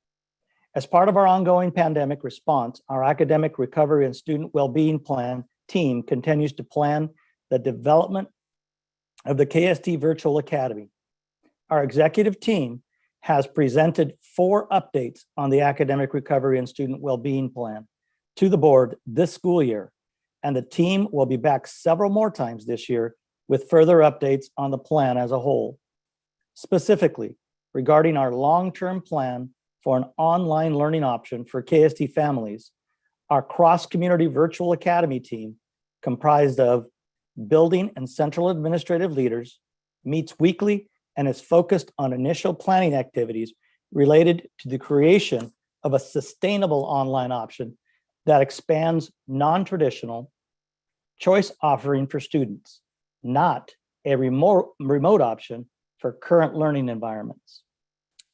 As part of our ongoing pandemic response, our academic recovery and student well-being plan team continues to plan the development of the KSD Virtual Academy. Our executive team has presented 4 updates on the academic recovery and student well-being plan to the board this school year, and the team will be back several more times this year with further updates on the plan as a whole. Specifically, regarding our long-term plan for an online learning option for KSD families, our cross-community virtual academy team, comprised of building and central administrative leaders, meets weekly and is focused on initial planning activities related to the creation of a sustainable online option that expands non-traditional choice offering for students, not a remote option for current learning environments.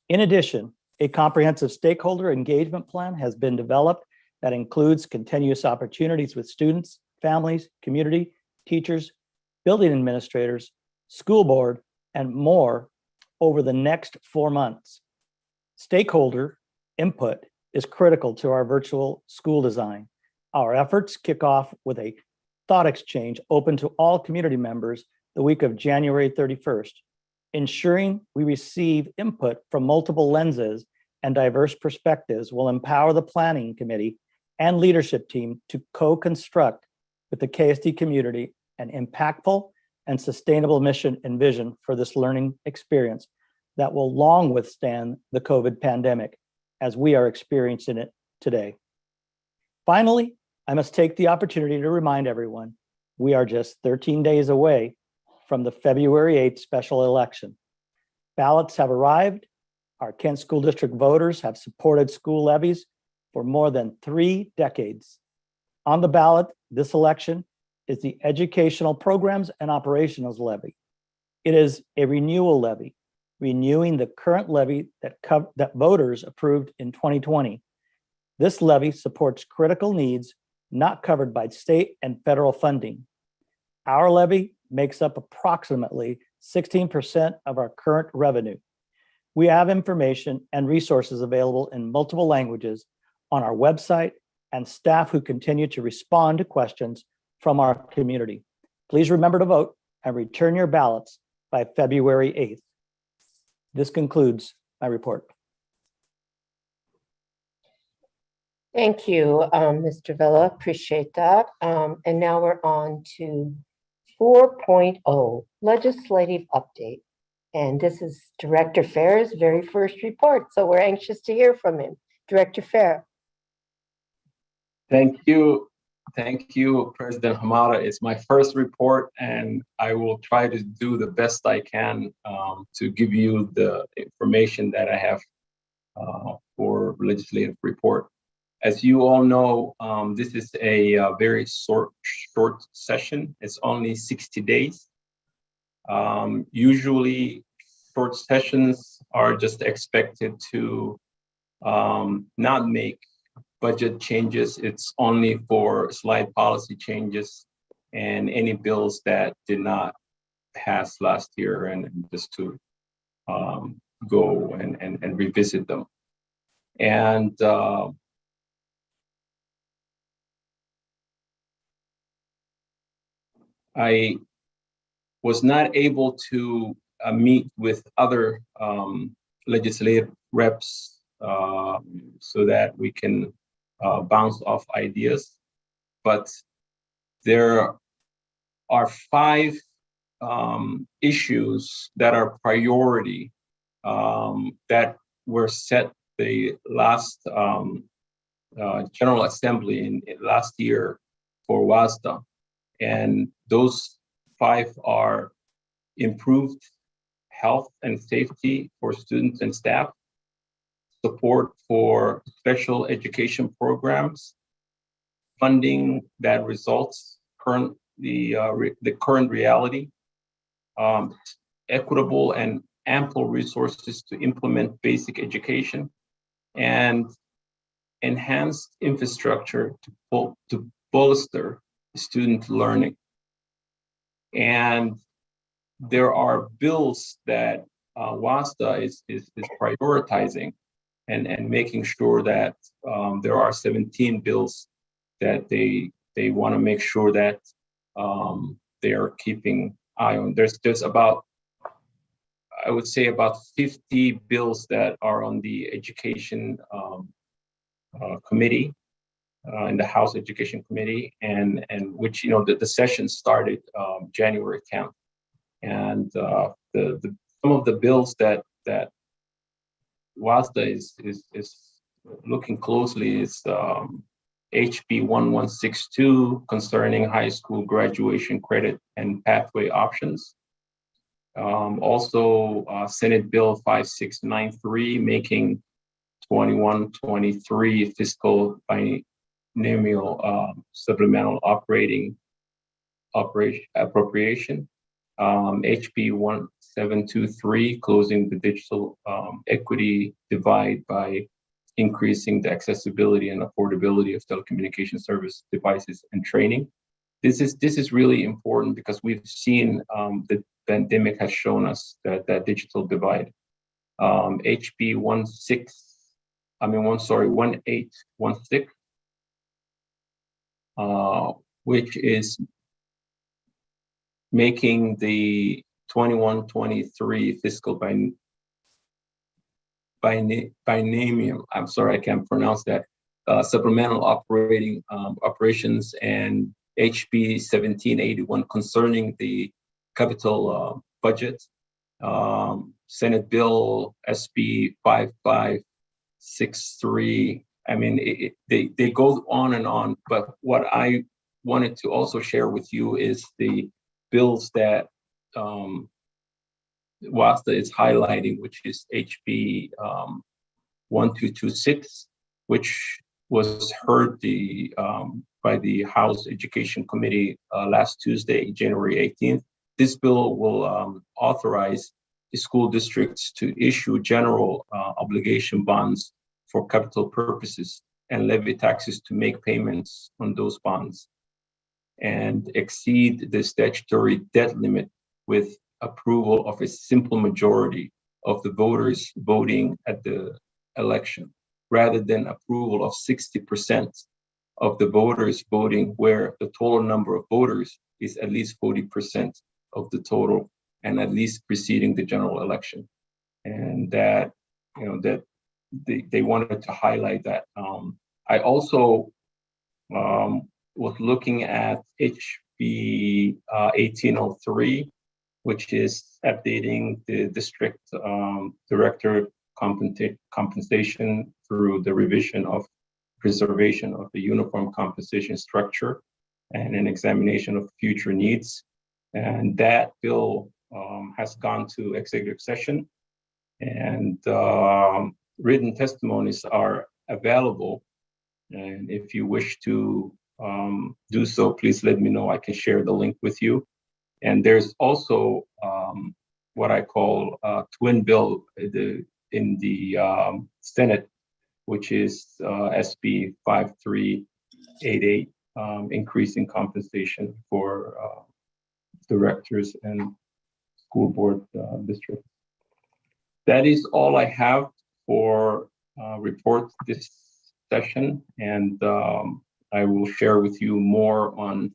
In addition, a comprehensive stakeholder engagement plan has been developed that includes continuous opportunities with students, families, community, teachers, building administrators, school board, and more over the next 4 months. Stakeholder input is critical to our virtual school design. Our efforts kick off with a thought exchange open to all community members the week of January 31st, ensuring we receive input from multiple lenses and diverse perspectives will empower the planning committee and leadership team to co-construct with the KSD community an impactful and sustainable mission and vision for this learning experience that will long withstand the COVID pandemic as we are experiencing it today. Finally, I must take the opportunity to remind everyone we are just 13 days away from the February 8th special election. Ballots have arrived. Our Kent School District voters have supported school levies for more than 3 decades. On the ballot this election is the Educational Programs and Operations Levy. It is a renewal levy, renewing the current levy that voters approved in 2020. This levy supports critical needs not covered by state and federal funding. Our levy makes up approximately 16% of our current revenue. We have information and resources available in multiple languages on our website and staff who continue to respond to questions from our community. Please remember to vote and return your ballots by February 8th. This concludes my report. Thank you, Mr. Villa. Appreciate that. And now we're on to 4.0, legislative update. And this is Director Fair's very first report, so we're anxious to hear from him. Director Fair. Thank you. Thank you, President Hamada. It's my first report, and I will try to do the best I can to give you the information that I have for legislative report. As you all know, this is a very short session. It's only 60 days. Usually, short sessions are just expected to not make budget changes. It's only for slight policy changes and any bills that did not pass last year, and just to go and revisit them. And I was not able to meet with other legislative reps so that we can bounce off ideas. But there are 5 issues that are priority that were set the last General Assembly in last year for WASDA. And those 5 are improved health and safety for students and staff, support for special education programs, funding that results the current reality, equitable and ample resources to implement basic education, and enhanced infrastructure to bolster student learning. And there are bills that WASDA is prioritizing and making sure that there are 17 bills that they want to make sure that they are keeping eye on. There's about, I would say, about 50 bills that are on the education committee, in the House Education Committee, and which, the session started January 10th. And some of the bills that WASDA is looking closely is HB 1162 concerning high school graduation credit and pathway options. Also, Senate Bill 5693 making 21-23 fiscal biennial supplemental appropriation. HB 1723 closing the digital equity divide by increasing the accessibility and affordability of telecommunication service devices and training. This is really important because we've seen the pandemic has shown us that digital divide. HB 1816, which is making the 21-23 fiscal biennium, I'm sorry, I can't pronounce that, supplemental operations, and HB 1781 concerning the capital budget, Senate Bill SB 5563. I mean, they go on and on, but what I wanted to also share with you is the bills that WASDA is highlighting, which is HB 1226, which was heard by the House Education Committee last Tuesday, January 18th. This bill will authorize the school districts to issue general obligation bonds for capital purposes and levy taxes to make payments on those bonds and exceed the statutory debt limit with approval of a simple majority of the voters voting at the election, rather than approval of 60% of the voters voting, where the total number of voters is at least 40% of the total and at least preceding the general election. And that, that they wanted to highlight that I also was looking at HB 1803, which is updating the district director compensation through the revision of preservation of the uniform compensation structure and an examination of future needs. And that bill has gone to executive session, and written testimonies are available. And if you wish to do so, please let me know. I can share the link with you. And there's also what I call twin bill in the Senate, which is SB 5388, increasing compensation for directors and school board districts. That is all I have for reports this session, and I will share with you more on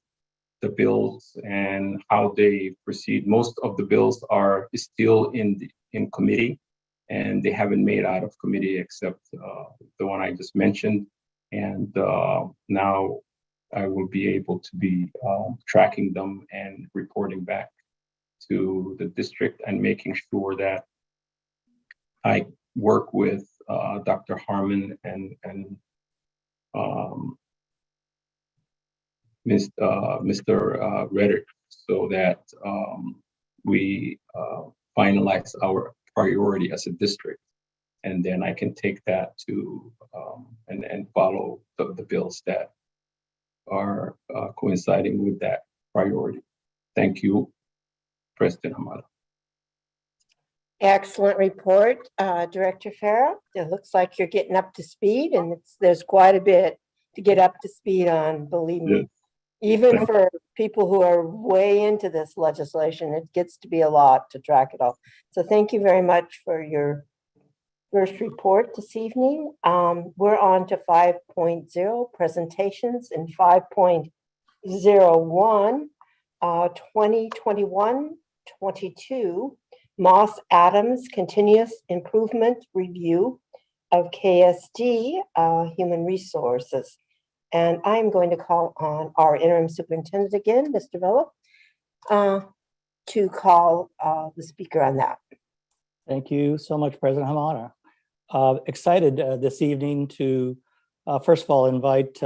the bills and how they proceed. Most of the bills are still in committee, and they haven't made out of committee except the one I just mentioned. And now I will be able to be tracking them and reporting back to the district and making sure that I work with Dr. Harmon and Mr. Reddick, so that we finalize our priority as a district, and then I can take that to and follow the bills that are coinciding with that priority. Thank you, President Hamada. Excellent report, Director Farah. It looks like you're getting up to speed, and there's quite a bit to get up to speed on, believe me. Even for people who are way into this legislation, it gets to be a lot to track it all. So thank you very much for your first report this evening. We're on to 5.0 presentations, and 5.01 2021-22 Moss Adams Continuous Improvement Review of KSD Human Resources. And I'm going to call on our interim superintendent again, Mr. Villa, to call the speaker on that. Thank you so much, President Hamada. Excited this evening to, first of all, invite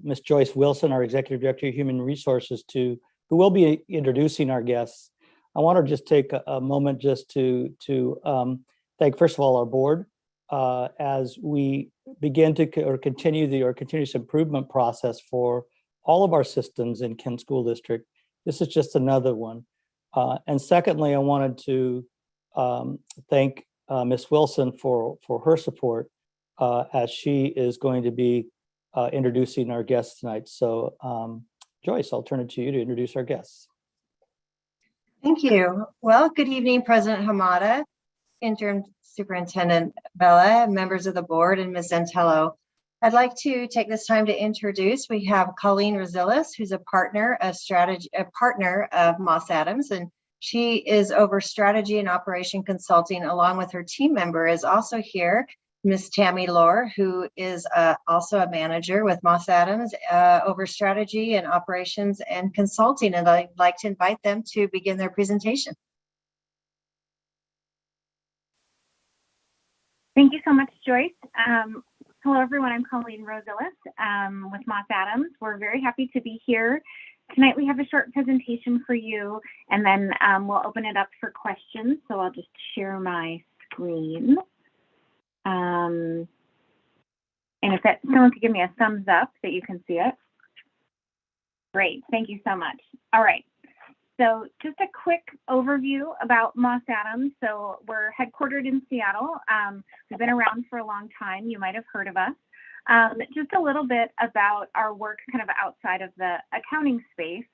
Ms. Joyce Wilson, our Executive Director of Human Resources, who will be introducing our guests. I want to just take a moment just to thank, first of all, our board as we begin to continue the continuous improvement process for all of our systems in Kent School District. This is just another one. And secondly, I wanted to thank Ms. Wilson for her support as she is going to be introducing our guests tonight. So Joyce, I'll turn it to you to introduce our guests. Thank you. Well, good evening, President Hamada, Interim Superintendent Bella, members of the board, and Ms. Zantello. I'd like to take this time to introduce, we have Colleen Rosillas, who's a partner of Moss Adams, and she is over strategy and operation consulting, along with her team member is also here, Ms. Tammy Lohr, who is also a manager with Moss Adams over strategy and operations and consulting. And I'd like to invite them to begin their presentation. Thank you so much, Joyce. Hello, everyone. I'm Colleen Rosillas with Moss Adams. We're very happy to be here. Tonight, we have a short presentation for you, and then we'll open it up for questions. So I'll just share my screen. And if someone could give me a thumbs up that you can see it. Great, thank you so much. All right, so just a quick overview about Moss Adams. So we're headquartered in Seattle. We've been around for a long time. You might have heard of us. Just a little bit about our work kind of outside of the accounting space,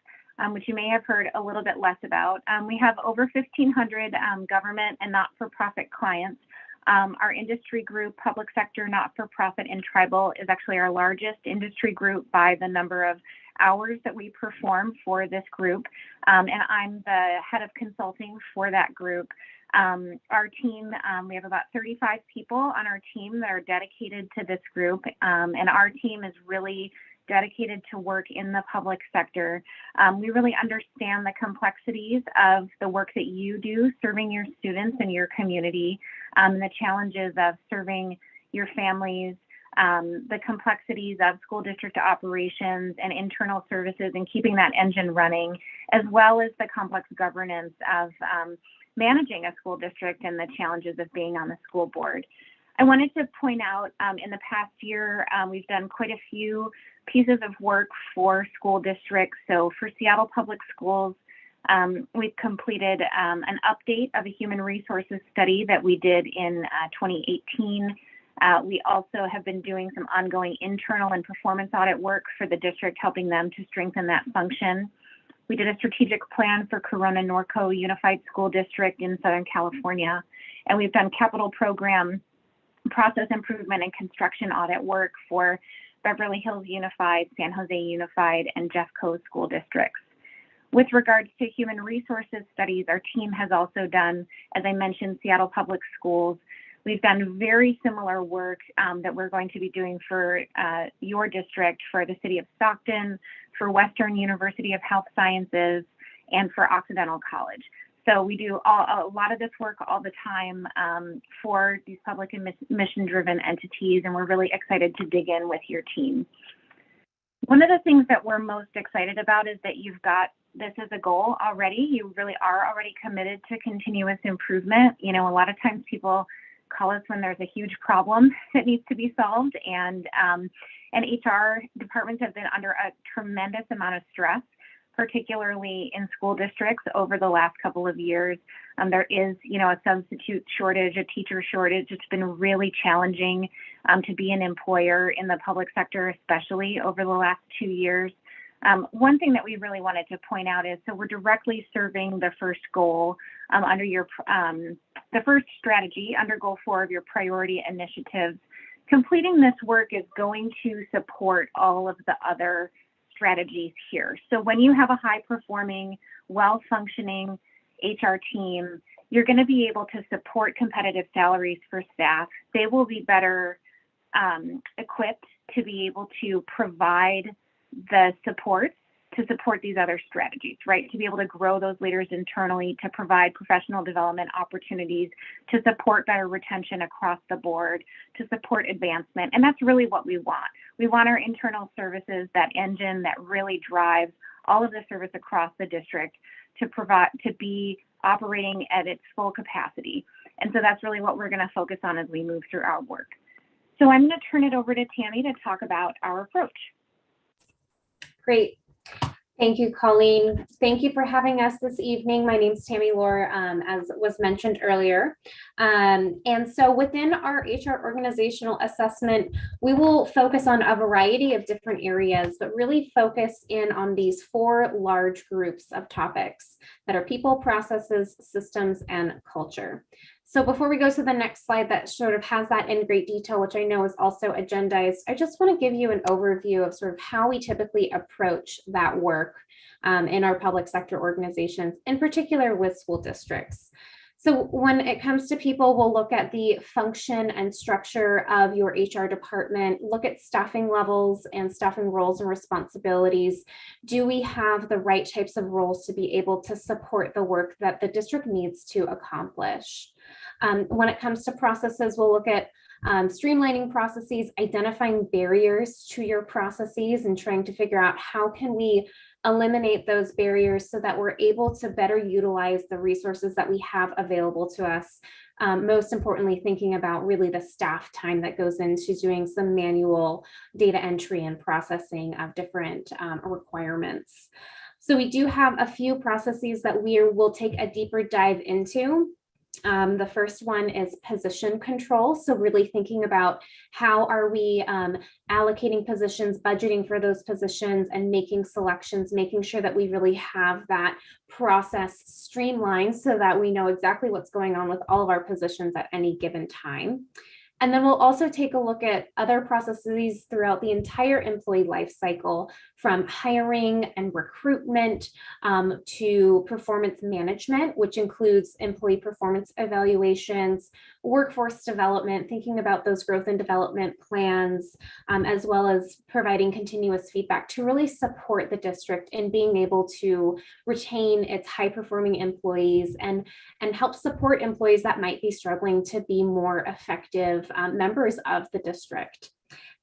which you may have heard a little bit less about. We have over 1,500 government and not-for-profit clients. Our industry group, public sector, not-for-profit, and tribal is actually our largest industry group by the number of hours that we perform for this group, and I'm the head of consulting for that group. Our team, we have about 35 people on our team that are dedicated to this group, and our team is really dedicated to work in the public sector. We really understand the complexities of the work that you do, serving your students and your community, the challenges of serving your families, the complexities of school district operations and internal services and keeping that engine running, as well as the complex governance of managing a school district and the challenges of being on the school board. I wanted to point out in the past year, we've done quite a few pieces of work for school districts. So for Seattle Public Schools, we've completed an update of a human resources study that we did in 2018. We also have been doing some ongoing internal and performance audit work for the district, helping them to strengthen that function. We did a strategic plan for Corona Norco Unified School District in Southern California, and we've done capital program, process improvement, and construction audit work for Beverly Hills Unified, San Jose Unified, and Jeffco school districts. With regards to human resources studies, our team has also done, as I mentioned, Seattle Public Schools. We've done very similar work that we're going to be doing for your district, for the city of Stockton, for Western University of Health Sciences, and for Occidental College. So we do a lot of this work all the time for these public and mission-driven entities, and we're really excited to dig in with your team. One of the things that we're most excited about is that you've got this as a goal already. You really are already committed to continuous improvement. You know, a lot of times people call us when there's a huge problem that needs to be solved, and HR departments have been under a tremendous amount of stress, particularly in school districts over the last couple of years. There is, you know, a substitute shortage, a teacher shortage. It's been really challenging to be an employer in the public sector, especially over the last 2 years. One thing that we really wanted to point out is, so we're directly serving the first goal under your, the first strategy under goal 4 of your priority initiatives. Completing this work is going to support all of the other strategies here. So when you have a high-performing, well-functioning HR team, you're going to be able to support competitive salaries for staff. They will be better equipped to be able to provide the support to support these other strategies, right? To be able to grow those leaders internally, to provide professional development opportunities, to support better retention across the board, to support advancement. And that's really what we want. We want our internal services, that engine that really drives all of the service across the district, to provide, to be operating at its full capacity. And so that's really what we're going to focus on as we move through our work. So I'm going to turn it over to Tammy to talk about our approach. Great. Thank you, Colleen. Thank you for having us this evening. My name is Tammy Lohr, as was mentioned earlier. And so within our HR organizational assessment, we will focus on a variety of different areas, but really focus in on these 4 large groups of topics that are people, processes, systems, and culture. So before we go to the next slide that sort of has that in great detail, which I know is also agendized, I just want to give you an overview of sort of how we typically approach that work in our public sector organizations, in particular with school districts. So when it comes to people, we'll look at the function and structure of your HR department, look at staffing levels and staffing roles and responsibilities. Do we have the right types of roles to be able to support the work that the district needs to accomplish? When it comes to processes, we'll look at streamlining processes, identifying barriers to your processes, and trying to figure out how can we eliminate those barriers so that we're able to better utilize the resources that we have available to us. Most importantly, thinking about really the staff time that goes into doing some manual data entry and processing of different requirements. So we do have a few processes that we will take a deeper dive into. The first one is position control. So really thinking about how are we allocating positions, budgeting for those positions, and making selections, making sure that we really have that process streamlined so that we know exactly what's going on with all of our positions at any given time. And then we'll also take a look at other processes throughout the entire employee life cycle, from hiring and recruitment to performance management, which includes employee performance evaluations, workforce development, thinking about those growth and development plans, as well as providing continuous feedback to really support the district in being able to retain its high-performing employees and help support employees that might be struggling to be more effective members of the district.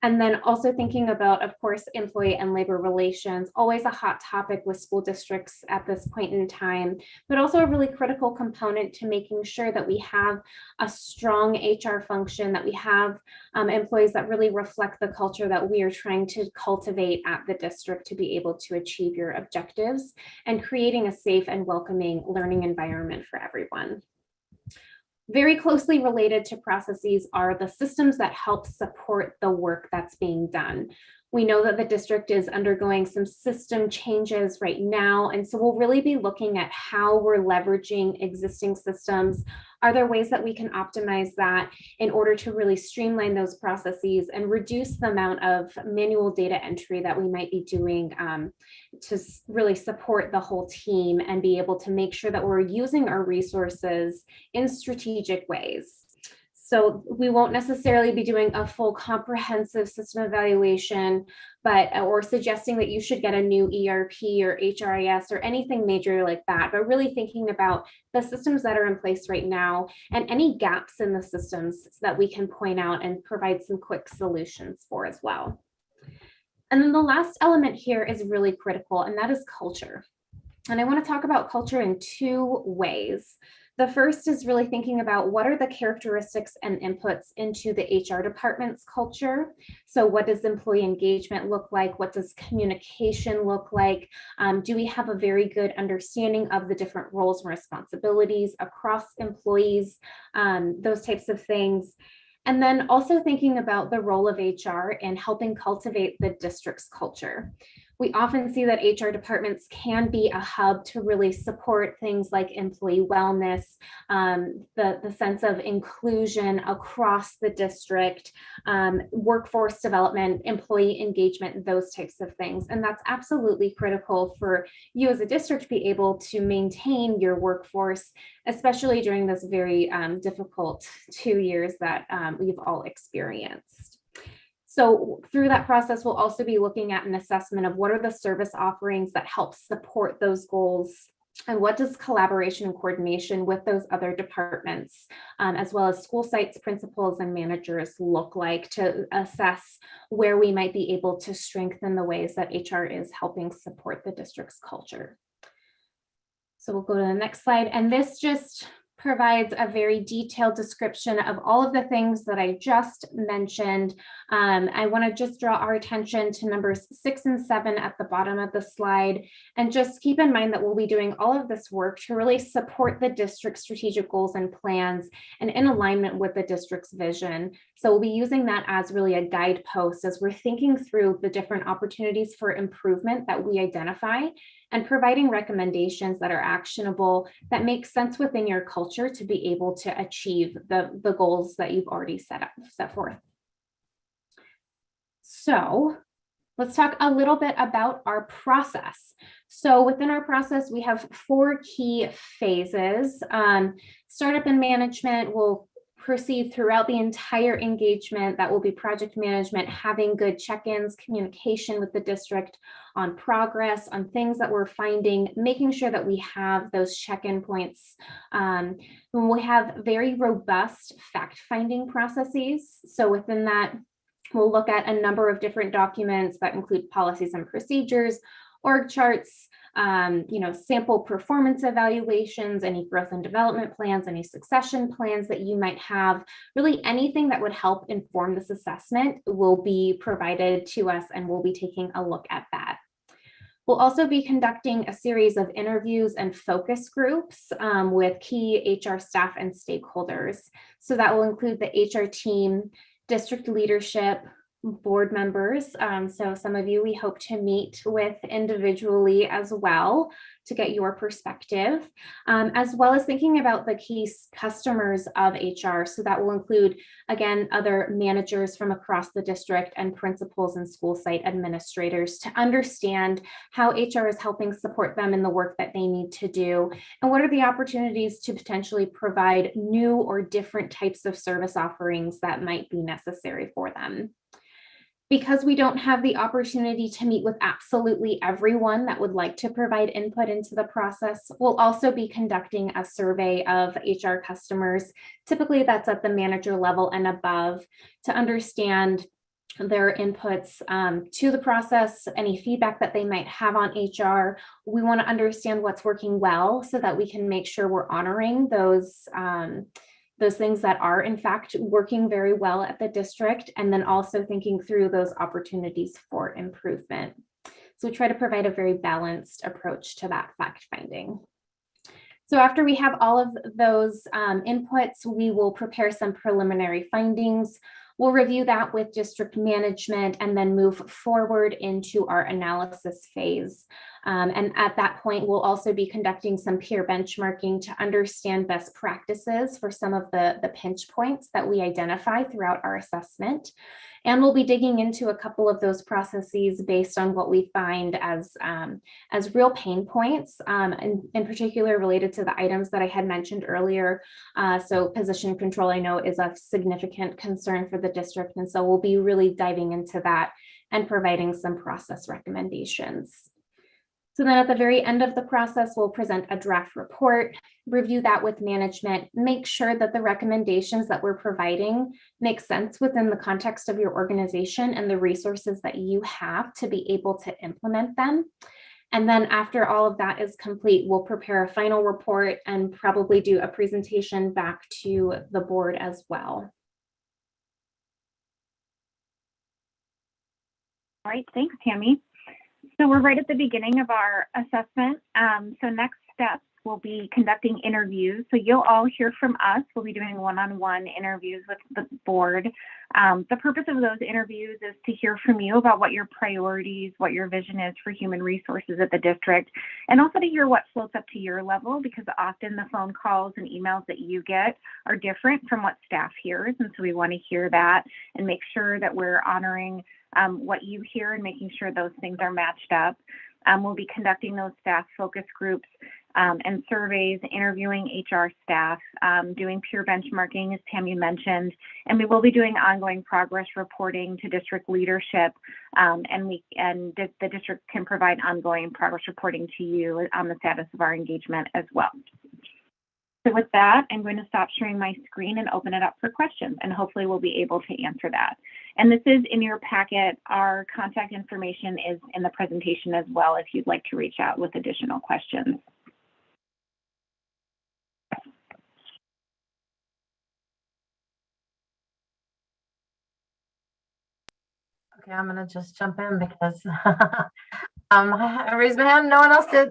And then also thinking about, of course, employee and labor relations, always a hot topic with school districts at this point in time, but also a really critical component to making sure that we have a strong HR function, that we have employees that really reflect the culture that we are trying to cultivate at the district to be able to achieve your objectives, and creating a safe and welcoming learning environment for everyone. Very closely related to processes are the systems that help support the work that's being done. We know that the district is undergoing some system changes right now, and so we'll really be looking at how we're leveraging existing systems. Are there ways that we can optimize that in order to really streamline those processes and reduce the amount of manual data entry that we might be doing to really support the whole team and be able to make sure that we're using our resources in strategic ways? So we won't necessarily be doing a full comprehensive system evaluation, or suggesting that you should get a new ERP or HRIS or anything major like that, but really thinking about the systems that are in place right now and any gaps in the systems that we can point out and provide some quick solutions for as well. And then the last element here is really critical, and that is culture. And I want to talk about culture in two ways. The first is really thinking about what are the characteristics and inputs into the HR department's culture. So what does employee engagement look like? What does communication look like? Do we have a very good understanding of the different roles and responsibilities across employees? Those types of things. And then also thinking about the role of HR in helping cultivate the district's culture. We often see that HR departments can be a hub to really support things like employee wellness, the sense of inclusion across the district, workforce development, employee engagement, those types of things. And that's absolutely critical for you as a district to be able to maintain your workforce, especially during this very difficult 2 years that we've all experienced. So through that process, we'll also be looking at an assessment of what are the service offerings that help support those goals, and what does collaboration and coordination with those other departments, as well as school sites, principals, and managers look like to assess where we might be able to strengthen the ways that HR is helping support the district's culture. So we'll go to the next slide, and this just provides a very detailed description of all of the things that I just mentioned. I want to just draw our attention to numbers 6 and 7 at the bottom of the slide, and just keep in mind that we'll be doing all of this work to really support the district's strategic goals and plans and in alignment with the district's vision. So we'll be using that as really a guidepost as we're thinking through the different opportunities for improvement that we identify, and providing recommendations that are actionable, that make sense within your culture to be able to achieve the goals that you've already set forth. So let's talk a little bit about our process. So within our process, we have 4 key phases. Startup and management will proceed throughout the entire engagement. That will be project management, having good check-ins, communication with the district on progress, on things that we're finding, making sure that we have those check-in points. We have very robust fact-finding processes. So within that, we'll look at a number of different documents that include policies and procedures, org charts, sample performance evaluations, any growth and development plans, any succession plans that you might have. Really anything that would help inform this assessment will be provided to us, and we'll be taking a look at that. We'll also be conducting a series of interviews and focus groups with key HR staff and stakeholders. So that will include the HR team, district leadership, board members. So some of you we hope to meet with individually as well to get your perspective, as well as thinking about the key customers of HR. So that will include, again, other managers from across the district and principals and school site administrators to understand how HR is helping support them in the work that they need to do, and what are the opportunities to potentially provide new or different types of service offerings that might be necessary for them. Because we don't have the opportunity to meet with absolutely everyone that would like to provide input into the process, we'll also be conducting a survey of HR customers. Typically that's at the manager level and above, to understand their inputs to the process, any feedback that they might have on HR. We want to understand what's working well so that we can make sure we're honoring those things that are in fact working very well at the district, and then also thinking through those opportunities for improvement. So we try to provide a very balanced approach to that fact finding. So after we have all of those inputs, we will prepare some preliminary findings. We'll review that with district management and then move forward into our analysis phase. And at that point, we'll also be conducting some peer benchmarking to understand best practices for some of the pinch points that we identify throughout our assessment. And we'll be digging into a couple of those processes based on what we find as real pain points, in particular related to the items that I had mentioned earlier. So position control, I know, is a significant concern for the district. And so we'll be really diving into that and providing some process recommendations. So then at the very end of the process, we'll present a draft report, review that with management, make sure that the recommendations that we're providing make sense within the context of your organization and the resources that you have to be able to implement them. And then after all of that is complete, we'll prepare a final report and probably do a presentation back to the board as well. All right, thanks, Tammy. So we're right at the beginning of our assessment. So next steps, we'll be conducting interviews. So you'll all hear from us. We'll be doing one-on-one interviews with the board. The purpose of those interviews is to hear from you about what your priorities, what your vision is for human resources at the district, and also to hear what floats up to your level, because often the phone calls and emails that you get are different from what staff hears. And so we want to hear that and make sure that we're honoring what you hear and making sure those things are matched up. We'll be conducting those staff focus groups and surveys, interviewing HR staff, doing peer benchmarking, as Tammy mentioned, and we will be doing ongoing progress reporting to district leadership, and the district can provide ongoing progress reporting to you on the status of our engagement as well. So with that, I'm going to stop sharing my screen and open it up for questions, and hopefully we'll be able to answer that. And this is in your packet. Our contact information is in the presentation as well if you'd like to reach out with additional questions. Okay, I'm gonna just jump in because I raised my hand, no one else did.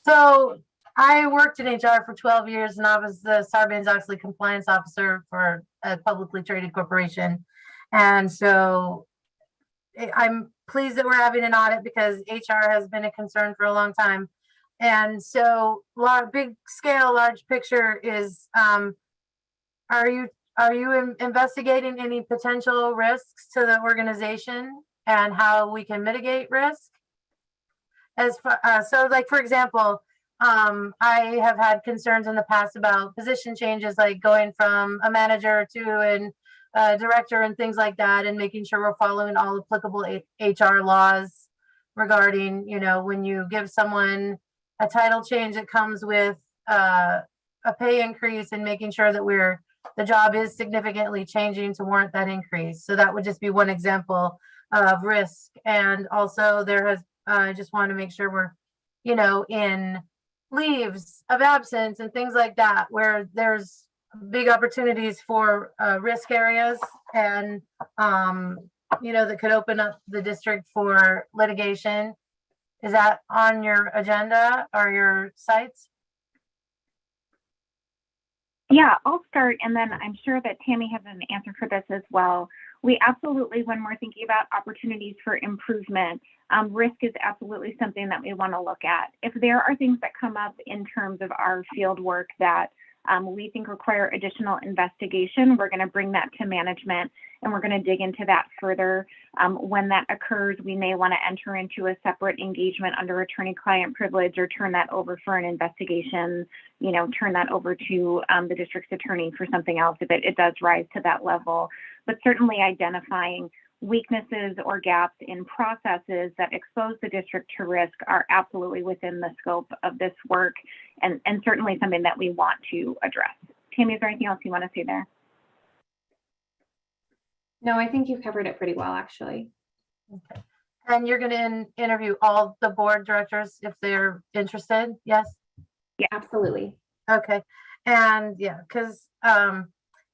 So I worked in HR for 12 years and I was the Sarbanes-Oxley compliance officer for a publicly traded corporation. And so I'm pleased that we're having an audit because HR has been a concern for a long time. And so big scale, large picture is, are you investigating any potential risks to the organization and how we can mitigate risk? As far, so like, for example, I have had concerns in the past about position changes, like going from a manager to a director and things like that, and making sure we're following all applicable HR laws regarding, you know, when you give someone a title change that comes with a pay increase, and making sure that the job is significantly changing to warrant that increase. So that would just be one example of risk. And also I just want to make sure we're, you know, in leaves of absence and things like that, where there's big opportunities for risk areas and, you know, that could open up the district for litigation. Is that on your agenda or your sites? Yeah, I'll start, and then I'm sure that Tammy has an answer for this as well. We absolutely, when we're thinking about opportunities for improvement, risk is absolutely something that we want to look at. If there are things that come up in terms of our field work that we think require additional investigation, we're going to bring that to management, and we're going to dig into that further. When that occurs, we may want to enter into a separate engagement under attorney-client privilege, or turn that over for an investigation, turn that over to the district's attorney for something else if it does rise to that level. But certainly identifying weaknesses or gaps in processes that expose the district to risk are absolutely within the scope of this work, and certainly something that we want to address. Tammy, is there anything else you want to say there? No, I think you covered it pretty well, actually. Okay. And you're going to interview all the board directors if they're interested? Yes? Yeah, absolutely. Okay. And yeah, because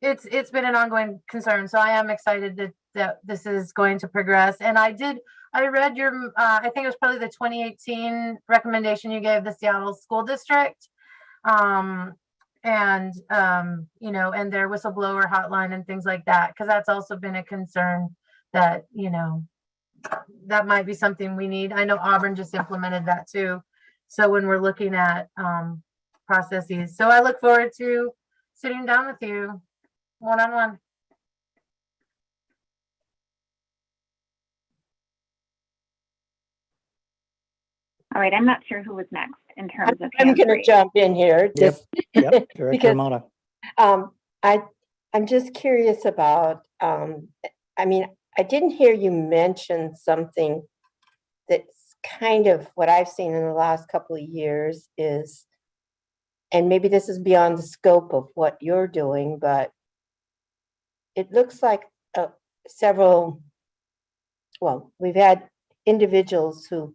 it's been an ongoing concern. So I am excited that this is going to progress. And I read your, I think it was probably the 2018 recommendation you gave the Seattle School District. And their whistleblower hotline and things like that, because that's also been a concern that, that might be something we need. I know Auburn just implemented that too. So when we're looking at processes, so I look forward to sitting down with you one-on-one. All right, I'm not sure who was next in terms of. I'm going to jump in here. Yep, Director Because Amata. I'm just curious about, I didn't hear you mention something that's kind of what I've seen in the last couple of years is, and maybe this is beyond the scope of what you're doing, but it looks like we've had individuals who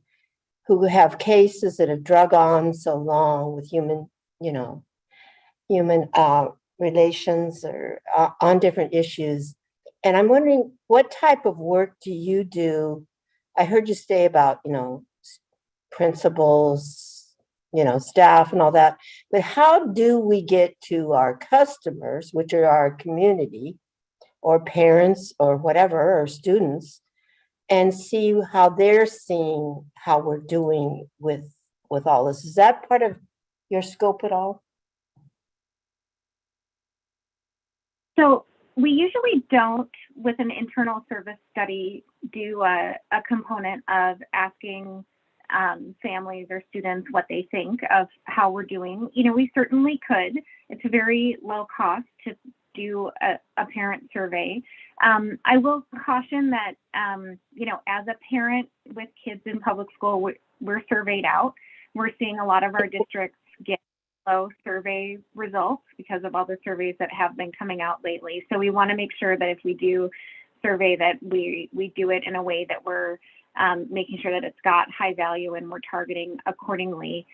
have cases that have drug on so long with human relations or on different issues. And I'm wondering, what type of work do you do? I heard you say about, principals, staff and all that, but how do we get to our customers, which are our community or parents or whatever, or students, and see how they're seeing how we're doing with all this? Is that part of your scope at all? So we usually don't, with an internal service study, do a component of asking families or students what they think of how we're doing. We certainly could. It's a very low cost to do a parent survey. I will caution that, as a parent with kids in public school, we're surveyed out. We're seeing a lot of our districts get low survey results because of all the surveys that have been coming out lately. So we want to make sure that if we do survey, that we do it in a way that we're making sure that it's got high value and we're targeting accordingly.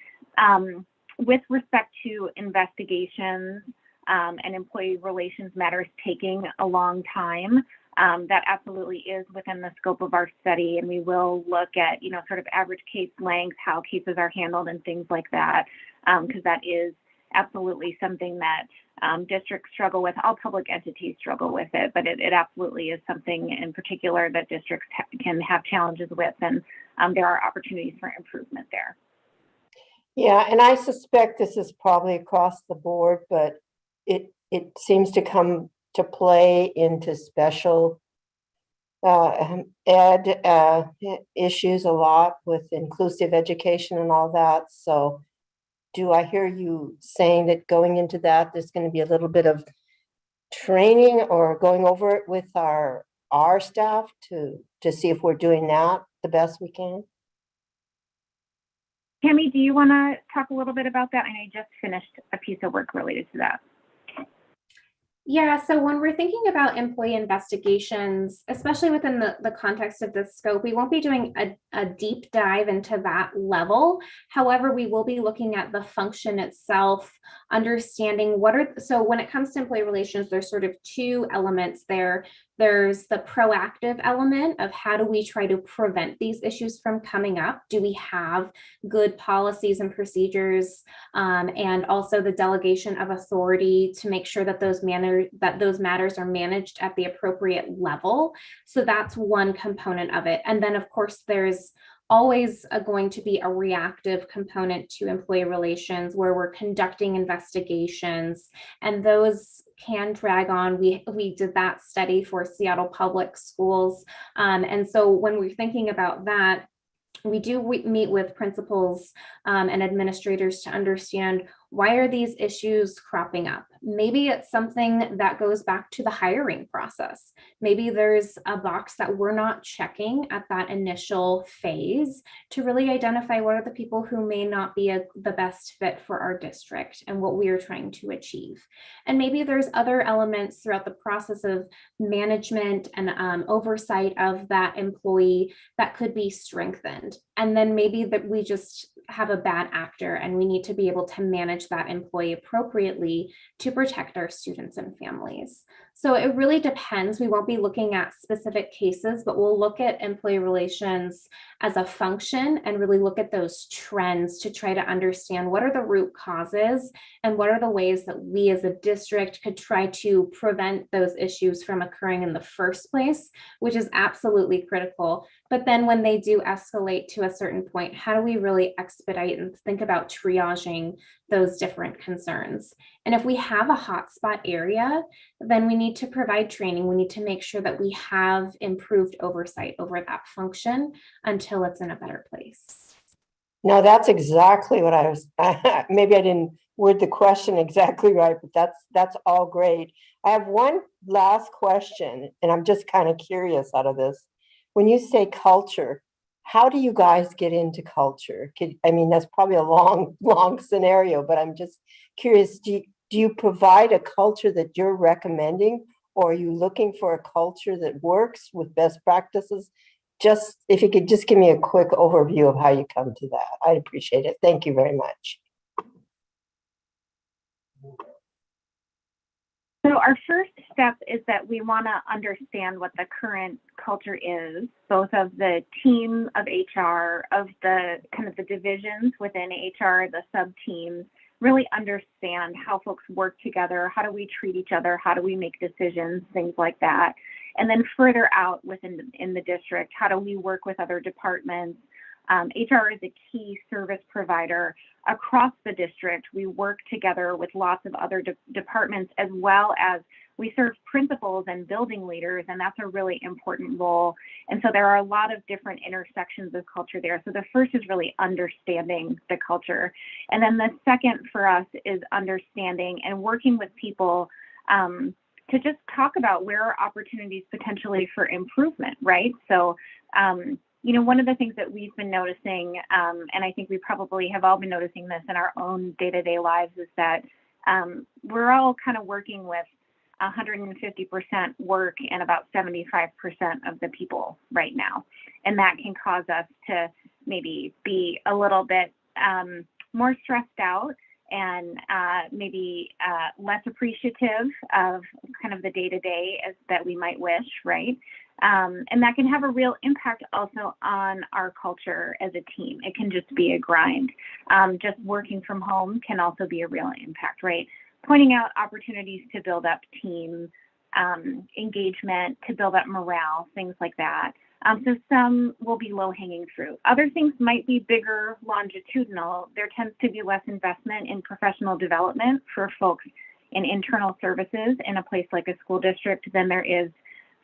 With respect to investigations and employee relations matters taking a long time, that absolutely is within the scope of our study, and we will look at, sort of average case length, how cases are handled and things like that, because that is absolutely something that districts struggle with. All public entities struggle with it, but it absolutely is something in particular that districts can have challenges with, and there are opportunities for improvement there. Yeah, and I suspect this is probably across the board, but it seems to come to play into special ed issues a lot with inclusive education and all that. So do I hear you saying that going into that, there's going to be a little bit of training or going over it with our staff to see if we're doing that the best we can? Tammy, do you want to talk a little bit about that? I just finished a piece of work related to that. Yeah, so when we're thinking about employee investigations, especially within the context of this scope, we won't be doing a deep dive into that level. However, we will be looking at the function itself, understanding so when it comes to employee relations, there's sort of two elements there. There's the proactive element of how do we try to prevent these issues from coming up? Do we have good policies and procedures, and also the delegation of authority to make sure that those matters are managed at the appropriate level? So that's one component of it. And then of course there's always going to be a reactive component to employee relations where we're conducting investigations, and those can drag on. We did that study for Seattle Public Schools. And so when we're thinking about that, we do meet with principals and administrators to understand, why are these issues cropping up? Maybe it's something that goes back to the hiring process. Maybe there's a box that we're not checking at that initial phase to really identify what are the people who may not be the best fit for our district and what we are trying to achieve. And maybe there's other elements throughout the process of management and oversight of that employee that could be strengthened. And then maybe that we just have a bad actor and we need to be able to manage that employee appropriately to protect our students and families. So it really depends. We won't be looking at specific cases, but we'll look at employee relations as a function and really look at those trends to try to understand what are the root causes and what are the ways that we as a district could try to prevent those issues from occurring in the first place, which is absolutely critical. But then when they do escalate to a certain point, how do we really expedite and think about triaging those different concerns? And if we have a hotspot area, then we need to provide training. We need to make sure that we have improved oversight over that function until it's in a better place. No, that's exactly what I was, maybe I didn't word the question exactly right, but that's all great. I have one last question, and I'm just kind of curious out of this. When you say culture, how do you guys get into culture? I mean, that's probably a long scenario, but I'm just curious, do you provide a culture that you're recommending, or are you looking for a culture that works with best practices? Just if you could just give me a quick overview of how you come to that, I'd appreciate it. Thank you very much. So our first step is that we want to understand what the current culture is, both of the team of HR, of the kind of the divisions within HR, the sub-teams, really understand how folks work together, how do we treat each other, how do we make decisions, things like that. And then further out within the district, how do we work with other departments? HR is a key service provider across the district. We work together with lots of other departments, as well as we serve principals and building leaders, and that's a really important role. And so there are a lot of different intersections of culture there. So the first is really understanding the culture. And then the second for us is understanding and working with people to just talk about where are opportunities potentially for improvement, right? So, you know, one of the things that we've been noticing, and I think we probably have all been noticing this in our own day-to-day lives, is that we're all kind of working with 150% work and about 75% of the people right now. And that can cause us to maybe be a little bit more stressed out and maybe less appreciative of kind of the day-to-day as that we might wish, right? And that can have a real impact also on our culture as a team. It can just be a grind. Just working from home can also be a real impact, right? Pointing out opportunities to build up team engagement, to build up morale, things like that. So some will be low-hanging fruit. Other things might be bigger, longitudinal. There tends to be less investment in professional development for folks in internal services in a place like a school district than there is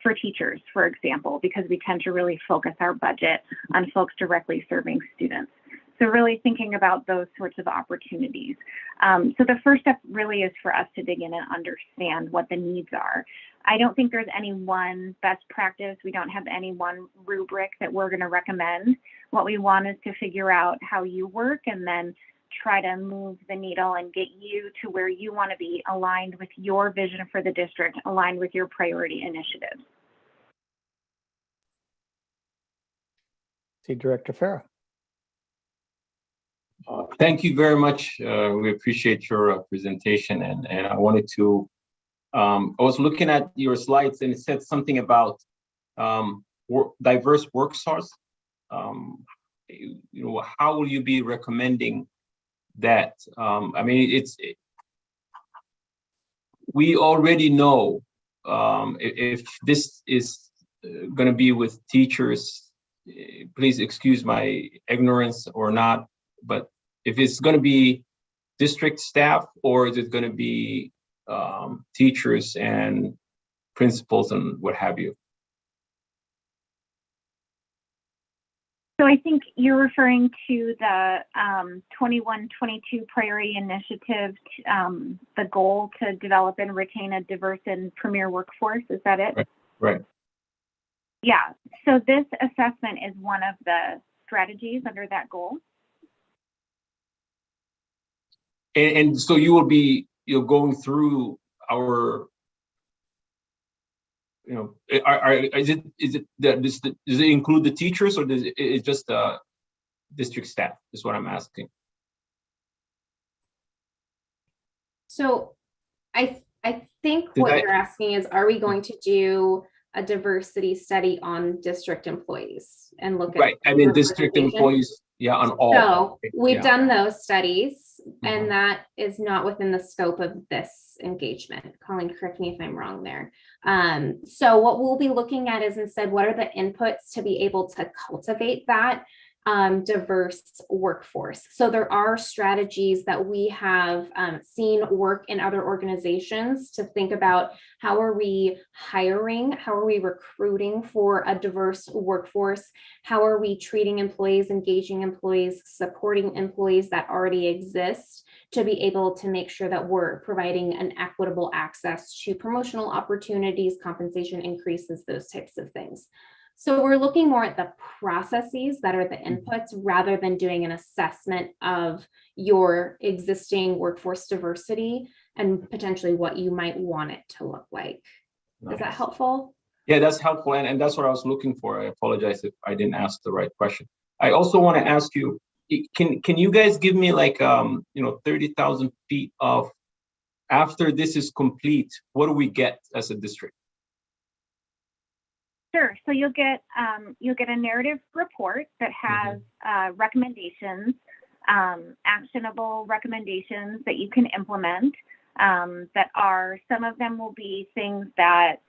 for teachers, for example, because we tend to really focus our budget on folks directly serving students. So really thinking about those sorts of opportunities. So the first step really is for us to dig in and understand what the needs are. I don't think there's any one best practice. We don't have any one rubric that we're going to recommend. What we want is to figure out how you work and then try to move the needle and get you to where you want to be, aligned with your vision for the district, aligned with your priority initiatives. See Director Farah. Thank you very much. We appreciate your presentation, and I wanted to I was looking at your slides and it said something about diverse work source. How will you be recommending that? I mean, we already know if this is going to be with teachers, please excuse my ignorance or not, but if it's going to be district staff or is it going to be teachers and principals and what have you? So I think you're referring to the 21-22 priority initiative, the goal to develop and retain a diverse and premier workforce. Is that it? Right. Yeah. So this assessment is one of the strategies under that goal. And so you will be going through our, does it include the teachers or does it just district staff is what I'm asking. So I think what you're asking is, are we going to do a diversity study on district employees and look at right? I mean, district employees, yeah, on all. So we've done those studies, and that is not within the scope of this engagement. Colleen, correct me if I'm wrong there. So what we'll be looking at is instead, what are the inputs to be able to cultivate that diverse workforce? So there are strategies that we have seen work in other organizations to think about how are we hiring, how are we recruiting for a diverse workforce, how are we treating employees, engaging employees, supporting employees that already exist to be able to make sure that we're providing an equitable access to promotional opportunities, compensation increases, those types of things. So we're looking more at the processes that are the inputs rather than doing an assessment of your existing workforce diversity and potentially what you might want it to look like. Nice. Is that helpful? Yeah, that's helpful. And that's what I was looking for. I apologize if I didn't ask the right question. I also want to ask you, can you guys give me like, 30,000 feet of, after this is complete, what do we get as a district? Sure. So you'll get a narrative report that has recommendations, actionable recommendations that you can implement. That are, some of them will be things that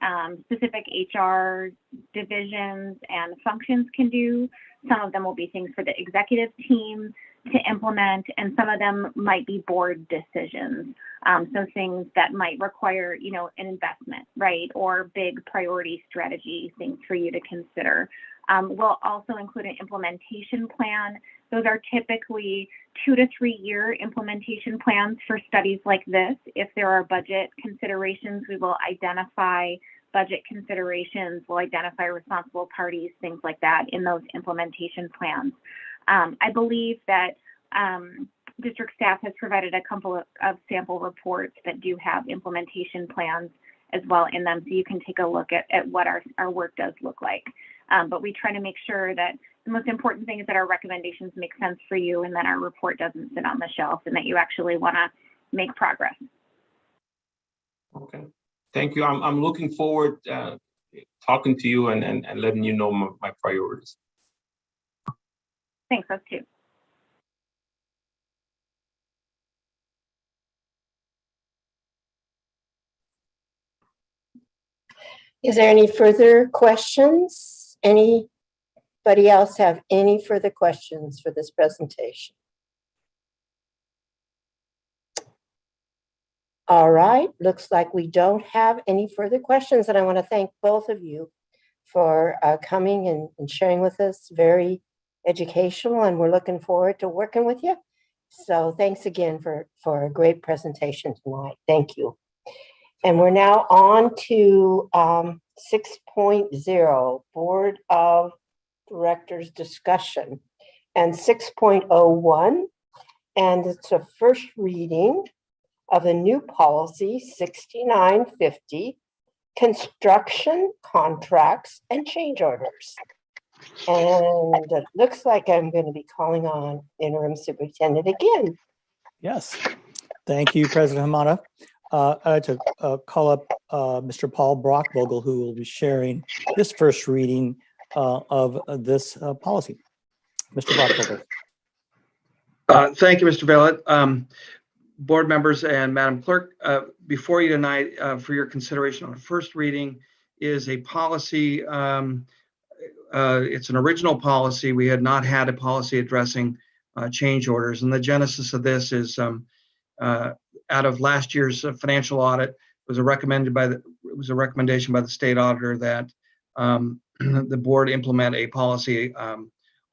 specific HR divisions and functions can do. Some of them will be things for the executive team to implement, and some of them might be board decisions. So things that might require, an investment, right? Or big priority strategy things for you to consider. We'll also include an implementation plan. Those are typically 2 to 3 year implementation plans for studies like this. If there are budget considerations, we will identify budget considerations, we'll identify responsible parties, things like that in those implementation plans. I believe that district staff has provided a couple of sample reports that do have implementation plans as well in them, so you can take a look at what our work does look like. But we try to make sure that the most important thing is that our recommendations make sense for you and that our report doesn't sit on the shelf and that you actually want to make progress. Okay, thank you. I'm looking forward talking to you and letting you know my priorities. Thanks, us too. Is there any further questions? Anybody else have any further questions for this presentation? All right, looks like we don't have any further questions, and I want to thank both of you for coming and sharing with us. Very educational, and we're looking forward to working with you. So thanks again for a great presentation tonight. Thank you. And we're now on to 6.0, Board of Directors discussion, and 6.01, and it's a first reading of the new policy 6950, construction contracts and change orders. And it looks like I'm going to be calling on interim superintendent again. Yes, thank you, President Hamada. I'd like to call up Mr. Paul Brockvogel, who will be sharing this first reading of this policy. Mr. Brockvogel. Thank you, Mr. Vellet. Board members and Madam Clerk, before you tonight for your consideration on first reading is a policy. It's an original policy. We had not had a policy addressing change orders, and the genesis of this is out of last year's financial audit. It was a recommendation by the state auditor that the board implement a policy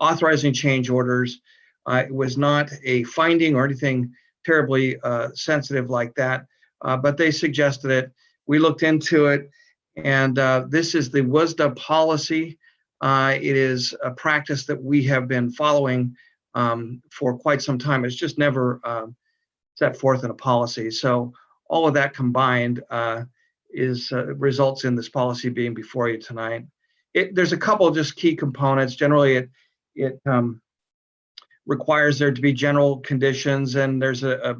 authorizing change orders. It was not a finding or anything terribly sensitive like that, but they suggested it. We looked into it, and this is the WSDA policy. It is a practice that we have been following for quite some time. It's just never set forth in a policy. So all of that combined results in this policy being before you tonight. There's a couple of just key components. Generally, it requires there to be general conditions, and there's a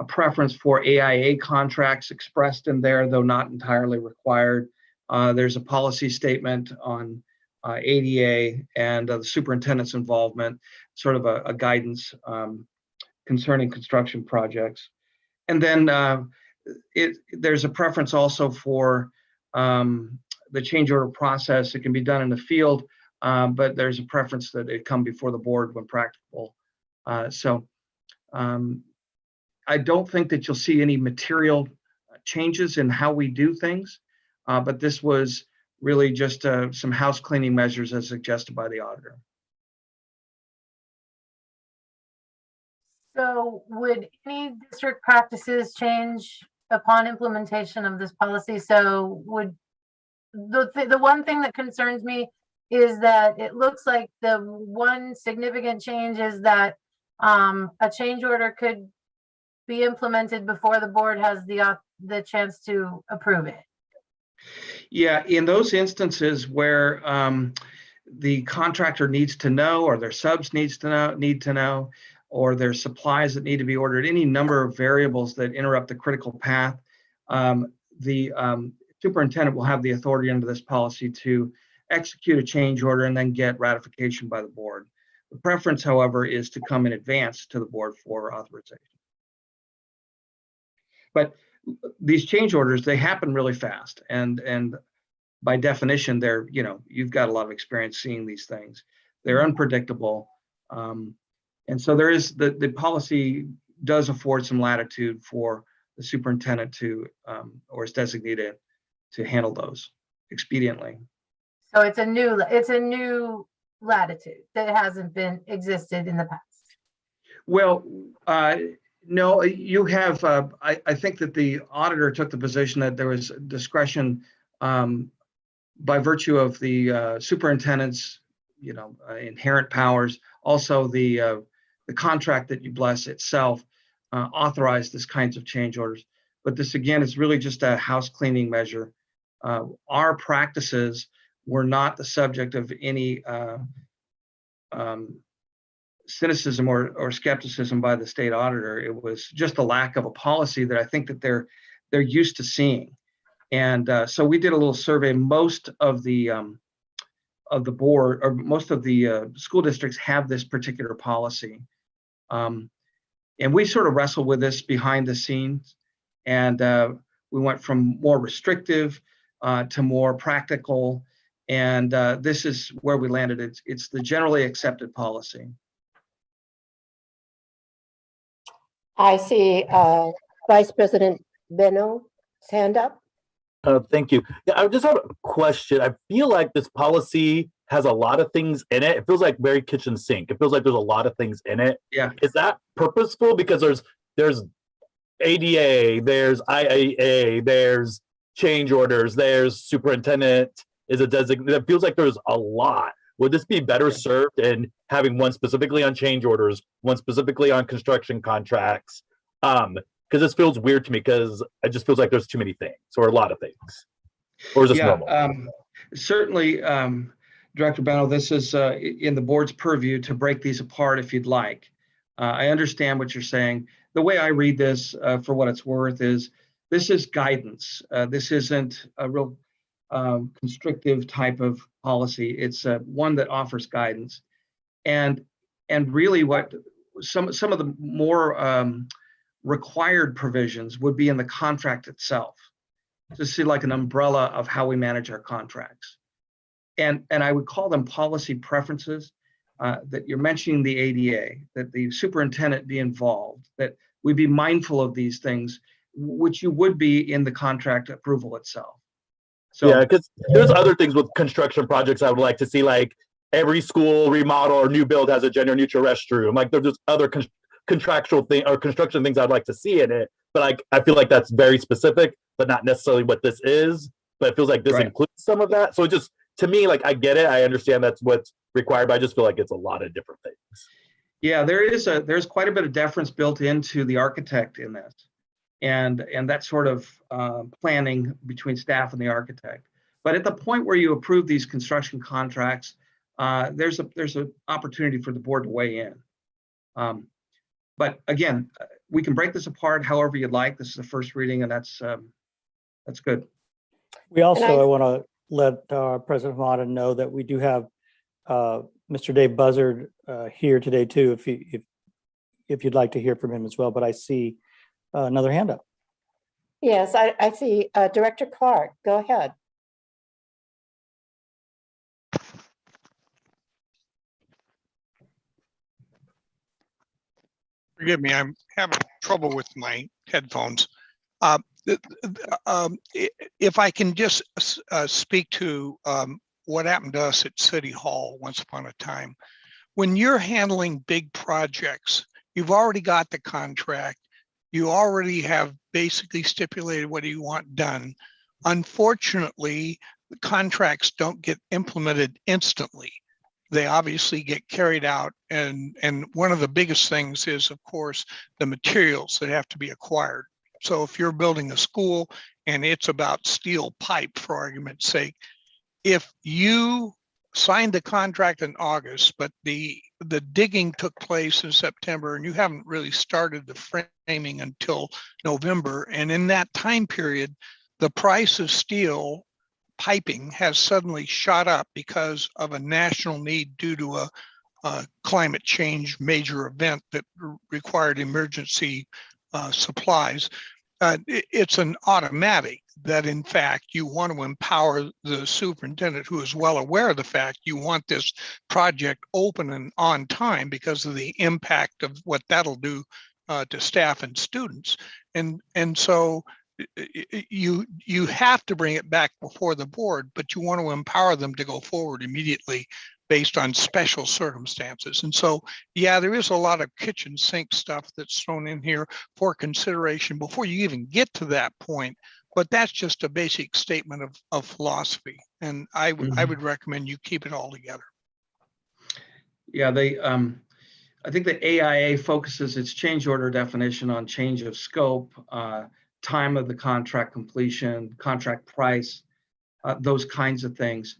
preference for AIA contracts expressed in there, though not entirely required. There's a policy statement on ADA and the superintendent's involvement, sort of a guidance concerning construction projects. And then there's a preference also for the change order process. It can be done in the field, but there's a preference that it come before the board when practicable. I don't think that you'll see any material changes in how we do things, but this was really just some house cleaning measures as suggested by the auditor. So would any district practices change upon implementation of this policy? So would the one thing that concerns me is that it looks like the one significant change is that a change order could be implemented before the board has the chance to approve it. Yeah, in those instances where the contractor needs to know, or their subs need to know, or there's supplies that need to be ordered, any number of variables that interrupt the critical path, the superintendent will have the authority under this policy to execute a change order and then get ratification by the board. The preference, however, is to come in advance to the board for authorization. But these change orders, they happen really fast, and by definition, they're, you've got a lot of experience seeing these things. They're unpredictable, and so there is the policy does afford some latitude for the superintendent to or his designated to handle those expediently. So it's a new latitude that hasn't been existed in the past. Well, no, you have. I think that the auditor took the position that there was discretion by virtue of the superintendent's, inherent powers. Also, the contract that you bless itself authorized this kinds of change orders. But this again is really just a house cleaning measure. Our practices were not the subject of any cynicism or skepticism by the state auditor. It was just a lack of a policy that I think that they're used to seeing. And so we did a little survey. Most of the board, or most of the school districts have this particular policy. And we sort of wrestled with this behind the scenes, and we went from more restrictive to more practical, and this is where we landed. It's the generally accepted policy. I see Vice President Beno's hand up. Thank you. Yeah, I just have a question. I feel like this policy has a lot of things in it. It feels like very kitchen sink. It feels like there's a lot of things in it. Yeah. Is that purposeful? Because there's ADA, there's IAA, there's change orders, there's superintendent is a designated. It feels like there's a lot. Would this be better served in having one specifically on change orders, one specifically on construction contracts? Because this feels weird to me, because it just feels like there's too many things or a lot of things. Or is this normal? Certainly, Director Beno, this is in the board's purview to break these apart if you'd like. I understand what you're saying. The way I read this, for what it's worth, is this is guidance. This isn't a real constrictive type of policy. It's one that offers guidance. And really what some of the more required provisions would be in the contract itself, to see like an umbrella of how we manage our contracts. And I would call them policy preferences, that you're mentioning the ADA, that the superintendent be involved, that we be mindful of these things, which you would be in the contract approval itself. So, yeah, because there's other things with construction projects I would like to see, like every school remodel or new build has a gender neutral restroom. Like there's just other contractual thing or construction things I'd like to see in it. But I feel like that's very specific, but not necessarily what this is. But it feels like this includes some of that. So just to me, like I get it, I understand that's what's required, but I just feel like it's a lot of different things. Yeah, there's quite a bit of deference built into the architect in this, and that sort of planning between staff and the architect. But at the point where you approve these construction contracts, there's an opportunity for the board to weigh in. But again, we can break this apart however you'd like. This is the first reading, and that's good. We also, I want to let President Hamada know that we do have Mr. Dave Buzzard here today too, if you'd like to hear from him as well. But I see another hand up. Yes, I see Director Clark. Go ahead. Forgive me, I'm having trouble with my headphones. If I can just speak to what happened to us at City Hall once upon a time. When you're handling big projects, you've already got the contract. You already have basically stipulated what you want done. Unfortunately, the contracts don't get implemented instantly. They obviously get carried out. And one of the biggest things is, of course, the materials that have to be acquired. So if you're building a school and it's about steel pipe, for argument's sake, if you signed the contract in August, but the digging took place in September and you haven't really started the framing until November, and in that time period, the price of steel piping has suddenly shot up because of a national need due to a climate change major event that required emergency supplies. It's an automatic that in fact you want to empower the superintendent, who is well aware of the fact you want this project open and on time because of the impact of what that'll do to staff and students. And so you have to bring it back before the board, but you want to empower them to go forward immediately based on special circumstances. And so, yeah, there is a lot of kitchen sink stuff that's thrown in here for consideration before you even get to that point. But that's just a basic statement of philosophy. And I would recommend you keep it all together. Yeah, I think the AIA focuses its change order definition on change of scope, time of the contract completion, contract price, those kinds of things.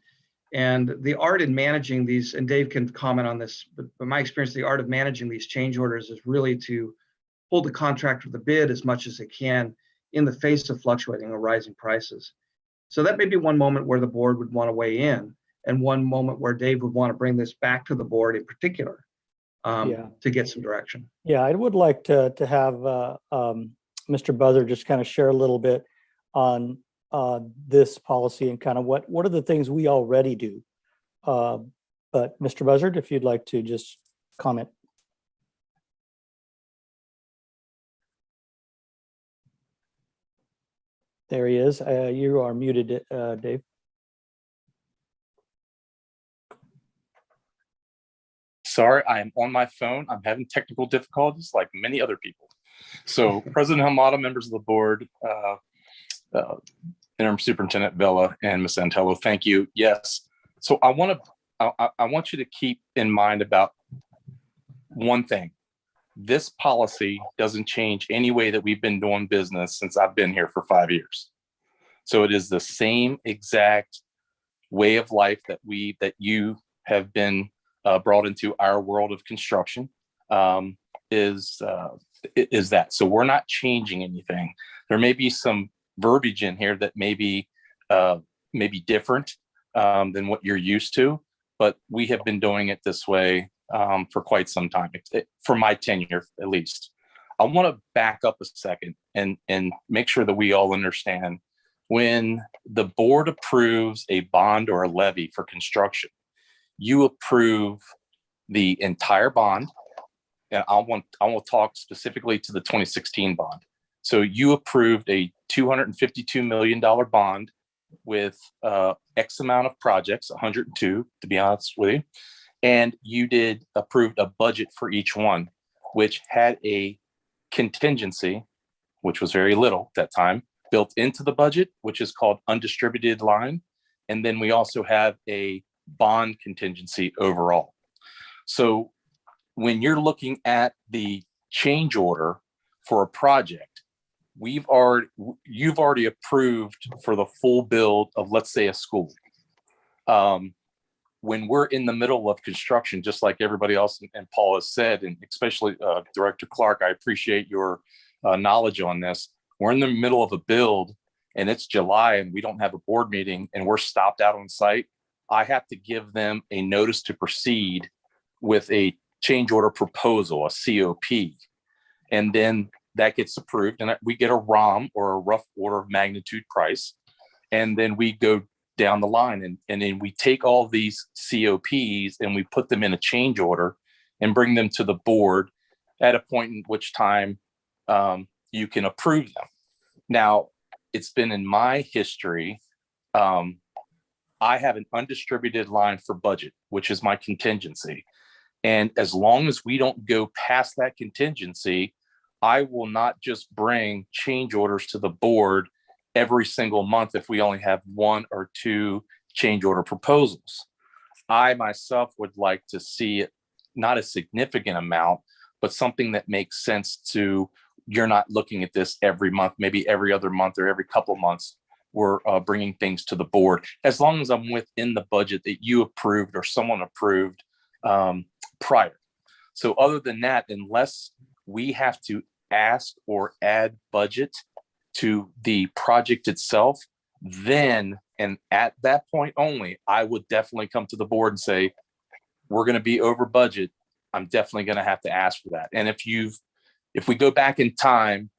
And the art in managing these, and Dave can comment on this, but my experience, the art of managing these change orders is really to hold the contractor to the bid as much as it can in the face of fluctuating or rising prices. So that may be one moment where the board would want to weigh in, and one moment where Dave would want to bring this back to the board in particular to get some direction. Yeah, I would like to have Mr. Buzzard just kind of share a little bit on this policy and kind of what are the things we already do. But Mr. Buzzard, if you'd like to just comment. There he is. You are muted, Dave. Sorry, I am on my phone. I'm having technical difficulties like many other people. So President Hamada, members of the board, Interim Superintendent Vela, and Ms. Antello, thank you. Yes. So I want you to keep in mind about one thing. This policy doesn't change any way that we've been doing business since I've been here for 5 years. So it is the same exact way of life that you have been brought into our world of construction. is that. So we're not changing anything. There may be some verbiage in here that may be different than what you're used to, but we have been doing it this way for quite some time, for my tenure at least. I want to back up a second and make sure that we all understand when the board approves a bond or a levy for construction, you approve the entire bond. And I want to talk specifically to the 2016 bond. So you approved a $252 million bond with X amount of projects, 102 to be honest with you. And you approved a budget for each one, which had a contingency, which was very little at that time, built into the budget, which is called undistributed line. And then we also have a bond contingency overall. So when you're looking at the change order for a project, you've already approved for the full build of, let's say, a school. When we're in the middle of construction, just like everybody else and Paul has said, and especially Director Clark, I appreciate your knowledge on this. We're in the middle of a build and it's July and we don't have a board meeting and we're stopped out on site. I have to give them a notice to proceed with a change order proposal, a COP. And then that gets approved and we get a ROM, or a rough order of magnitude price. And then we go down the line and then we take all these COPs and we put them in a change order and bring them to the board at a point in which time you can approve them. Now, it's been in my history, I have an undistributed line for budget, which is my contingency. And as long as we don't go past that contingency, I will not just bring change orders to the board every single month if we only have 1 or 2 change order proposals. I myself would like to see it, not a significant amount, but something that makes sense to, you're not looking at this every month, maybe every other month or every couple of months. We're bringing things to the board, as long as I'm within the budget that you approved or someone approved prior. So other than that, unless we have to ask or add budget to the project itself, then, and at that point only, I would definitely come to the board and say, we're going to be over budget. I'm definitely going to have to ask for that. And if we go back in time,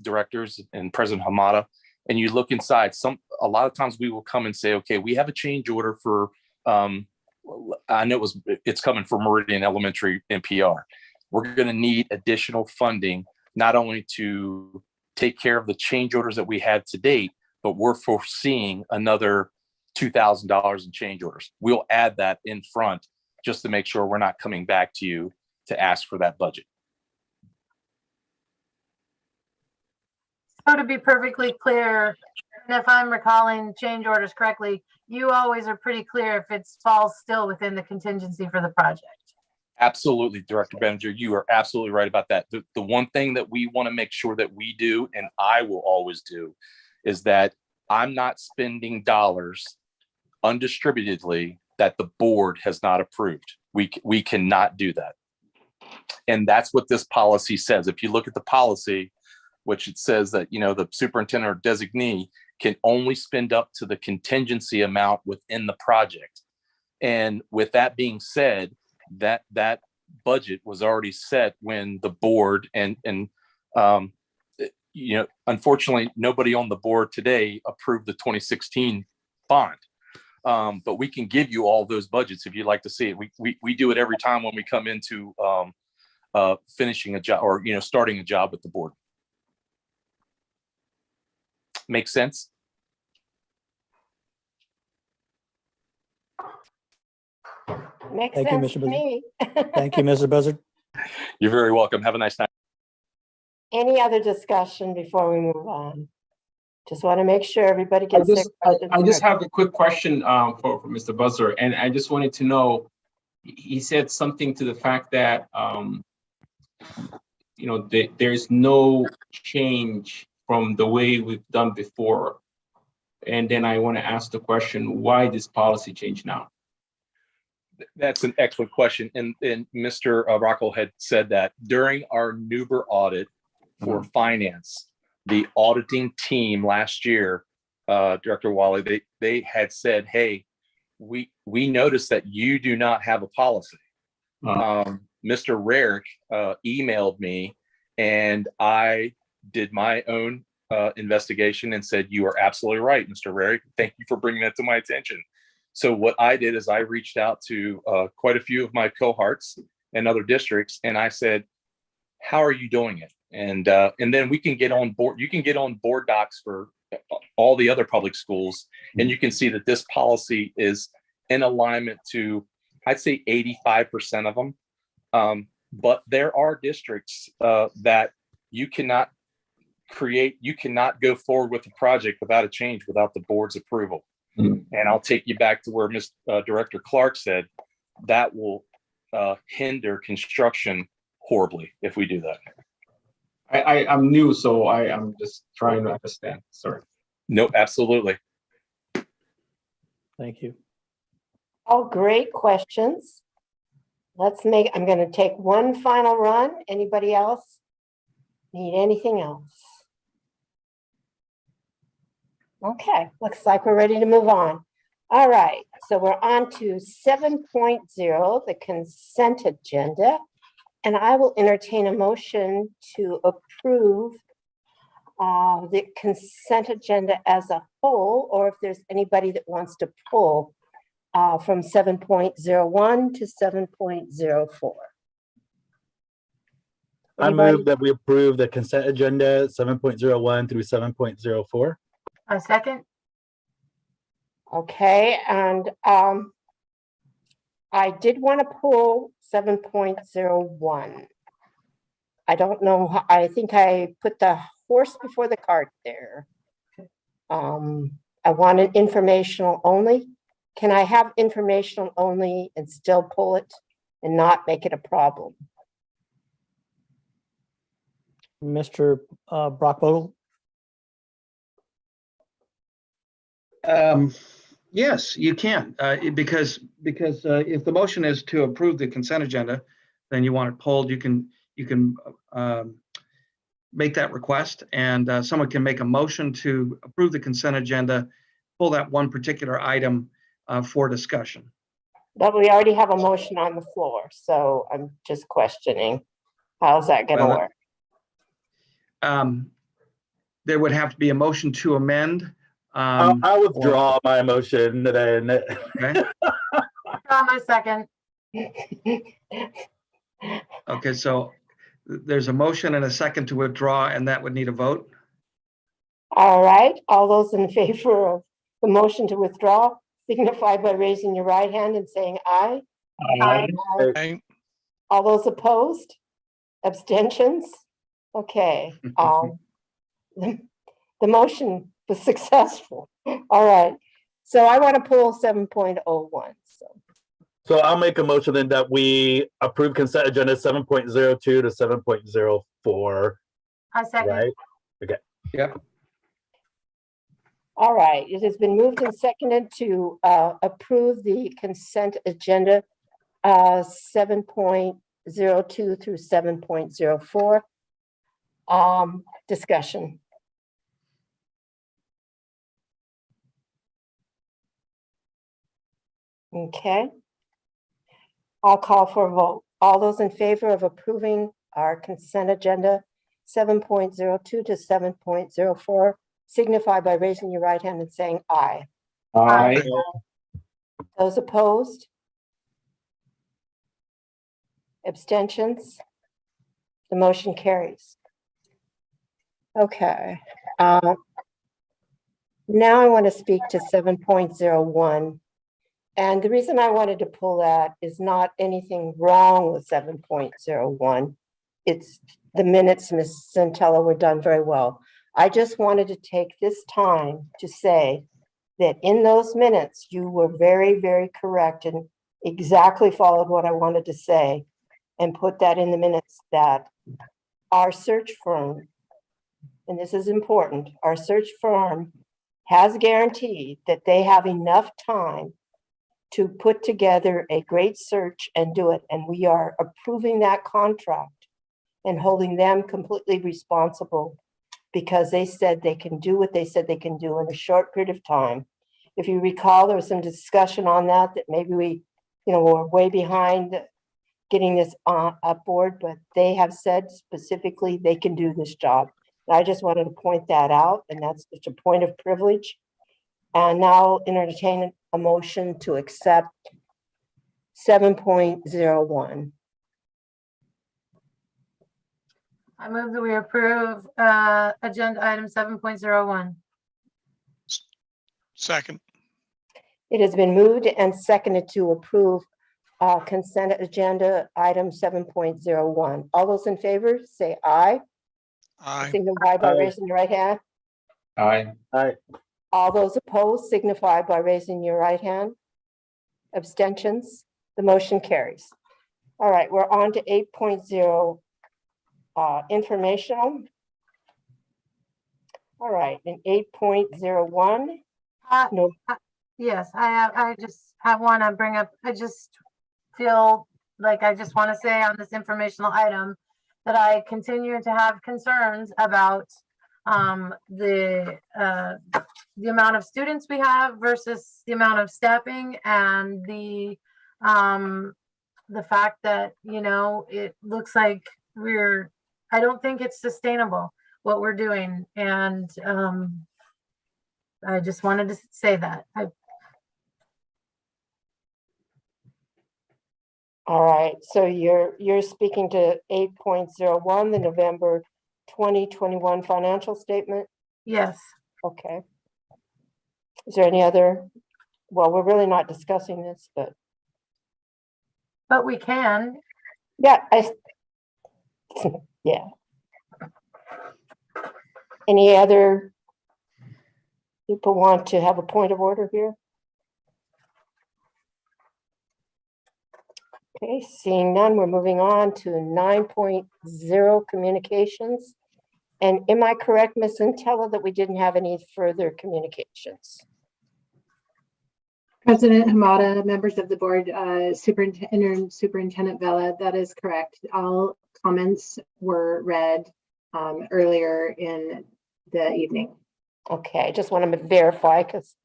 directors and President Hamada, and you look inside, a lot of times we will come and say, okay, we have a change order for, I know it's coming from Meridian Elementary NPR. We're going to need additional funding, not only to take care of the change orders that we had to date, but we're foreseeing another $2,000 in change orders. We'll add that in front just to make sure we're not coming back to you to ask for that budget. So to be perfectly clear, and if I'm recalling change orders correctly, you always are pretty clear if it falls still within the contingency for the project. Absolutely, Director Behringer, you are absolutely right about that. The one thing that we want to make sure that we do, and I will always do, is that I'm not spending dollars undistributedly that the board has not approved. We cannot do that. And that's what this policy says. If you look at the policy, which it says that, the superintendent or designee can only spend up to the contingency amount within the project. And with that being said, that budget was already set when the board and unfortunately, nobody on the board today approved the 2016 bond. But we can give you all those budgets if you'd like to see it. We do it every time when we come into finishing a job or starting a job with the board. Make sense? Makes Thank you, sense Mr. to Buzzard. me. Thank you, Mr. Buzzard. You're very welcome. Have a nice night. Any other discussion before we move on? Just want to make sure everybody gets their questions. I just heard. have a quick question for Mr. Buzzer, and I just wanted to know, he said something to the fact that, there's no change from the way we've done before. And then I want to ask the question, why this policy change now? That's an excellent question. And Mr. Rockwell had said that during our Nuber audit for finance, the auditing team last year, Director Wally, they had said, hey, we noticed that you do not have a policy. Mr. Rarick emailed me, and I did my own investigation and said, you are absolutely right, Mr. Rarick. Thank you for bringing that to my attention. So what I did is I reached out to quite a few of my cohorts and other districts, and I said, how are you doing it? And then we can get on board. You can get on BoardDocs for all the other public schools, and you can see that this policy is in alignment to, I'd say 85% of them. But there are districts that you cannot go forward with a project without a change, without the board's approval. And I'll take you back to where Director Clark said that will hinder construction horribly if we do that. I'm new, so I'm just trying to understand. Sorry. No, absolutely. Thank you. All great questions. I'm going to take one final run. Anybody else need anything else? Okay, looks like we're ready to move on. All right, so we're on to 7.0, the consent agenda. And I will entertain a motion to approve the consent agenda as a whole, or if there's anybody that wants to pull from 7.01 to 7.04. I move that we approve the consent agenda 7.01 through 7.04. A second. Okay, and I did want to pull 7.01. I don't know, I think I put the horse before the cart there. I wanted informational only. Can I have informational only and still pull it and not make it a problem? Mr. Brockvogel? Yes, you can, because if the motion is to approve the consent agenda, then you want it pulled, you can make that request, and someone can make a motion to approve the consent agenda, pull that one particular item for discussion. But we already have a motion on the floor, so I'm just questioning, how's that going to work? There would have to be a motion to amend. I'll withdraw my motion then. Okay. My second. Okay, so there's a motion and a second to withdraw, and that would need a vote. All right, all those in favor of the motion to withdraw, signify by raising your right hand and saying aye. Aye. Aye. All those opposed? Abstentions? Okay, the motion was successful. All right, so I want to pull 7.01. So I'll make a motion then that we approve consent agenda 7.02 to 7.04. I second. Right? Okay. Yep. All right, it has been moved and seconded to approve the consent agenda 7.02 through 7.04. Discussion. Okay. I'll call for a vote. All those in favor of approving our consent agenda 7.02 to 7.04 signify by raising your right hand and saying aye. Aye. Those opposed? Abstentions? The motion carries. Okay. Now I want to speak to 7.01. And the reason I wanted to pull that is not anything wrong with 7.01. It's the minutes, Ms. Centella, were done very well. I just wanted to take this time to say that in those minutes, you were very, very correct and exactly followed what I wanted to say and put that in the minutes, that our search firm, and this is important, our search firm has guaranteed that they have enough time to put together a great search and do it. And we are approving that contract and holding them completely responsible because they said they can do what they said they can do in a short period of time. If you recall, there was some discussion on that maybe we, we're way behind getting this aboard, but they have said specifically they can do this job. And I just wanted to point that out, and that's just a point of privilege. And now entertain a motion to accept 7.01. I move that we approve agenda item 7.01. Second. It has been moved and seconded to approve consent agenda item 7.01. All those in favor say aye. Aye. Signify by raising your right hand. Aye. Aye. All those opposed signify by raising your right hand. Abstentions? The motion carries. All right, we're on to 8.0 informational. All right, in 8.01. No. Yes, I just want to bring up, I just feel like I just want to say on this informational item that I continue to have concerns about the amount of students we have versus the amount of staffing, and the fact that, it looks like I don't think it's sustainable what we're doing. And I just wanted to say that. All right, so you're speaking to 8.01, the November 2021 financial statement? Yes. Okay. Is there any other? Well, we're really not discussing this, but we can. Yeah, yeah. Any other people want to have a point of order here? Okay, seeing none, we're moving on to 9.0 communications. And am I correct, Ms. Intella, that we didn't have any further communications? President Hamada, members of the board, Superintendent Vela, that is correct. All comments were read earlier in the evening. Okay, I just want to verify because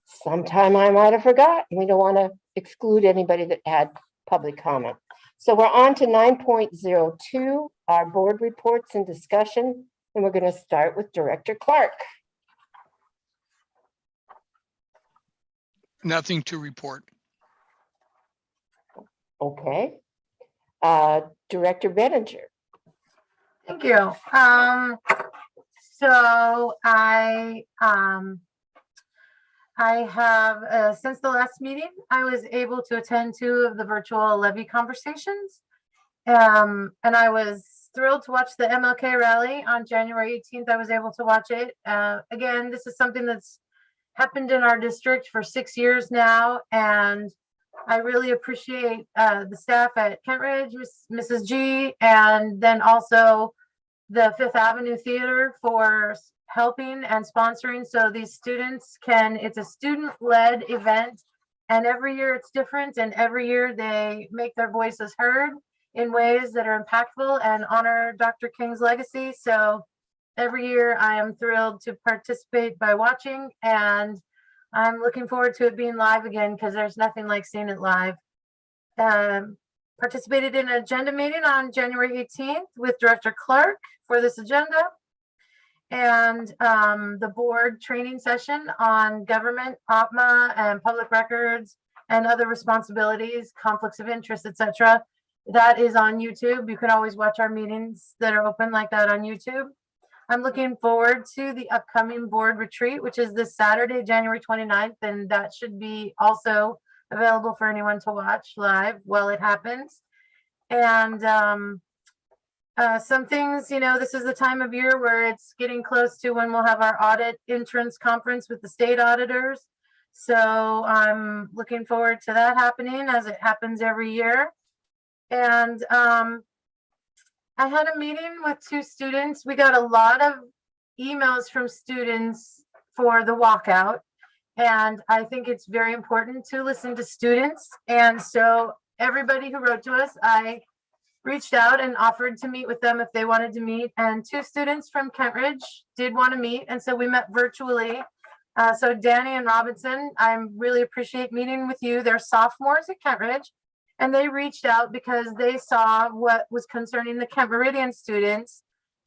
sometime I might have forgotten. We don't want to exclude anybody that had public comment. So we're on to 9.02, our board reports and discussion, and we're going to start with Director Clark. Nothing to report. Okay. Director Behringer. Thank you. So I have, since the last meeting, I was able to attend 2 of the virtual levy conversations. And I was thrilled to watch the MLK rally on January 18th. I was able to watch it. Again, this is something that's happened in our district for 6 years now. And I really appreciate the staff at Kentridge, Mrs. G, and then also the Fifth Avenue Theater for helping and sponsoring, so these students it's a student-led event, and every year it's different, and every year they make their voices heard in ways that are impactful and honor Dr. King's legacy. So every year I am thrilled to participate by watching, and I'm looking forward to it being live again because there's nothing like seeing it live. Participated in an agenda meeting on January 18th with Director Clark for this agenda, and the board training session on government, OPMA, and public records and other responsibilities, conflicts of interest, etc. That is on YouTube. You can always watch our meetings that are open like that on YouTube. I'm looking forward to the upcoming board retreat, which is this Saturday, January 29th, and that should be also available for anyone to watch live while it happens. And some things, this is the time of year where it's getting close to when we'll have our audit entrance conference with the state auditors. So I'm looking forward to that happening as it happens every year. And I had a meeting with 2 students. We got a lot of emails from students for the walkout. And I think it's very important to listen to students. And so everybody who wrote to us, I reached out and offered to meet with them if they wanted to meet. And 2 students from Kentridge did want to meet. And so we met virtually. So Danny and Robinson, I really appreciate meeting with you. They're sophomores at Kentridge. And they reached out because they saw what was concerning the Kent Meridian students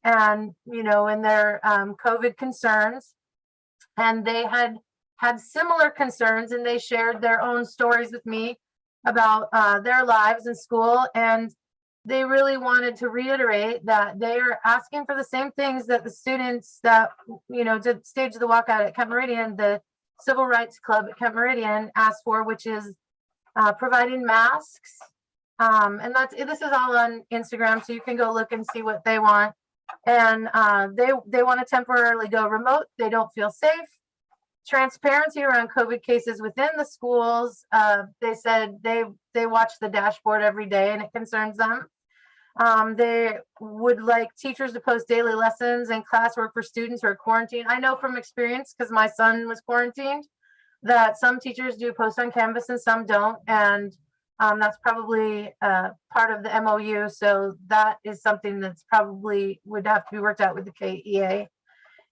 and, you know, in their COVID concerns. And they had similar concerns, and they shared their own stories with me about their lives in school. And they really wanted to reiterate that they are asking for the same things that the students that, you know, did stage the walkout at Kent Meridian, the Civil Rights Club at Kent Meridian asked for, which is providing masks. And this is all on Instagram, so you can go look and see what they want. And they want to temporarily go remote. They don't feel safe. Transparency around COVID cases within the schools. They said they watch the dashboard every day and it concerns them. They would like teachers to post daily lessons and classwork for students who are quarantined. I know from experience, because my son was quarantined, that some teachers do post on Canvas and some don't. And that's probably part of the MOU. So that is something that's probably would have to be worked out with the KEA.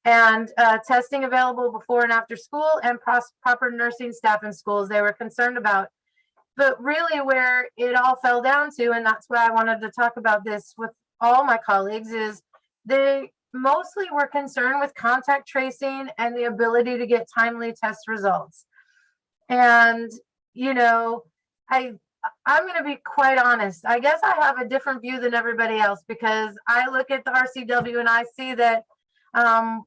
And testing available before and after school, and proper nursing staff in schools they were concerned about. But really where it all fell down to, and that's why I wanted to talk about this with all my colleagues, is they mostly were concerned with contact tracing and the ability to get timely test results. And, you know, I'm going to be quite honest. I guess I have a different view than everybody else, because I look at the RCW and I see that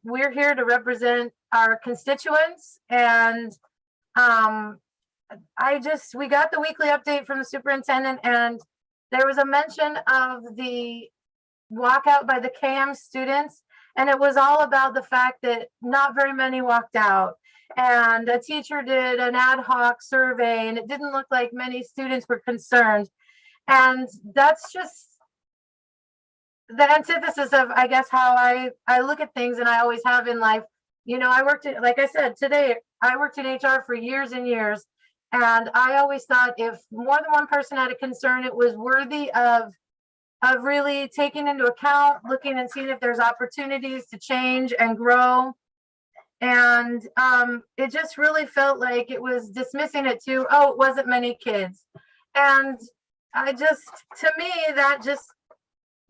we're here to represent our constituents. And we got the weekly update from the superintendent, and there was a mention of the walkout by the KM students. And it was all about the fact that not very many walked out. And a teacher did an ad hoc survey, and it didn't look like many students were concerned. And that's just the antithesis of, I guess, how I look at things, and I always have in life. You know, I worked at, like I said, today, I worked in HR for years and years. And I always thought if more than one person had a concern, it was worthy of really taking into account, looking and seeing if there's opportunities to change and grow. And it just really felt like it was dismissing it to, oh, it wasn't many kids. And to me, that just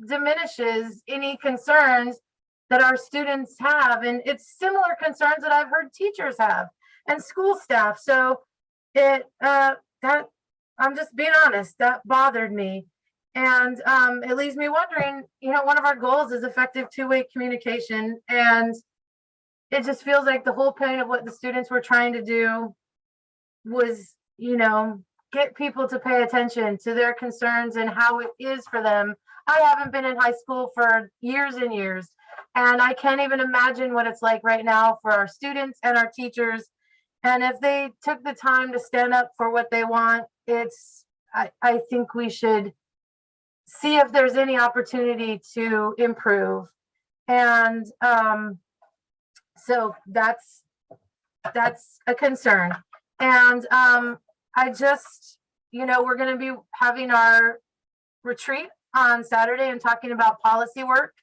diminishes any concerns that our students have. And it's similar concerns that I've heard teachers have and school staff. So I'm just being honest, that bothered me. And it leaves me wondering, you know, one of our goals is effective two-way communication. And it just feels like the whole point of what the students were trying to do was, you know, get people to pay attention to their concerns and how it is for them. I haven't been in high school for years and years, and I can't even imagine what it's like right now for our students and our teachers. And if they took the time to stand up for what they want, I think we should see if there's any opportunity to improve. And so that's a concern. And I just, you know, we're going to be having our retreat on Saturday and talking about policy work.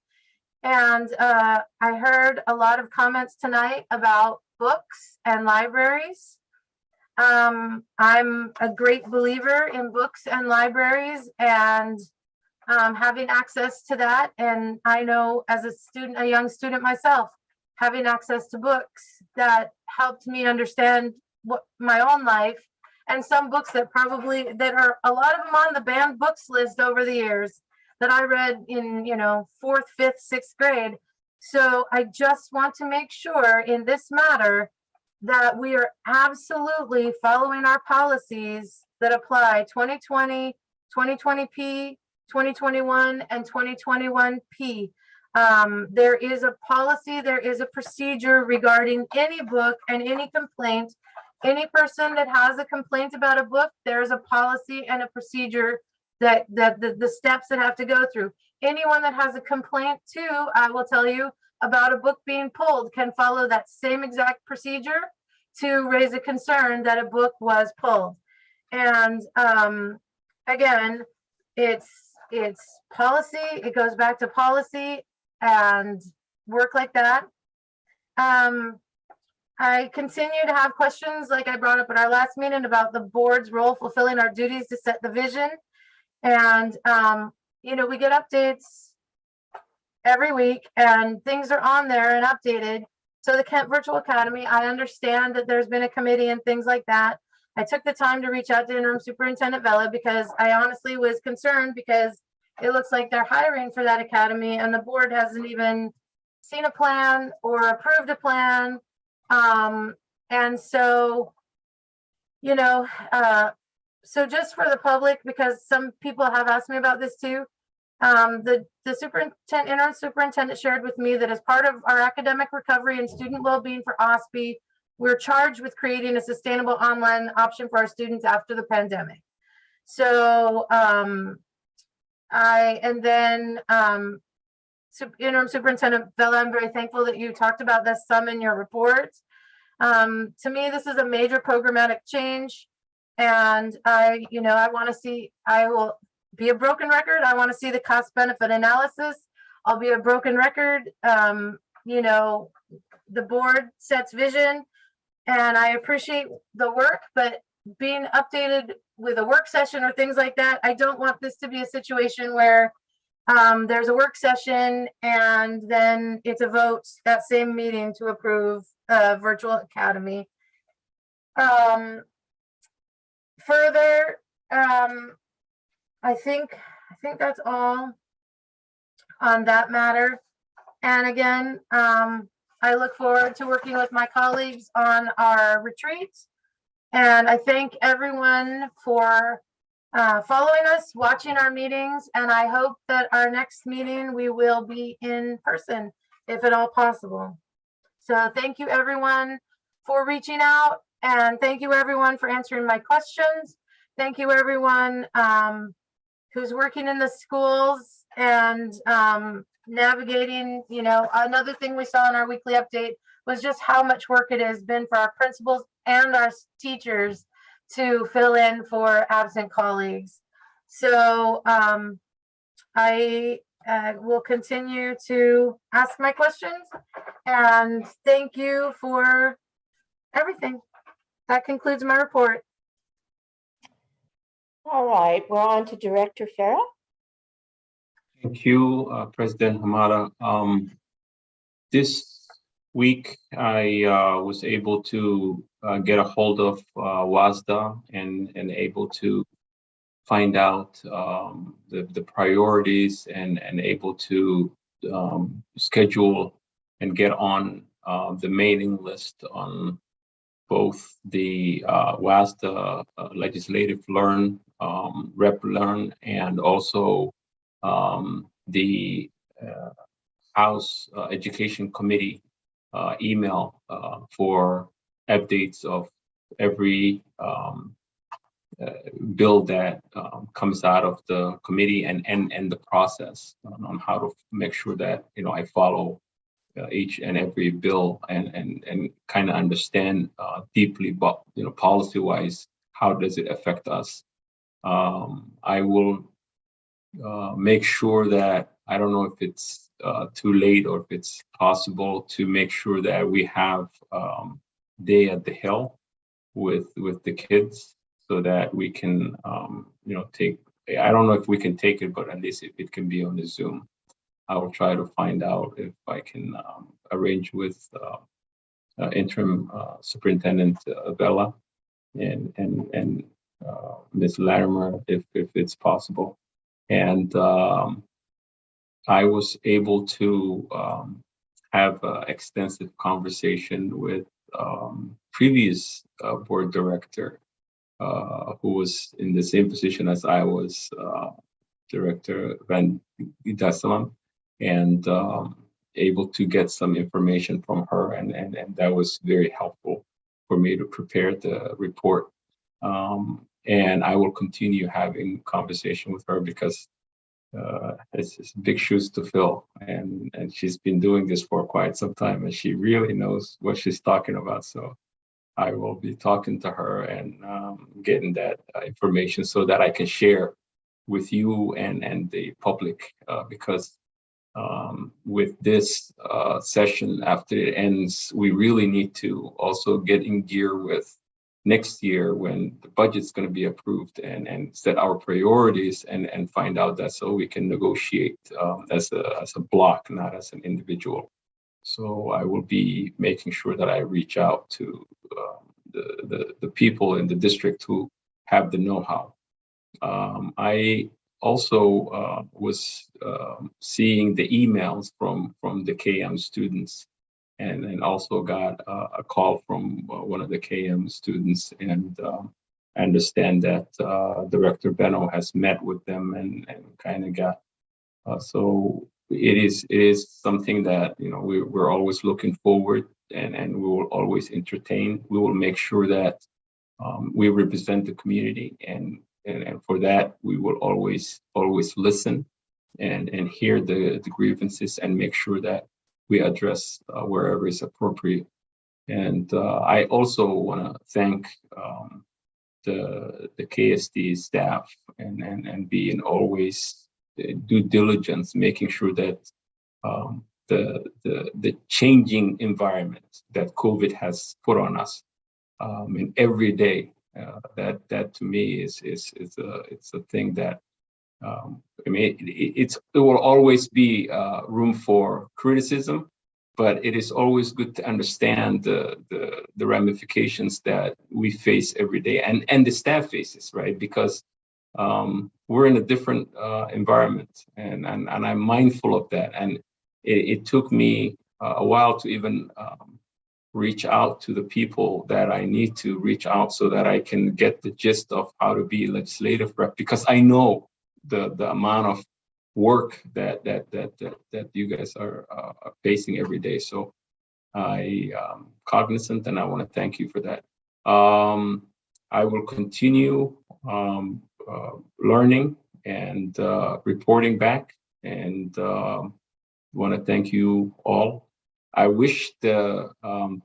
And I heard a lot of comments tonight about books and libraries. I'm a great believer in books and libraries and having access to that. And I know as a young student myself, having access to books that helped me understand my own life, and some books that are a lot of them on the banned books list over the years that I read in, you know, 4th, 5th, 6th grade. So I just want to make sure in this matter that we are absolutely following our policies that apply 2020, 2020P, 2021, and 2021P. There is a policy, there is a procedure regarding any book and any complaint. Any person that has a complaint about a book, there's a policy and a procedure that the steps that have to go through. Anyone that has a complaint too, I will tell you, about a book being pulled can follow that same exact procedure to raise a concern that a book was pulled. And again, it's policy. It goes back to policy and work like that. I continue to have questions like I brought up at our last meeting about the board's role fulfilling our duties to set the vision. And, you know, we get updates every week and things are on there and updated. So the Kent Virtual Academy, I understand that there's been a committee and things like that. I took the time to reach out to Interim Superintendent Vela because I honestly was concerned because it looks like they're hiring for that academy and the board hasn't even seen a plan or approved a plan. And so, you know, so just for the public, because some people have asked me about this too, the interim superintendent shared with me that as part of our academic recovery and student well-being for OSPE, we're charged with creating a sustainable online option for our students after the pandemic. So, Interim Superintendent Vela, I'm very thankful that you talked about this some in your report. To me, this is a major programmatic change. And I want to see, I will be a broken record. I want to see the cost benefit analysis. I'll be a broken record. You know, the board sets vision and I appreciate the work, but being updated with a work session or things like that, I don't want this to be a situation where there's a work session and then it's a vote that same meeting to approve a virtual academy. Further, I think that's all on that matter. And again, I look forward to working with my colleagues on our retreats. And I thank everyone for following us, watching our meetings, and I hope that our next meeting we will be in person, if at all possible. So thank you everyone for reaching out, and thank you everyone for answering my questions. Thank you everyone who's working in the schools and navigating, you know, another thing we saw in our weekly update was just how much work it has been for our principals and our teachers to fill in for absent colleagues. So I will continue to ask my questions and thank you for everything. That concludes my report. All right, we're on to Director Farah. Thank you, President Hamada. This week, I was able to get a hold of WASDA and able to find out the priorities and able to schedule and get on the mailing list on both the WASDA Legislative Learn, Rep Learn, and also the House Education Committee email for updates of every bill that comes out of the committee and the process on how to make sure that, you know, I follow each and every bill and kind of understand deeply, but, you know, policy wise, how does it affect us? I will make sure that, I don't know if it's too late or if it's possible to make sure that we have Day at the Hill with the kids so that we can, you know, take, I don't know if we can take it, but at least if it can be on the Zoom. I will try to find out if I can arrange with Interim Superintendent Vela and Ms. Latimer if it's possible. And I was able to have an extensive conversation with previous board director who was in the same position as I was, Director Van Dassalam, and able to get some information from her, and that was very helpful for me to prepare the report. And I will continue having conversation with her because it's big shoes to fill, and she's been doing this for quite some time, and she really knows what she's talking about. So I will be talking to her and getting that information so that I can share with you and the public, because with this session, after it ends, we really need to also get in gear with next year when the budget's going to be approved, and set our priorities and find out that, so we can negotiate as a block, not as an individual. So I will be making sure that I reach out to the people in the district who have the know-how. I also was seeing the emails from the KM students, and also got a call from one of the KM students, and I understand that Director Benno has met with them and kind of got, so it is something that, you know, we're always looking forward, and we will always entertain. We will make sure that we represent the community, and for that we will always listen and hear the grievances and make sure that we address wherever is appropriate. And I also want to thank the KSD staff and being always due diligence, making sure that the changing environment that COVID has put on us, and every day, that to me is a thing that, I mean, it will always be room for criticism, but it is always good to understand the ramifications that we face every day, and the staff faces, right? Because we're in a different environment, and I'm mindful of that. And it took me a while to even reach out to the people that I need to reach out, so that I can get the gist of how to be legislative rep, because I know the amount of work that you guys are facing every day. So I cognizant, and I want to thank you for that. I will continue learning and reporting back, and want to thank you all. I wish the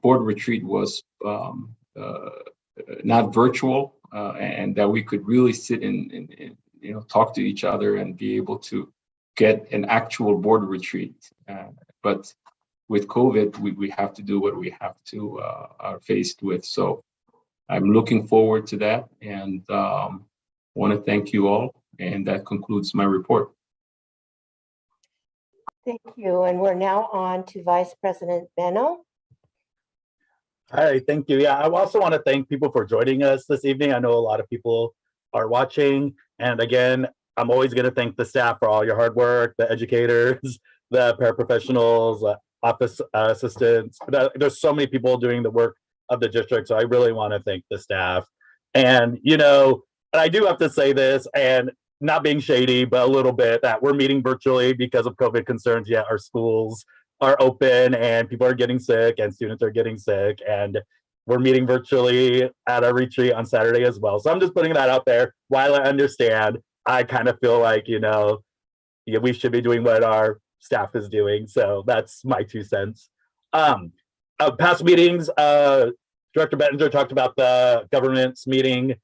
board retreat was not virtual, and that we could really sit and you know, talk to each other and be able to get an actual board retreat. But with COVID, we have to do what we have to are faced with. So I'm looking forward to that, and want to thank you all. And that concludes my report. Thank you. And we're now on to Vice President Benno. Hi, thank you. Yeah, I also want to thank people for joining us this evening. I know a lot of people are watching. And again, I'm always going to thank the staff for all your hard work, the educators, the paraprofessionals, office assistants. There's so many people doing the work of the district. So I really want to thank the staff. And, you know, I do have to say this, and not being shady, but a little bit, that we're meeting virtually because of COVID concerns. Yet our schools are open and people are getting sick and students are getting sick, and we're meeting virtually at a retreat on Saturday as well. So I'm just putting that out there. While I understand, I kind of feel like, you know, yeah, we should be doing what our staff is doing. So that's my 2 cents. Past meetings, Director Behringer talked about the governance meeting.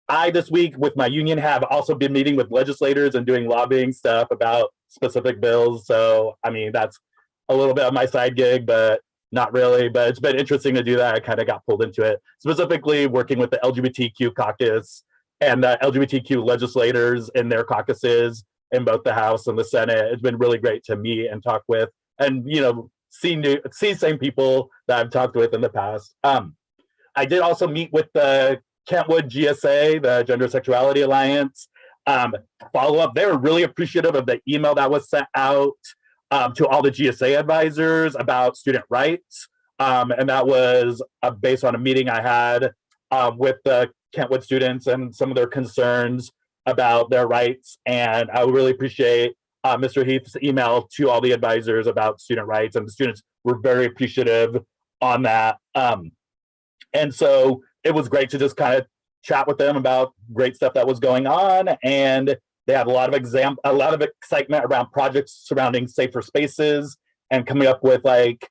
I, this week with my union, have also been meeting with legislators and doing lobbying stuff about specific bills. So, I mean, that's a little bit of my side gig, but not really. But it's been interesting to do that. I kind of got pulled into it, specifically working with the LGBTQ caucus and the LGBTQ legislators in their caucuses in both the House and the Senate. It's been really great to meet and talk with, and, you know, see same people that I've talked with in the past. I did also meet with the Kentwood GSA, the Gender Sexuality Alliance. Follow up, they were really appreciative of the email that was sent out to all the GSA advisors about student rights. And that was based on a meeting I had with the Kentwood students and some of their concerns about their rights. And I would really appreciate Mr. Heath's email to all the advisors about student rights, and the students were very appreciative on that. And so it was great to just kind of chat with them about great stuff that was going on. And they had a lot of excitement around projects surrounding safer spaces and coming up with like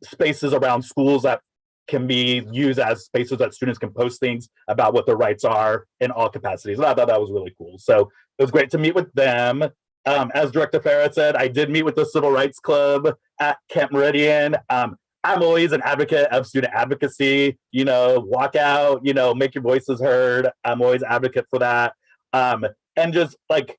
spaces around schools that can be used as spaces that students can post things about what their rights are in all capacities. And I thought that was really cool. So it was great to meet with them. As Director Farah said, I did meet with the Civil Rights Club at Camp Meridian. I'm always an advocate of student advocacy, you know, walk out, you know, make your voices heard. I'm always an advocate for that. And just like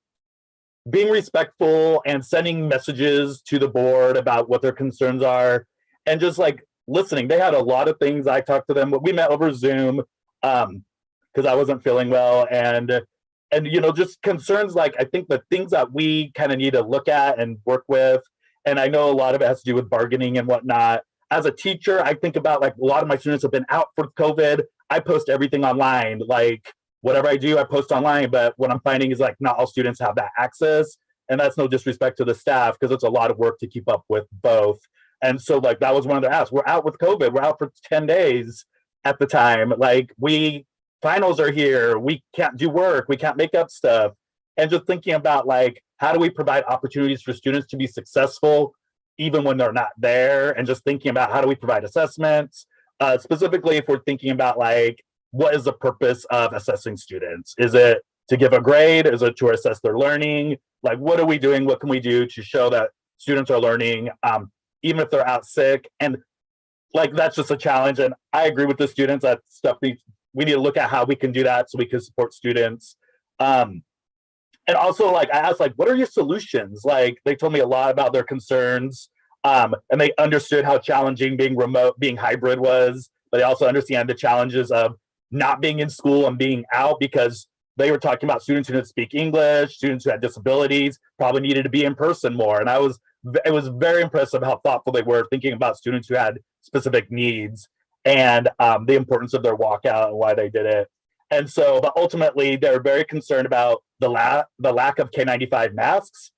being respectful and sending messages to the board about what their concerns are and just like listening. They had a lot of things. I talked to them, but we met over Zoom because I wasn't feeling well. And you know, just concerns like I think the things that we kind of need to look at and work with. And I know a lot of it has to do with bargaining and whatnot. As a teacher, I think about like a lot of my students have been out for COVID. I post everything online. Like whatever I do, I post online. But what I'm finding is like not all students have that access. And that's no disrespect to the staff because it's a lot of work to keep up with both. And so like that was one of their asks. We're out with COVID. We're out for 10 days at the time. Like finals are here. We can't do work. We can't make up stuff. And just thinking about like, how do we provide opportunities for students to be successful even when they're not there? And just thinking about how do we provide assessments? Specifically, if we're thinking about like, what is the purpose of assessing students? Is it to give a grade? Is it to assess their learning? Like, what are we doing? What can we do to show that students are learning, even if they're out sick? And like, that's just a challenge. And I agree with the students that stuff we need to look at how we can do that so we can support students. And also like, I asked like, what are your solutions? Like they told me a lot about their concerns and they understood how challenging being remote, being hybrid was, but they also understand the challenges of not being in school and being out because they were talking about students who didn't speak English, students who had disabilities, probably needed to be in person more. And it was very impressive how thoughtful they were thinking about students who had specific needs and the importance of their walkout and why they did it. And so, but ultimately, they're very concerned about the lack of K95 masks.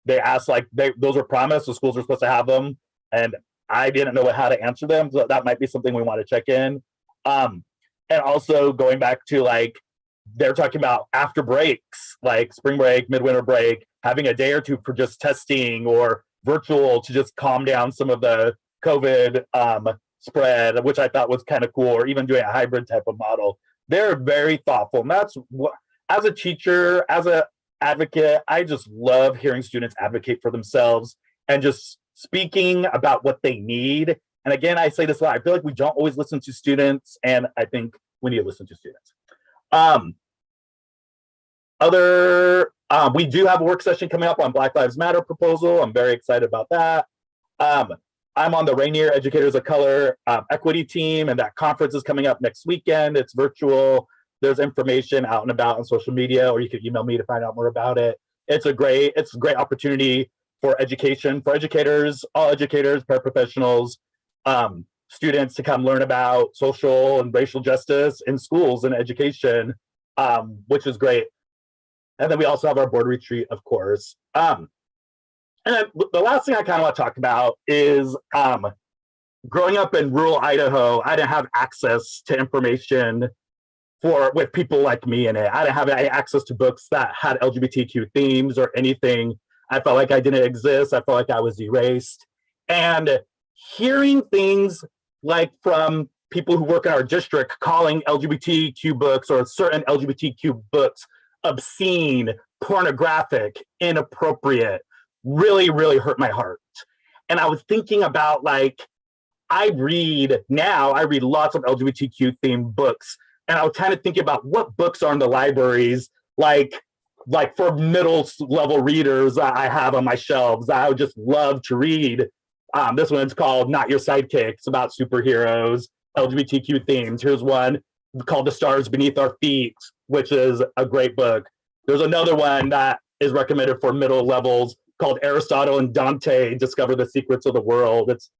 They asked, like, those were promised, the schools were supposed to have them, and I didn't know how to answer them. So that might be something we want to check in. And also going back to like, they're talking about after breaks, like spring break, midwinter break, having a day or two for just testing or virtual to just calm down some of the COVID spread, which I thought was kind of cool, or even doing a hybrid type of model. They're very thoughtful. And that's what, as a teacher, as an advocate, I just love hearing students advocate for themselves and just speaking about what they need. And again, I say this a lot, I feel like we don't always listen to students, and I think we need to listen to students. We do have a work session coming up on Black Lives Matter proposal. I'm very excited about that. I'm on the Rainier Educators of Color equity team, and that conference is coming up next weekend. It's virtual. There's information out and about on social media, or you can email me to find out more about it. It's a great opportunity for education, for educators, all educators, paraprofessionals, students to come learn about social and racial justice in schools and education, which is great. And then we also have our board retreat, of course. And then the last thing I kind of want to talk about is growing up in rural Idaho, I didn't have access to information with people like me in it. I didn't have any access to books that had LGBTQ themes or anything. I felt like I didn't exist. I felt like I was erased. And hearing things like from people who work in our district calling LGBTQ books or certain LGBTQ books obscene, pornographic, inappropriate, really, really hurt my heart. And I was thinking about like, I read lots of LGBTQ themed books. And I was kind of thinking about what books are in the libraries, like for middle level readers I have on my shelves that I would just love to read. This one's called Not Your Sidekick. It's about superheroes, LGBTQ themes. Here's one called The Stars Beneath Our Feet, which is a great book. There's another one that is recommended for middle levels called Aristotle and Dante Discover the Secrets of the World. It's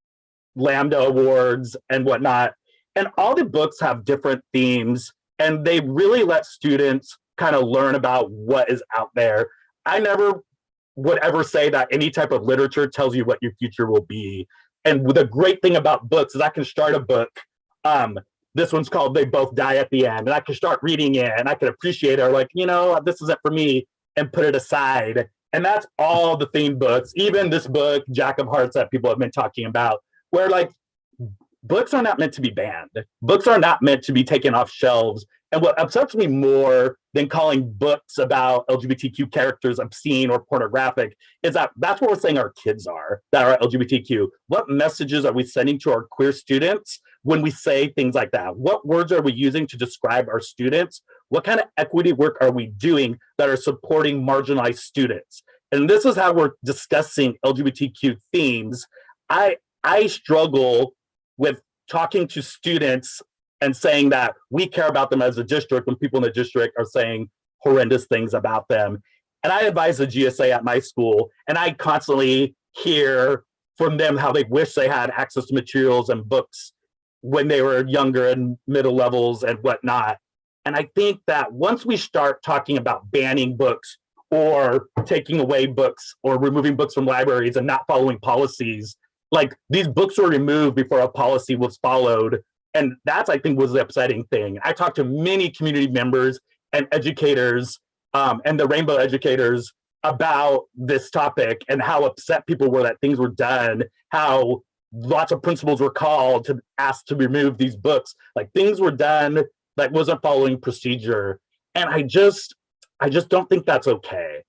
Lambda Awards and whatnot. And all the books have different themes, and they really let students kind of learn about what is out there. I never would ever say that any type of literature tells you what your future will be. And the great thing about books is I can start a book. This one's called They Both Die at the End. And I can start reading it and I can appreciate it, or like, this isn't for me, and put it aside. And that's all the theme books, even this book, Jack of Hearts, that people have been talking about, where like books are not meant to be banned. Books are not meant to be taken off shelves. And what upsets me more than calling books about LGBTQ characters obscene or pornographic is that that's what we're saying our kids are, that are LGBTQ. What messages are we sending to our queer students when we say things like that? What words are we using to describe our students? What kind of equity work are we doing that are supporting marginalized students? And this is how we're discussing LGBTQ themes. I struggle with talking to students and saying that we care about them as a district when people in the district are saying horrendous things about them. And I advise the GSA at my school, and I constantly hear from them how they wish they had access to materials and books when they were younger and middle levels and whatnot. And I think that once we start talking about banning books or taking away books or removing books from libraries and not following policies, like these books were removed before a policy was followed. And that's, I think, was the upsetting thing. I talked to many community members and educators and the Rainbow educators about this topic and how upset people were that things were done, how lots of principals were called to ask to remove these books. Like things were done that wasn't following procedure. And I just don't think that's okay.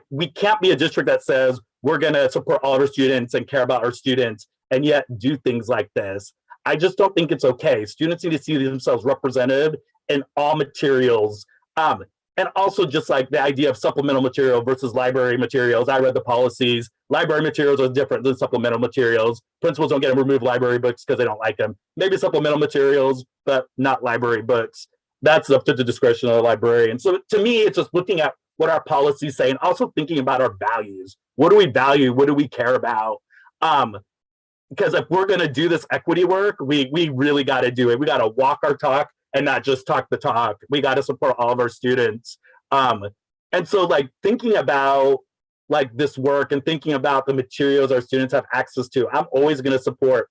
We can't be a district that says we're gonna support all of our students and care about our students and yet do things like this. I just don't think it's okay. Students need to see themselves represented in all materials. And also just like the idea of supplemental material versus library materials. I read the policies. Library materials are different than supplemental materials. Principals don't get to remove library books because they don't like them. Maybe supplemental materials, but not library books. That's up to the discretion of the librarian. So to me, it's just looking at what our policies say and also thinking about our values. What do we value? What do we care about? Because if we're gonna do this equity work, we really gotta do it. We gotta walk our talk and not just talk the talk. We gotta support all of our students. And so like thinking about like this work and thinking about the materials our students have access to, I'm always gonna support,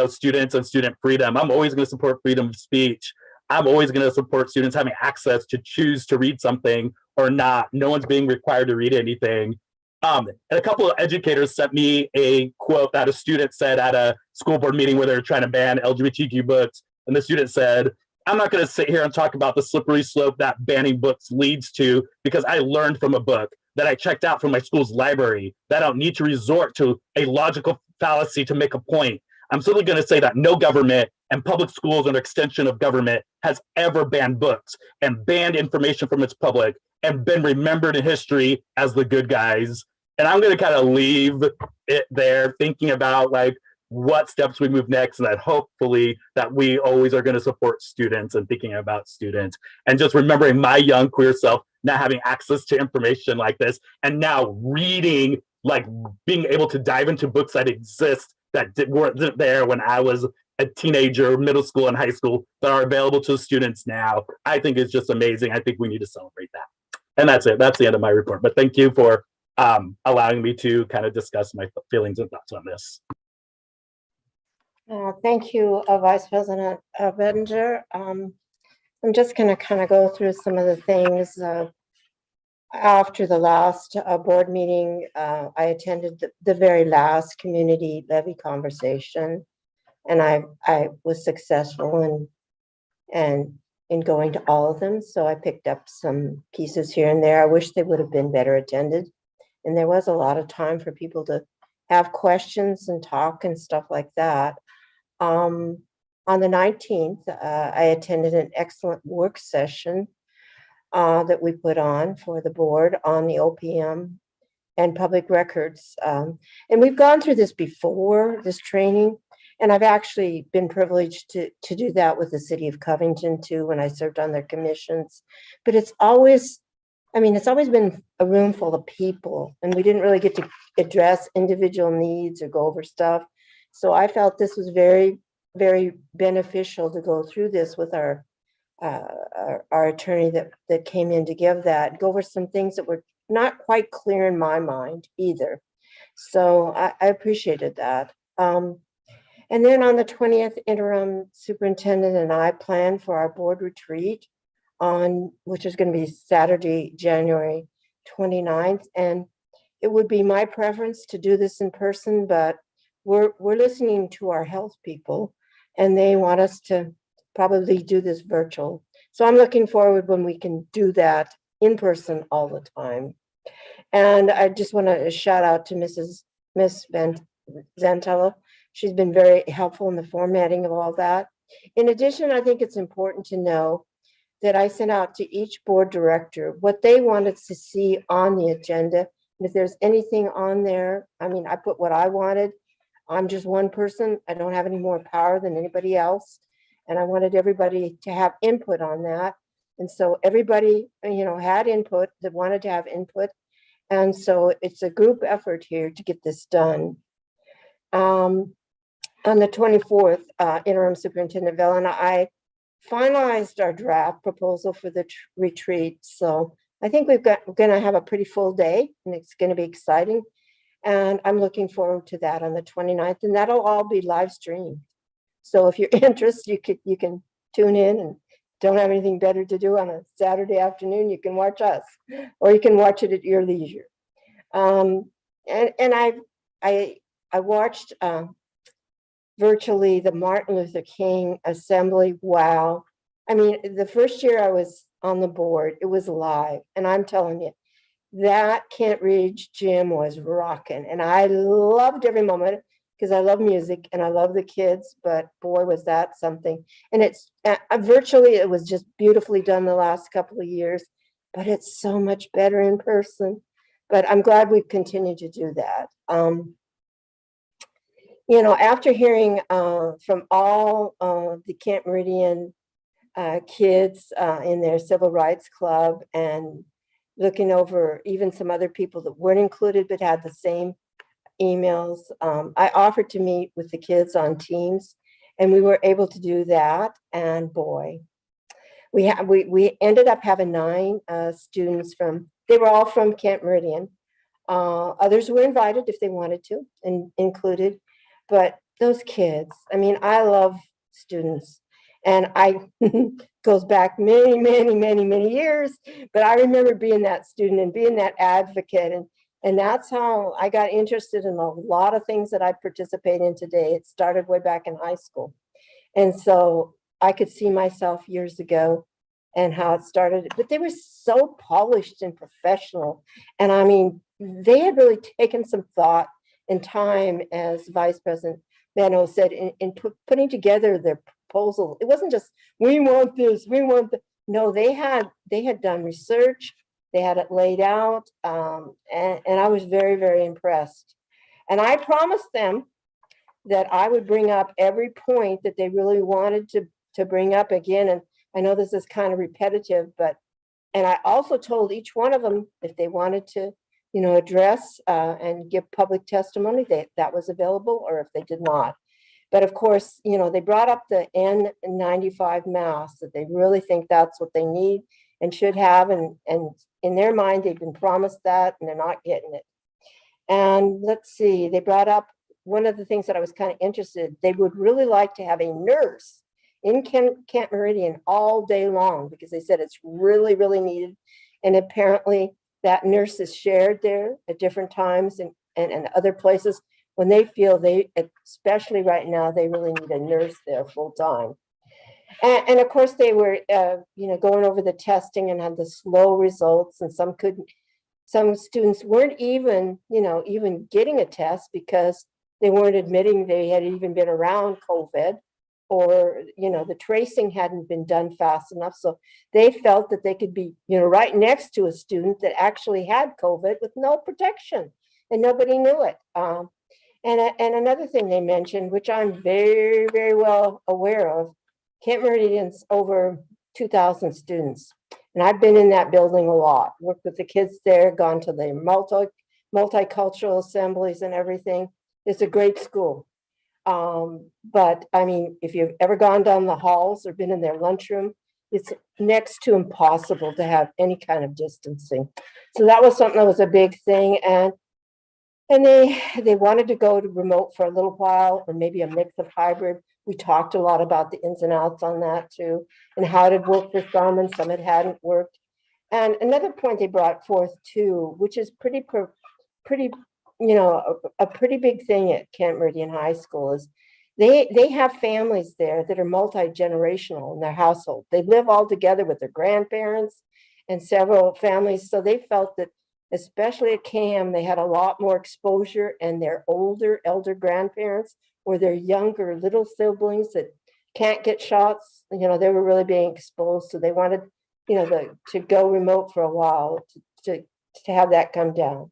students and student freedom. I'm always gonna support freedom of speech. I'm always gonna support students having access to choose to read something or not. No one's being required to read anything. And a couple of educators sent me a quote that a student said at a school board meeting where they were trying to ban LGBTQ books. And the student said, I'm not going to sit here and talk about the slippery slope that banning books leads to, because I learned from a book that I checked out from my school's library that I don't need to resort to a logical fallacy to make a point. I'm simply going to say that no government and public schools, an extension of government, has ever banned books and banned information from its public and been remembered in history as the good guys. And I'm going to kind of leave it there, thinking about like what steps we move next, and that hopefully that we always are going to support students and thinking about students, and just remembering my young queer self not having access to information like this, and now reading, like being able to dive into books that exist that weren't there when I was a teenager, middle school and high school, that are available to students now. I think it's just amazing. I think we need to celebrate that. And that's it. That's the end of my report. But thank you for allowing me to kind of discuss my feelings and thoughts on this. Thank you, Vice President Behringer. I'm just going to kind of go through some of the things. After the last board meeting, I attended the very last community levy conversation, and I was successful in going to all of them. So I picked up some pieces here and there. I wish they would have been better attended. And there was a lot of time for people to have questions and talk and stuff like that. On the 19th, I attended an excellent work session that we put on for the board on the OPM and public records. And we've gone through this before, this training, and I've actually been privileged to do that with the city of Covington too, when I served on their commissions. But it's always been a room full of people, and we didn't really get to address individual needs or go over stuff. So I felt this was very, very beneficial to go through this with our attorney that came in to give that, go over some things that were not quite clear in my mind either. So I appreciated that. And then on the 20th, interim superintendent and I planned for our board retreat which is going to be Saturday, January 29th. And it would be my preference to do this in person, but we're listening to our health people and they want us to probably do this virtual. So I'm looking forward when we can do that in person all the time. And I just want to shout out to Miss Zantello. She's been very helpful in the formatting of all that. In addition, I think it's important to know that I sent out to each board director what they wanted to see on the agenda. And if there's anything on there, I mean, I put what I wanted. I'm just one person. I don't have any more power than anybody else. And I wanted everybody to have input on that. And so everybody, had input that wanted to have input. And so it's a group effort here to get this done. On the 24th, Interim Superintendent Vella and I finalized our draft proposal for the retreat. So I think we're going to have a pretty full day, and it's going to be exciting. And I'm looking forward to that on the 29th, and that'll all be live streamed. So if you're interested, you can tune in, and don't have anything better to do on a Saturday afternoon, you can watch us, or you can watch it at your leisure. And I watched virtually the Martin Luther King Assembly. Wow. I mean, the first year I was on the board, it was live. And I'm telling you, that Kent Ridge gym was rocking. And I loved every moment because I love music and I love the kids. But boy, was that something. And it's virtually, it was just beautifully done the last couple of years. But it's so much better in person. But I'm glad we've continued to do that. After hearing from all the Camp Meridian kids in their civil rights club and looking over even some other people that weren't included but had the same emails, I offered to meet with the kids on Teams, and we were able to do that. And boy, we ended up having 9 students they were all from Camp Meridian. Others were invited if they wanted to and included. But those kids, I mean, I love students, and I goes back many, many, many, many years, but I remember being that student and being that advocate. And that's how I got interested in a lot of things that I participate in today. It started way back in high school. And so I could see myself years ago and how it started, but they were so polished and professional. And I mean, they had really taken some thought and time, as Vice President Mano said, in putting together their proposal. It wasn't just, we want this, we want that. No, they had done research, they had it laid out, and I was very, very impressed. And I promised them that I would bring up every point that they really wanted to bring up again. And I know this is kind of repetitive, and I also told each one of them if they wanted to address and give public testimony, that was available, or if they did not. But of course, they brought up the N95 mask, that they really think that's what they need and should have. And in their mind, they've been promised that and they're not getting it. And let's see, they brought up one of the things that I was kind of interested, they would really like to have a nurse in Camp Meridian all day long, because they said it's really, really needed. And apparently, that nurse is shared there at different times and other places when they feel especially right now, they really need a nurse there full time. And of course, they were, going over the testing and had the slow results, and some students weren't even getting a test because they weren't admitting they had even been around COVID, or the tracing hadn't been done fast enough. So they felt that they could be right next to a student that actually had COVID with no protection, and nobody knew it. And another thing they mentioned, which I'm very, very well aware of, Camp Meridian's over 2,000 students, and I've been in that building a lot, worked with the kids there, gone to the multicultural assemblies and everything. It's a great school. But I mean, if you've ever gone down the halls or been in their lunchroom, it's next to impossible to have any kind of distancing. So that was something that was a big thing. And they wanted to go to remote for a little while, or maybe a mix of hybrid. We talked a lot about the ins and outs on that too, and how it had worked for some and some it hadn't worked. And another point they brought forth too, which is pretty a pretty big thing at Camp Meridian High School, is They have families there that are multi-generational in their household. They live all together with their grandparents and several families. So they felt that, especially at CAM, they had a lot more exposure, and their elder grandparents or their younger little siblings that can't get shots, they were really being exposed. So they wanted, to go remote for a while to have that come down.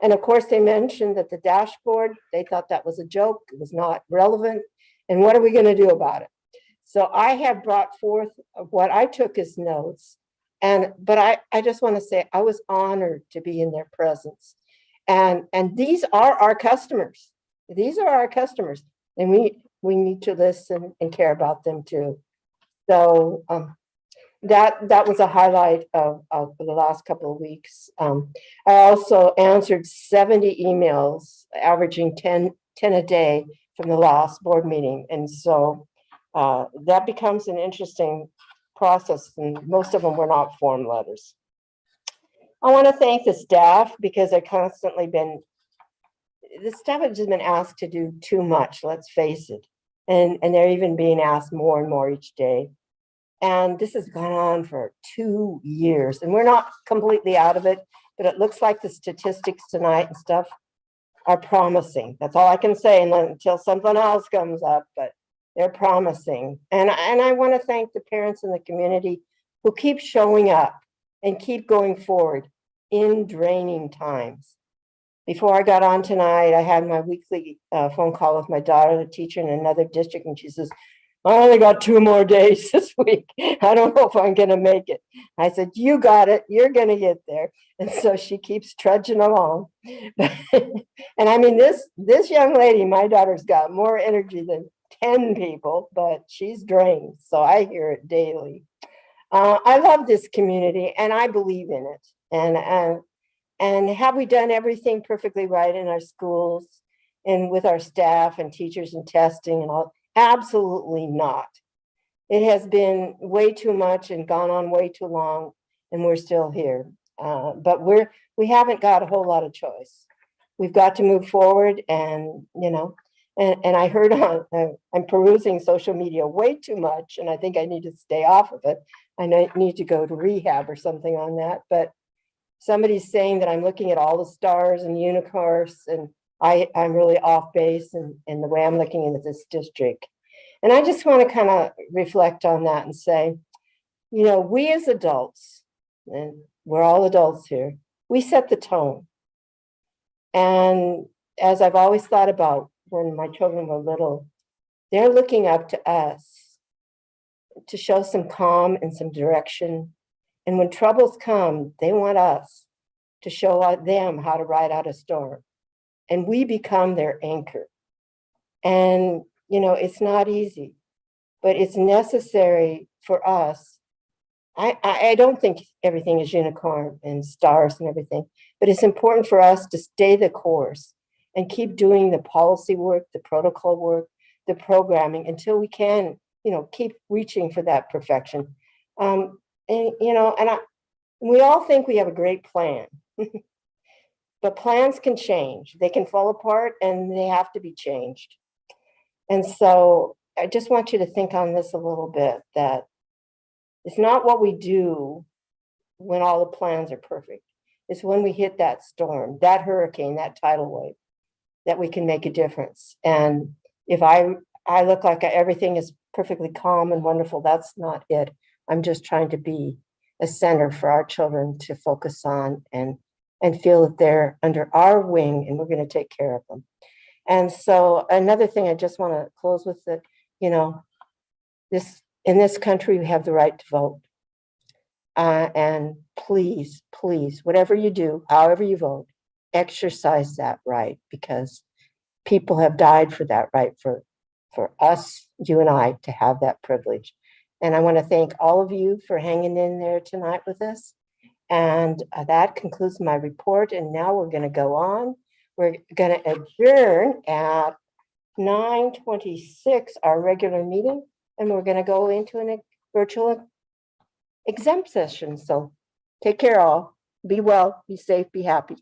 And of course, they mentioned that the dashboard, they thought that was a joke. It was not relevant. And what are we going to do about it? So I have brought forth what I took as notes. But I just want to say I was honored to be in their presence. And these are our customers. These are our customers. And we need to listen and care about them too. So that was a highlight of the last couple of weeks. I also answered 70 emails, averaging 10 a day from the last board meeting. And so that becomes an interesting process, and most of them were not form letters. I want to thank the staff because the staff has just been asked to do too much, let's face it. And they're even being asked more and more each day. And this has gone on for 2 years, and we're not completely out of it, but it looks like the statistics tonight and stuff are promising. That's all I can say until something else comes up, but they're promising. And I want to thank the parents in the community who keep showing up and keep going forward in draining times. Before I got on tonight, I had my weekly phone call with my daughter, the teacher in another district, and she says, I only got 2 more days this week. I don't know if I'm going to make it. I said, you got it. You're going to get there. And so she keeps trudging along. And I mean, this young lady, my daughter's got more energy than 10 people, but she's drained. So I hear it daily. I love this community and I believe in it. And have we done everything perfectly right in our schools and with our staff and teachers and testing and all? Absolutely not. It has been way too much and gone on way too long, and we're still here. But we haven't got a whole lot of choice. We've got to move forward, and and I heard I'm perusing social media way too much, and I think I need to stay off of it. I need to go to rehab or something on that. But somebody's saying that I'm looking at all the stars and unicorns, and I'm really off base in the way I'm looking at this district. And I just want to kind of reflect on that and say, we as adults, and we're all adults here, we set the tone. And as I've always thought about when my children were little, they're looking up to us to show some calm and some direction. And when troubles come, they want us to show them how to ride out a storm. And we become their anchor. And, it's not easy, but it's necessary for us. I don't think everything is unicorn and stars and everything, but it's important for us to stay the course and keep doing the policy work, the protocol work, the programming until we can, keep reaching for that perfection. We all think we have a great plan. But plans can change. They can fall apart and they have to be changed. And so I just want you to think on this a little bit, that it's not what we do when all the plans are perfect. It's when we hit that storm, that hurricane, that tidal wave, that we can make a difference. And if I look like everything is perfectly calm and wonderful, that's not it. I'm just trying to be a center for our children to focus on and feel that they're under our wing and we're going to take care of them. And so another thing I just want to close with that, in this country, we have the right to vote. And please, whatever you do, however you vote, exercise that right, because people have died for that right, for us, you and I, to have that privilege. And I want to thank all of you for hanging in there tonight with us. And that concludes my report. And now we're going to go on. We're going to adjourn at 9:26, our regular meeting, and we're going to go into a virtual exempt session. So take care all. Be well, be safe, be happy.